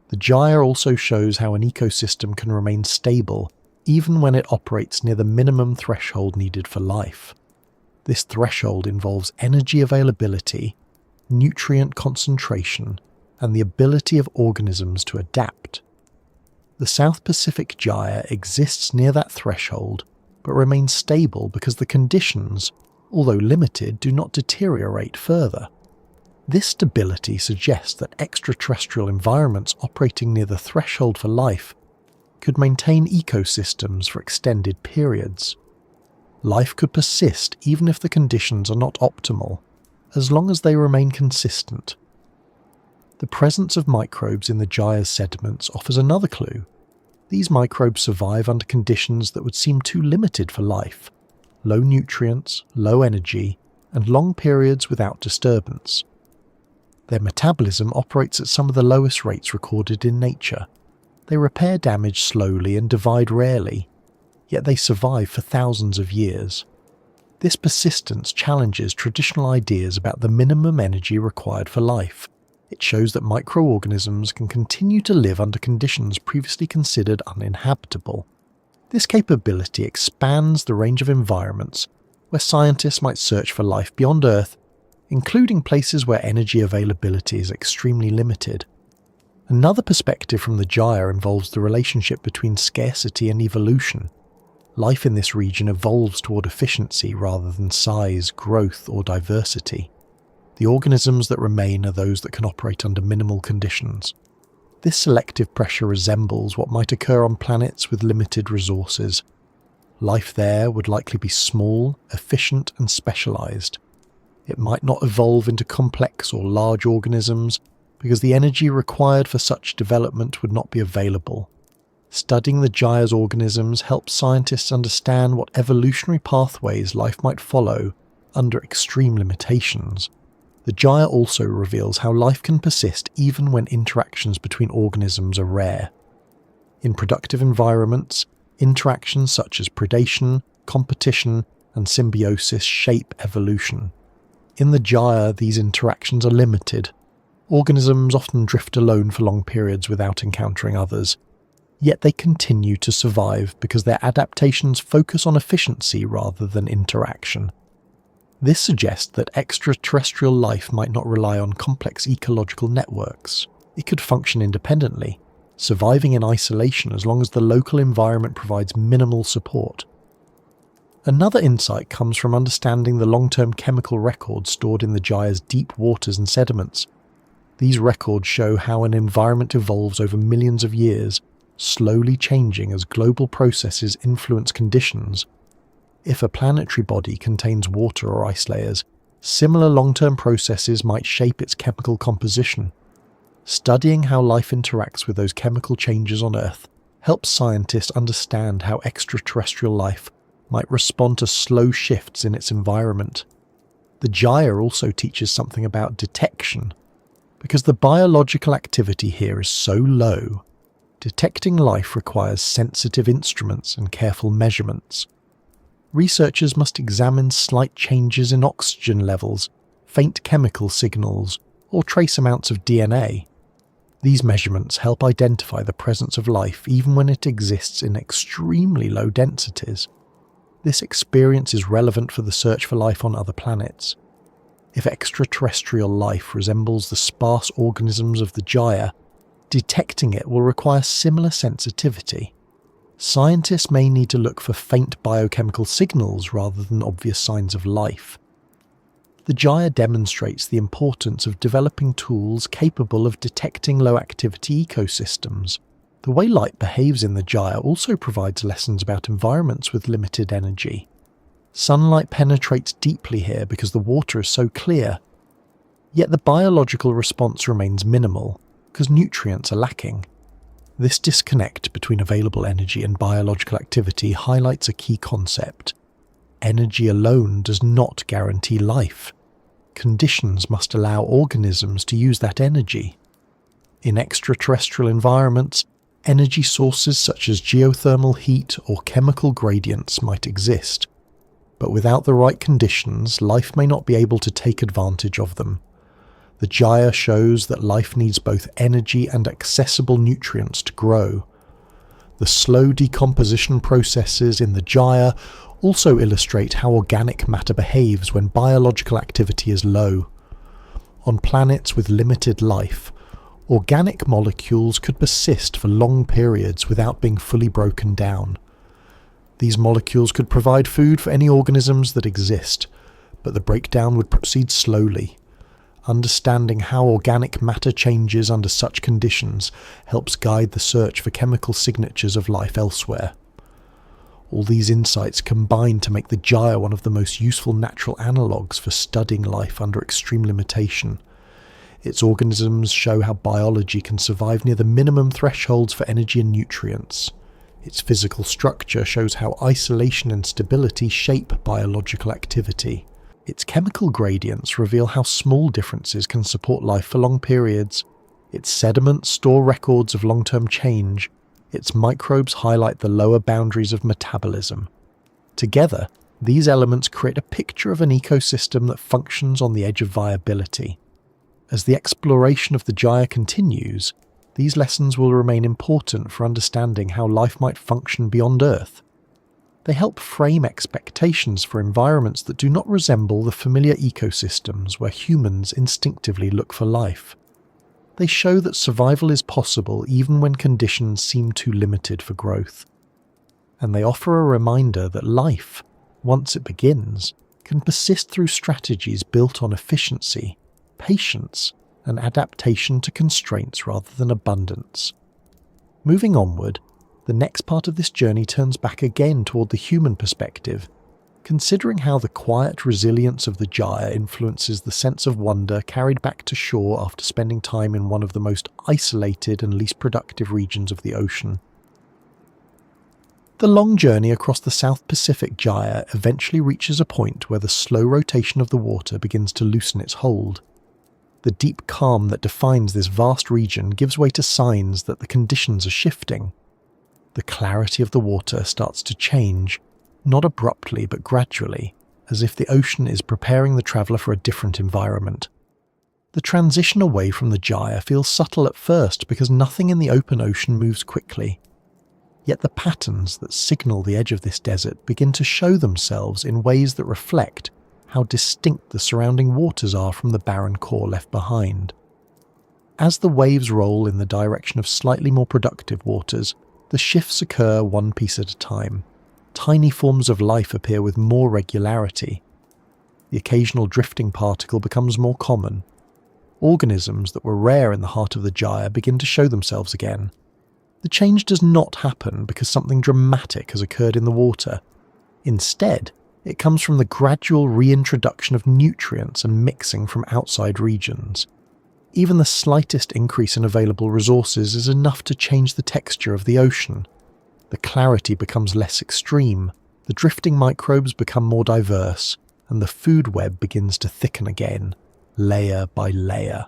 The gyre also shows how an ecosystem can remain stable even when it operates near the minimum threshold needed for life. This threshold involves energy availability, nutrient concentration, and the ability of organisms to adapt. The South Pacific Gyre exists near that threshold, but remains stable because the conditions, although limited, do not deteriorate further. This stability suggests that extraterrestrial environments operating near the threshold for life could maintain ecosystems for extended periods. Life could persist even if the conditions are not optimal, as long as they remain consistent. The presence of microbes in the gyre's sediments offers another clue. These microbes survive under conditions that would seem too limited for life: low nutrients, low energy, and long periods without disturbance. Their metabolism operates at some of the lowest rates recorded in nature. They repair damage slowly and divide rarely, yet they survive for thousands of years. This persistence challenges traditional ideas about the minimum energy required for life. It shows that microorganisms can continue to live under conditions previously considered uninhabitable. This capability expands the range of environments where scientists might search for life beyond Earth, including places where energy availability is extremely limited. Another perspective from the gyre involves the relationship between scarcity and evolution. Life in this region evolves toward efficiency rather than size, growth, or diversity. The organisms that remain are those that can operate under minimal conditions. This selective pressure resembles what might occur on planets with limited resources. Life there would likely be small, efficient, and specialized. It might not evolve into complex or large organisms because the energy required for such development would not be available. Studying the gyre's organisms helps scientists understand what evolutionary pathways life might follow under extreme limitations. The gyre also reveals how life can persist even when interactions between organisms are rare. In productive environments, interactions such as predation, competition, and symbiosis shape evolution. In the gyre, these interactions are limited. Organisms often drift alone for long periods without encountering others, yet they continue to survive because their adaptations focus on efficiency rather than interaction. This suggests that extraterrestrial life might not rely on complex ecological networks. It could function independently, surviving in isolation as long as the local environment provides minimal support. Another insight comes from understanding the long-term chemical records stored in the gyre's deep waters and sediments. These records show how an environment evolves over millions of years, slowly changing as global processes influence conditions. If a planetary body contains water or ice layers, similar long-term processes might shape its chemical composition. Studying how life interacts with those chemical changes on Earth helps scientists understand how extraterrestrial life might respond to slow shifts in its environment. The gyre also teaches something about detection. Because the biological activity here is so low, detecting life requires sensitive instruments and careful measurements. Researchers must examine slight changes in oxygen levels, faint chemical signals, or trace amounts of DNA. These measurements help identify the presence of life even when it exists in extremely low densities. This experience is relevant for the search for life on other planets. If extraterrestrial life resembles the sparse organisms of the gyre, detecting it will require similar sensitivity. Scientists may need to look for faint biochemical signals rather than obvious signs of life. The gyre demonstrates the importance of developing tools capable of detecting low-activity ecosystems. The way light behaves in the gyre also provides lessons about environments with limited energy. Sunlight penetrates deeply here because the water is so clear. Yet the biological response remains minimal, because nutrients are lacking. This disconnect between available energy and biological activity highlights a key concept. Energy alone does not guarantee life. Conditions must allow organisms to use that energy. In extraterrestrial environments, energy sources such as geothermal heat or chemical gradients might exist, but without the right conditions, life may not be able to take advantage of them. The gyre shows that life needs both energy and accessible nutrients to grow. The slow decomposition processes in the gyre also illustrate how organic matter behaves when biological activity is low. On planets with limited life, organic molecules could persist for long periods without being fully broken down. These molecules could provide food for any organisms that exist, but the breakdown would proceed slowly. Understanding how organic matter changes under such conditions helps guide the search for chemical signatures of life elsewhere. All these insights combine to make the gyre one of the most useful natural analogues for studying life under extreme limitation. Its organisms show how biology can survive near the minimum thresholds for energy and nutrients. Its physical structure shows how isolation and stability shape biological activity. Its chemical gradients reveal how small differences can support life for long periods. Its sediments store records of long-term change. Its microbes highlight the lower boundaries of metabolism. Together, these elements create a picture of an ecosystem that functions on the edge of viability. As the exploration of the gyre continues, these lessons will remain important for understanding how life might function beyond Earth. They help frame expectations for environments that do not resemble the familiar ecosystems where humans instinctively look for life. They show that survival is possible even when conditions seem too limited for growth. And they offer a reminder that life, once it begins, can persist through strategies built on efficiency, patience, and adaptation to constraints rather than abundance. Moving onward, the next part of this journey turns back again toward the human perspective, considering how the quiet resilience of the gyre influences the sense of wonder carried back to shore after spending time in one of the most isolated and least productive regions of the ocean. The long journey across the South Pacific Gyre eventually reaches a point where the slow rotation of the water begins to loosen its hold. The deep calm that defines this vast region gives way to signs that the conditions are shifting. The clarity of the water starts to change, not abruptly but gradually, as if the ocean is preparing the traveller for a different environment. The transition away from the gyre feels subtle at first because nothing in the open ocean moves quickly. Yet the patterns that signal the edge of this desert begin to show themselves in ways that reflect how distinct the surrounding waters are from the barren core left behind. As the waves roll in the direction of slightly more productive waters, the shifts occur one piece at a time. Tiny forms of life appear with more regularity. The occasional drifting particle becomes more common. Organisms that were rare in the heart of the gyre begin to show themselves again. The change does not happen because something dramatic has occurred in the water. Instead, it comes from the gradual reintroduction of nutrients and mixing from outside regions. Even the slightest increase in available resources is enough to change the texture of the ocean. The clarity becomes less extreme, the drifting microbes become more diverse, and the food web begins to thicken again, layer by layer.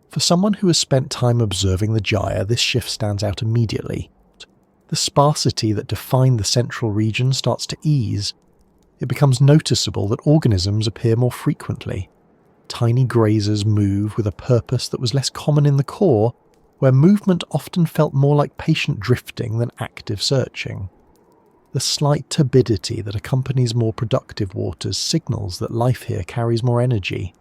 For someone who has spent time observing the gyre, this shift stands out immediately. The sparsity that defined the central region starts to ease. It becomes noticeable that organisms appear more frequently. Tiny grazers move with a purpose that was less common in the core, where movement often felt more like patient drifting than active searching. The slight turbidity that accompanies more productive waters signals that life here carries more energy.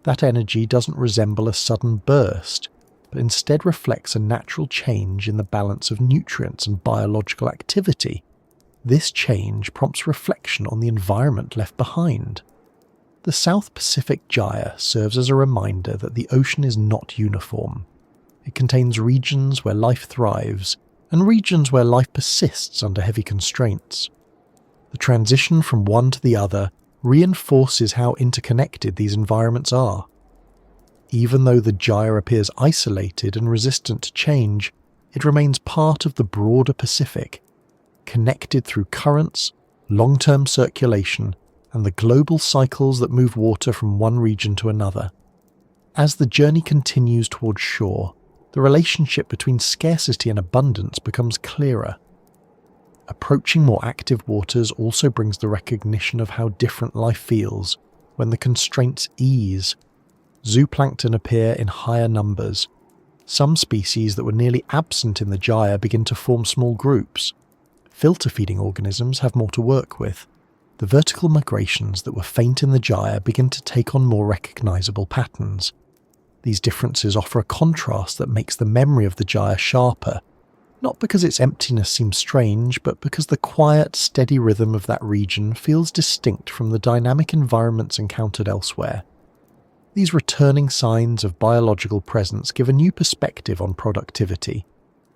That energy doesn't resemble a sudden burst, but instead reflects a natural change in the balance of nutrients and biological activity. This change prompts reflection on the environment left behind. The South Pacific Gyre serves as a reminder that the ocean is not uniform. It contains regions where life thrives, and regions where life persists under heavy constraints. The The transition from one to the other reinforces how interconnected these environments are. Even though the gyre appears isolated and resistant to change, it remains part of the broader Pacific, connected through currents, long-term circulation, and the global cycles that move water from one region to another. As the journey continues towards shore, the relationship between scarcity and abundance becomes clearer. Approaching more active waters also brings the recognition of how different life feels when the constraints ease. Zooplankton appear in higher numbers. Some species that were nearly absent in the gyre begin to form small groups. Filter-feeding organisms have more to work with. The vertical migrations that were faint in the gyre begin to take on more recognisable patterns. These differences offer a contrast that makes the memory of the gyre sharper, not because its emptiness seems strange, but because the quiet, steady rhythm of that region feels distinct from the dynamic environments encountered elsewhere. These returning signs of biological presence give a new perspective on productivity,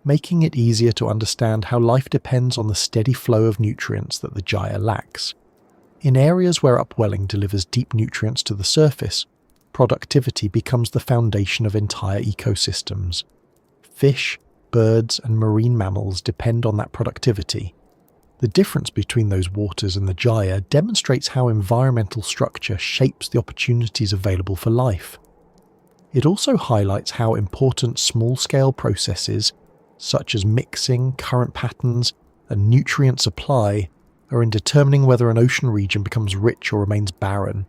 making it easier to understand how life depends on the steady flow of nutrients that the gyre lacks. In areas where upwelling delivers deep nutrients to the surface, productivity becomes the foundation of entire ecosystems. Fish, birds, and marine mammals depend on that productivity. The difference between those waters and the gyre demonstrates how environmental structure shapes the opportunities available for life. It also highlights how important small-scale processes, such as mixing, current patterns, and nutrient supply, are in determining whether an ocean region becomes rich or remains barren.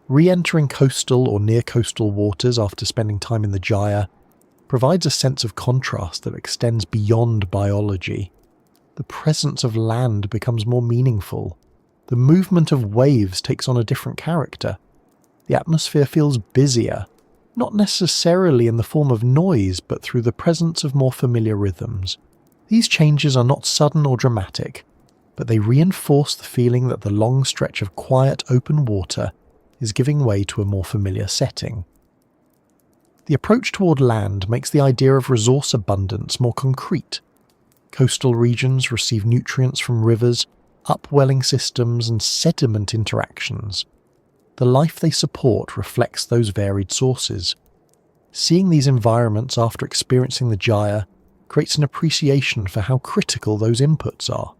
Re-entering coastal or near-coastal waters after spending time in the gyre provides a sense of contrast that extends beyond biology. The presence of land becomes more meaningful. The movement of waves takes on a different character. The atmosphere feels busier, not necessarily in the form of noise, but through the presence of more familiar rhythms. These changes are not sudden or dramatic, but they reinforce the feeling that the long stretch of quiet, open water is giving way to a more familiar setting. The approach toward land makes the idea of resource abundance more concrete. Coastal regions receive nutrients from rivers, upwelling systems, and sediment interactions. The life they support reflects those varied sources. Seeing these environments after experiencing the gyre creates an appreciation for how critical those inputs are.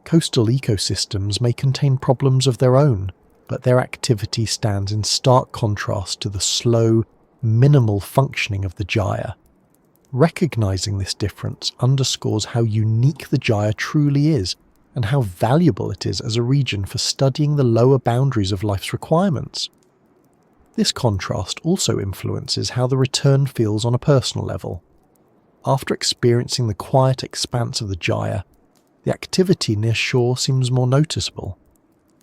Coastal ecosystems may contain problems of their own, but their activity stands in stark contrast to the slow, minimal functioning of the gyre. Recognizing this difference underscores how unique the gyre truly is and how valuable it is as a region for studying the lower boundaries of life's requirements. This contrast also influences how the return feels on a personal level. After experiencing the quiet expanse of the gyre, the activity near shore seems more noticeable.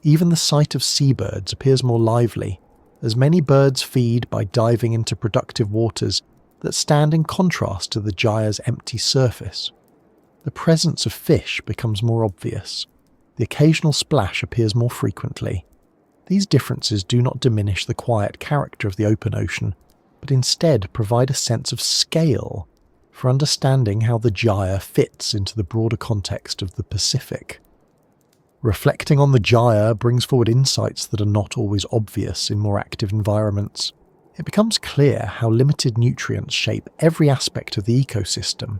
Even the sight of seabirds appears more lively, as many birds feed by diving into productive waters that stand in contrast to the gyre's empty surface. The presence of fish becomes more obvious. The occasional splash appears more frequently. These differences do not diminish the quiet character of the open ocean, but instead provide a sense of scale for understanding how the gyre fits into the broader context of the Pacific. Reflecting on the gyre brings forward insights that are not always obvious in more active environments. It becomes clear how limited nutrients shape every aspect of the ecosystem.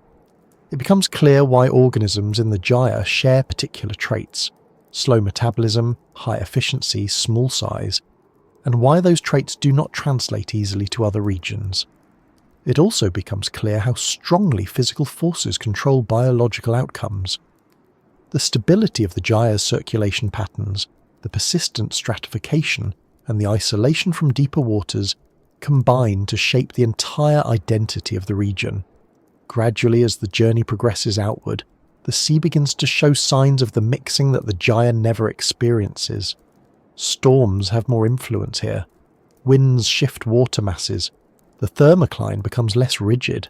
It becomes clear why organisms in the gyre share particular traits: slow metabolism, high efficiency, small size, and why those traits do not translate easily to other regions. It also becomes clear how strongly physical forces control biological outcomes. The stability of the gyre's circulation patterns, the persistent stratification, and the isolation from deeper waters combine to shape the entire identity of the region. Gradually, as the journey progresses outward, the sea begins to show signs of the mixing that the gyre never experiences. Storms have more influence here. Winds shift water masses. The thermocline becomes less rigid.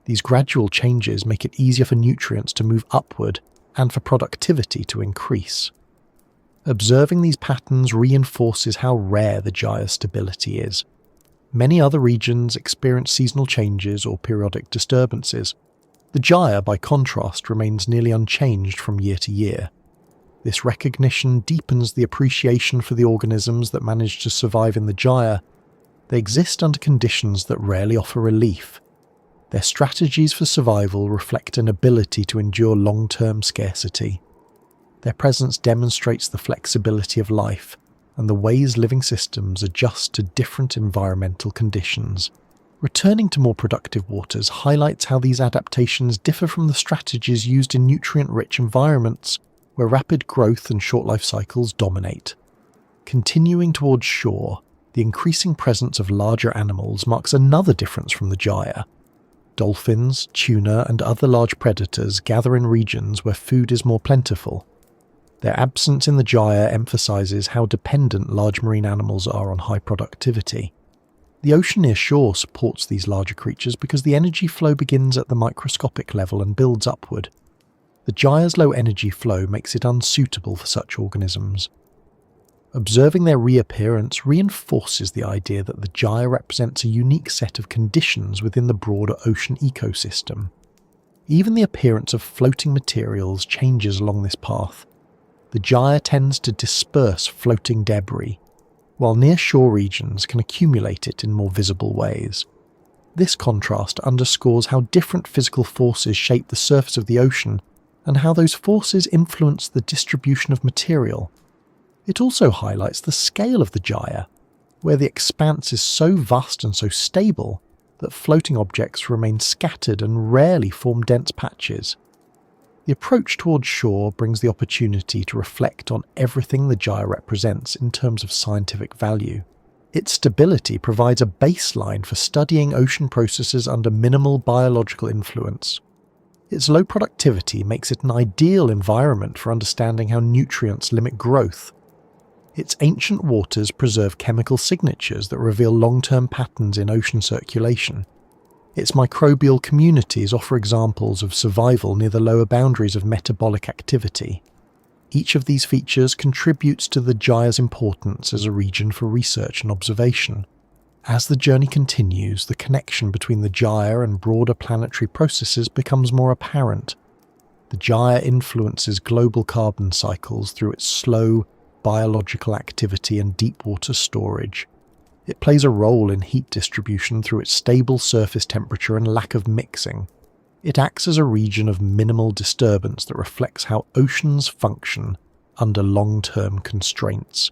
These gradual changes make it easier for nutrients to move upward and for productivity to increase. Observing these patterns reinforces how rare the gyre's stability is. Many other regions experience seasonal changes or periodic disturbances. The gyre, by contrast, remains nearly unchanged from year to year. This recognition deepens the appreciation for the organisms that manage to survive in the gyre. They exist under conditions that rarely offer relief. Their strategies for survival reflect an ability to endure long-term scarcity. Their presence demonstrates the flexibility of life and the ways living systems adjust to different environmental conditions. Returning to more productive waters highlights how these adaptations differ from the strategies used in nutrient-rich environments where rapid growth and short life cycles dominate. Continuing towards shore, the increasing presence of larger animals marks another difference from the gyre. Dolphins, tuna, and other large predators gather in regions where food is more plentiful. Their absence in the gyre emphasizes how dependent large marine animals are on high productivity. The ocean near shore supports these larger creatures because the energy flow begins at the microscopic level and builds upward. The gyre's low energy flow makes it unsuitable for such organisms. Observing their reappearance reinforces the idea that the gyre represents a unique set of conditions within the broader ocean ecosystem. Even the appearance of floating materials changes along this path. The gyre tends to disperse floating debris, while near-shore regions can accumulate it in more visible ways. This contrast underscores how different physical forces shape the surface of the ocean and how those forces influence the distribution of material. It also highlights the scale of the gyre, where the expanse is so vast and so stable that floating objects remain scattered and rarely form dense patches. The approach towards shore brings the opportunity to reflect on everything the gyre represents in terms of scientific value. Its stability provides a baseline for studying ocean processes under minimal biological influence. Its low productivity makes it an ideal environment for understanding how nutrients limit growth. Its ancient waters preserve chemical signatures that reveal long-term patterns in ocean circulation. Its microbial communities offer examples of survival near the lower boundaries of metabolic activity. Each of these features contributes to the gyre's importance as a region for research and observation. As the journey continues, the connection between the gyre and broader planetary processes becomes more apparent. The gyre influences global carbon cycles through its slow, biological activity and deep water storage. It plays a role in heat distribution through its stable surface temperature and lack of mixing. It acts as a region of minimal disturbance that reflects how oceans function under long-term constraints.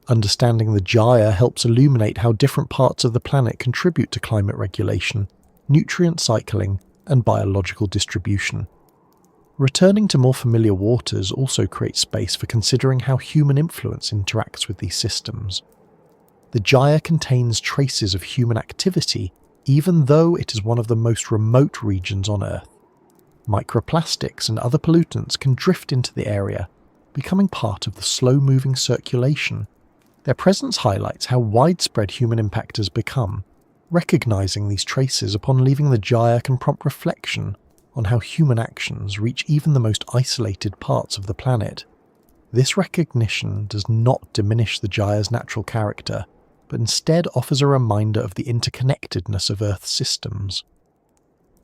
Understanding the gyre helps illuminate how different parts of the planet contribute to climate regulation, nutrient cycling, and biological distribution. Returning to more familiar waters also creates space for considering how human influence interacts with these systems. The gyre contains traces of human activity, even though it is one of the most remote regions on Earth. Microplastics and other pollutants can drift into the area, becoming part of the slow-moving circulation. Their presence highlights how widespread human impact has become. Recognizing these traces upon leaving the gyre can prompt reflection on how human actions reach even the most isolated parts of the planet. This recognition does not diminish the gyre's natural character, but instead offers a reminder of the interconnectedness of Earth's systems.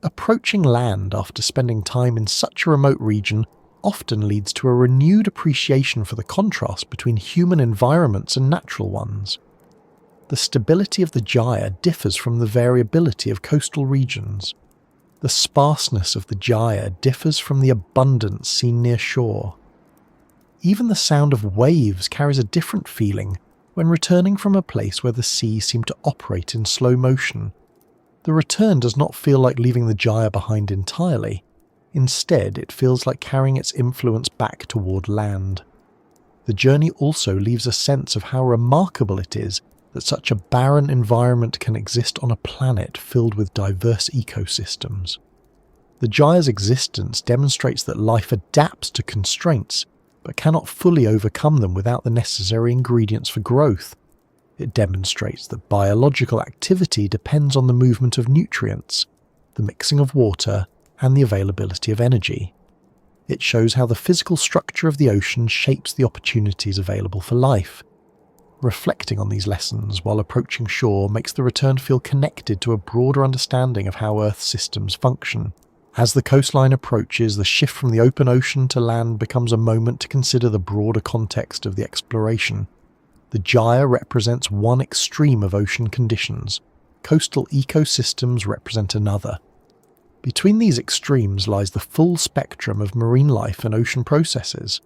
Approaching land after spending time in such a remote region often leads to a renewed appreciation for the contrast between human environments and natural ones. The stability of the gyre differs from the variability of coastal regions. The sparseness of the gyre differs from the abundance seen near shore. Even the sound of waves carries a different feeling when returning from a place where the sea seemed to operate in slow motion. The return does not feel like leaving the gyre behind entirely. Instead, it feels like carrying its influence back toward land. The journey also leaves a sense of how remarkable it is that such a barren environment can exist on a planet filled with diverse ecosystems. The gyre's existence demonstrates that life adapts to constraints, but cannot fully overcome them without the necessary ingredients for growth. It demonstrates that biological activity depends on the movement of nutrients, the mixing of water, and the availability of energy. It shows how the physical structure of the ocean shapes the opportunities available for life. Reflecting on these lessons while approaching shore makes the return feel connected to a broader understanding of how Earth's systems function, As the coastline approaches, the shift from the open ocean to land becomes a moment to consider the broader context of the exploration. The gyre represents one extreme of ocean conditions. Coastal ecosystems represent another. Between these extremes lies the full spectrum of marine life and ocean processes.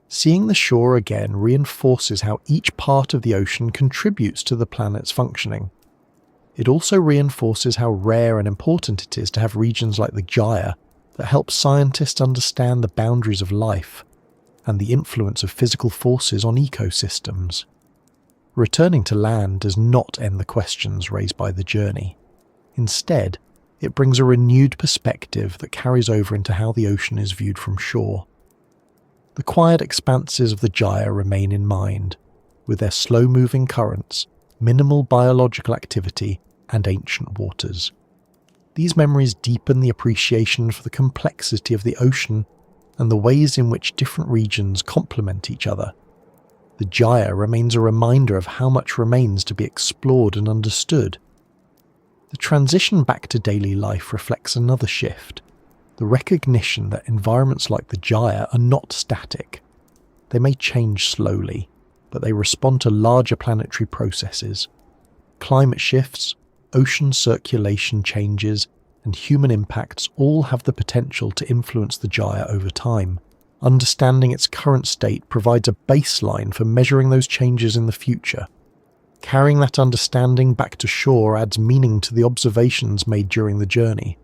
Seeing the shore again reinforces how each part of the ocean contributes to the planet's functioning. It also reinforces how rare and important it is to have regions like the gyre that help scientists understand the boundaries of life and the influence of physical forces on ecosystems. Returning to land does not end the questions raised by the journey. Instead, it brings a renewed perspective that carries over into how the ocean is viewed from shore. The quiet expanses of the gyre remain in mind, with their slow-moving currents, minimal biological activity, and ancient waters. These memories deepen the appreciation for the complexity of the ocean and the ways in which different regions complement each other. The gyre remains a reminder of how much remains to be explored and understood. The transition back to daily life reflects another shift, the recognition that environments like the gyre are not static. They may change slowly, but they respond to larger planetary processes. Climate shifts, ocean circulation changes, and human impacts all have the potential to influence the gyre over time. Understanding its current state provides a baseline for measuring those changes in the future. Carrying that understanding back to shore adds meaning to the observations made during the journey.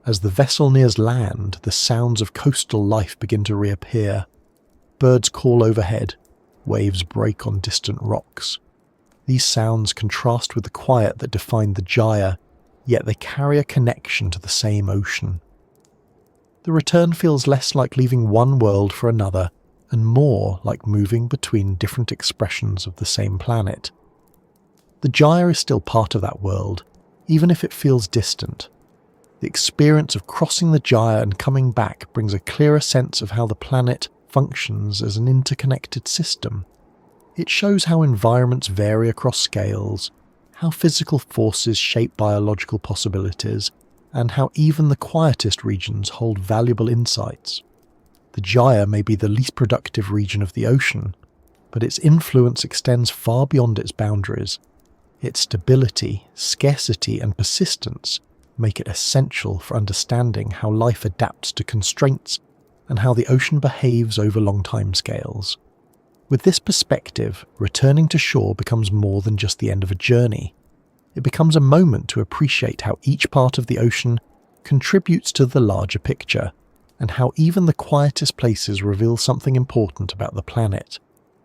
As the vessel nears land, the sounds of coastal life begin to reappear. Birds call overhead, waves break on distant rocks. These sounds contrast with the quiet that defined the gyre, yet they carry a connection to the same ocean. The return feels less like leaving one world for another, and more like moving between different expressions of the same planet. The gyre is still part of that world, even if it feels distant. The experience of crossing the gyre and coming back brings a clearer sense of how the planet functions as an interconnected system. It shows how environments vary across scales, how physical forces shape biological possibilities, and how even the quietest regions hold valuable insights. The gyre may be the least productive region of the ocean, but its influence extends far beyond its boundaries. Its stability, scarcity, and persistence make it essential for understanding how life adapts to constraints and how the ocean behaves over long timescales. With this perspective, returning to shore becomes more than just the end of a journey. It becomes a moment to appreciate how each part of the ocean contributes to the larger picture, and how even the quietest places reveal something important about the planet.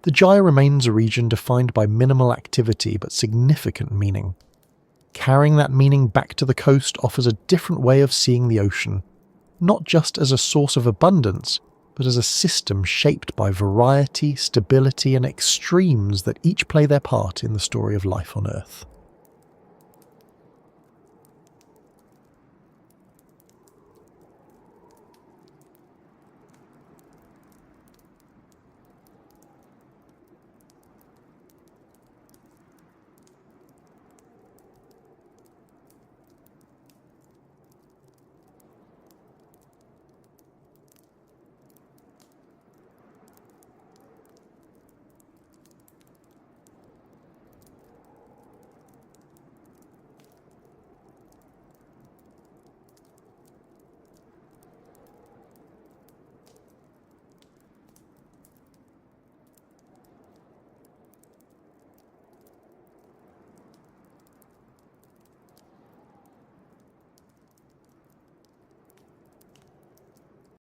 The gyre remains a region defined by minimal activity but significant meaning. Carrying that meaning back to the coast offers a different way of seeing the ocean, not just as a source of abundance, but as a system shaped by variety, stability, and extremes that each play their part in the story of life on Earth.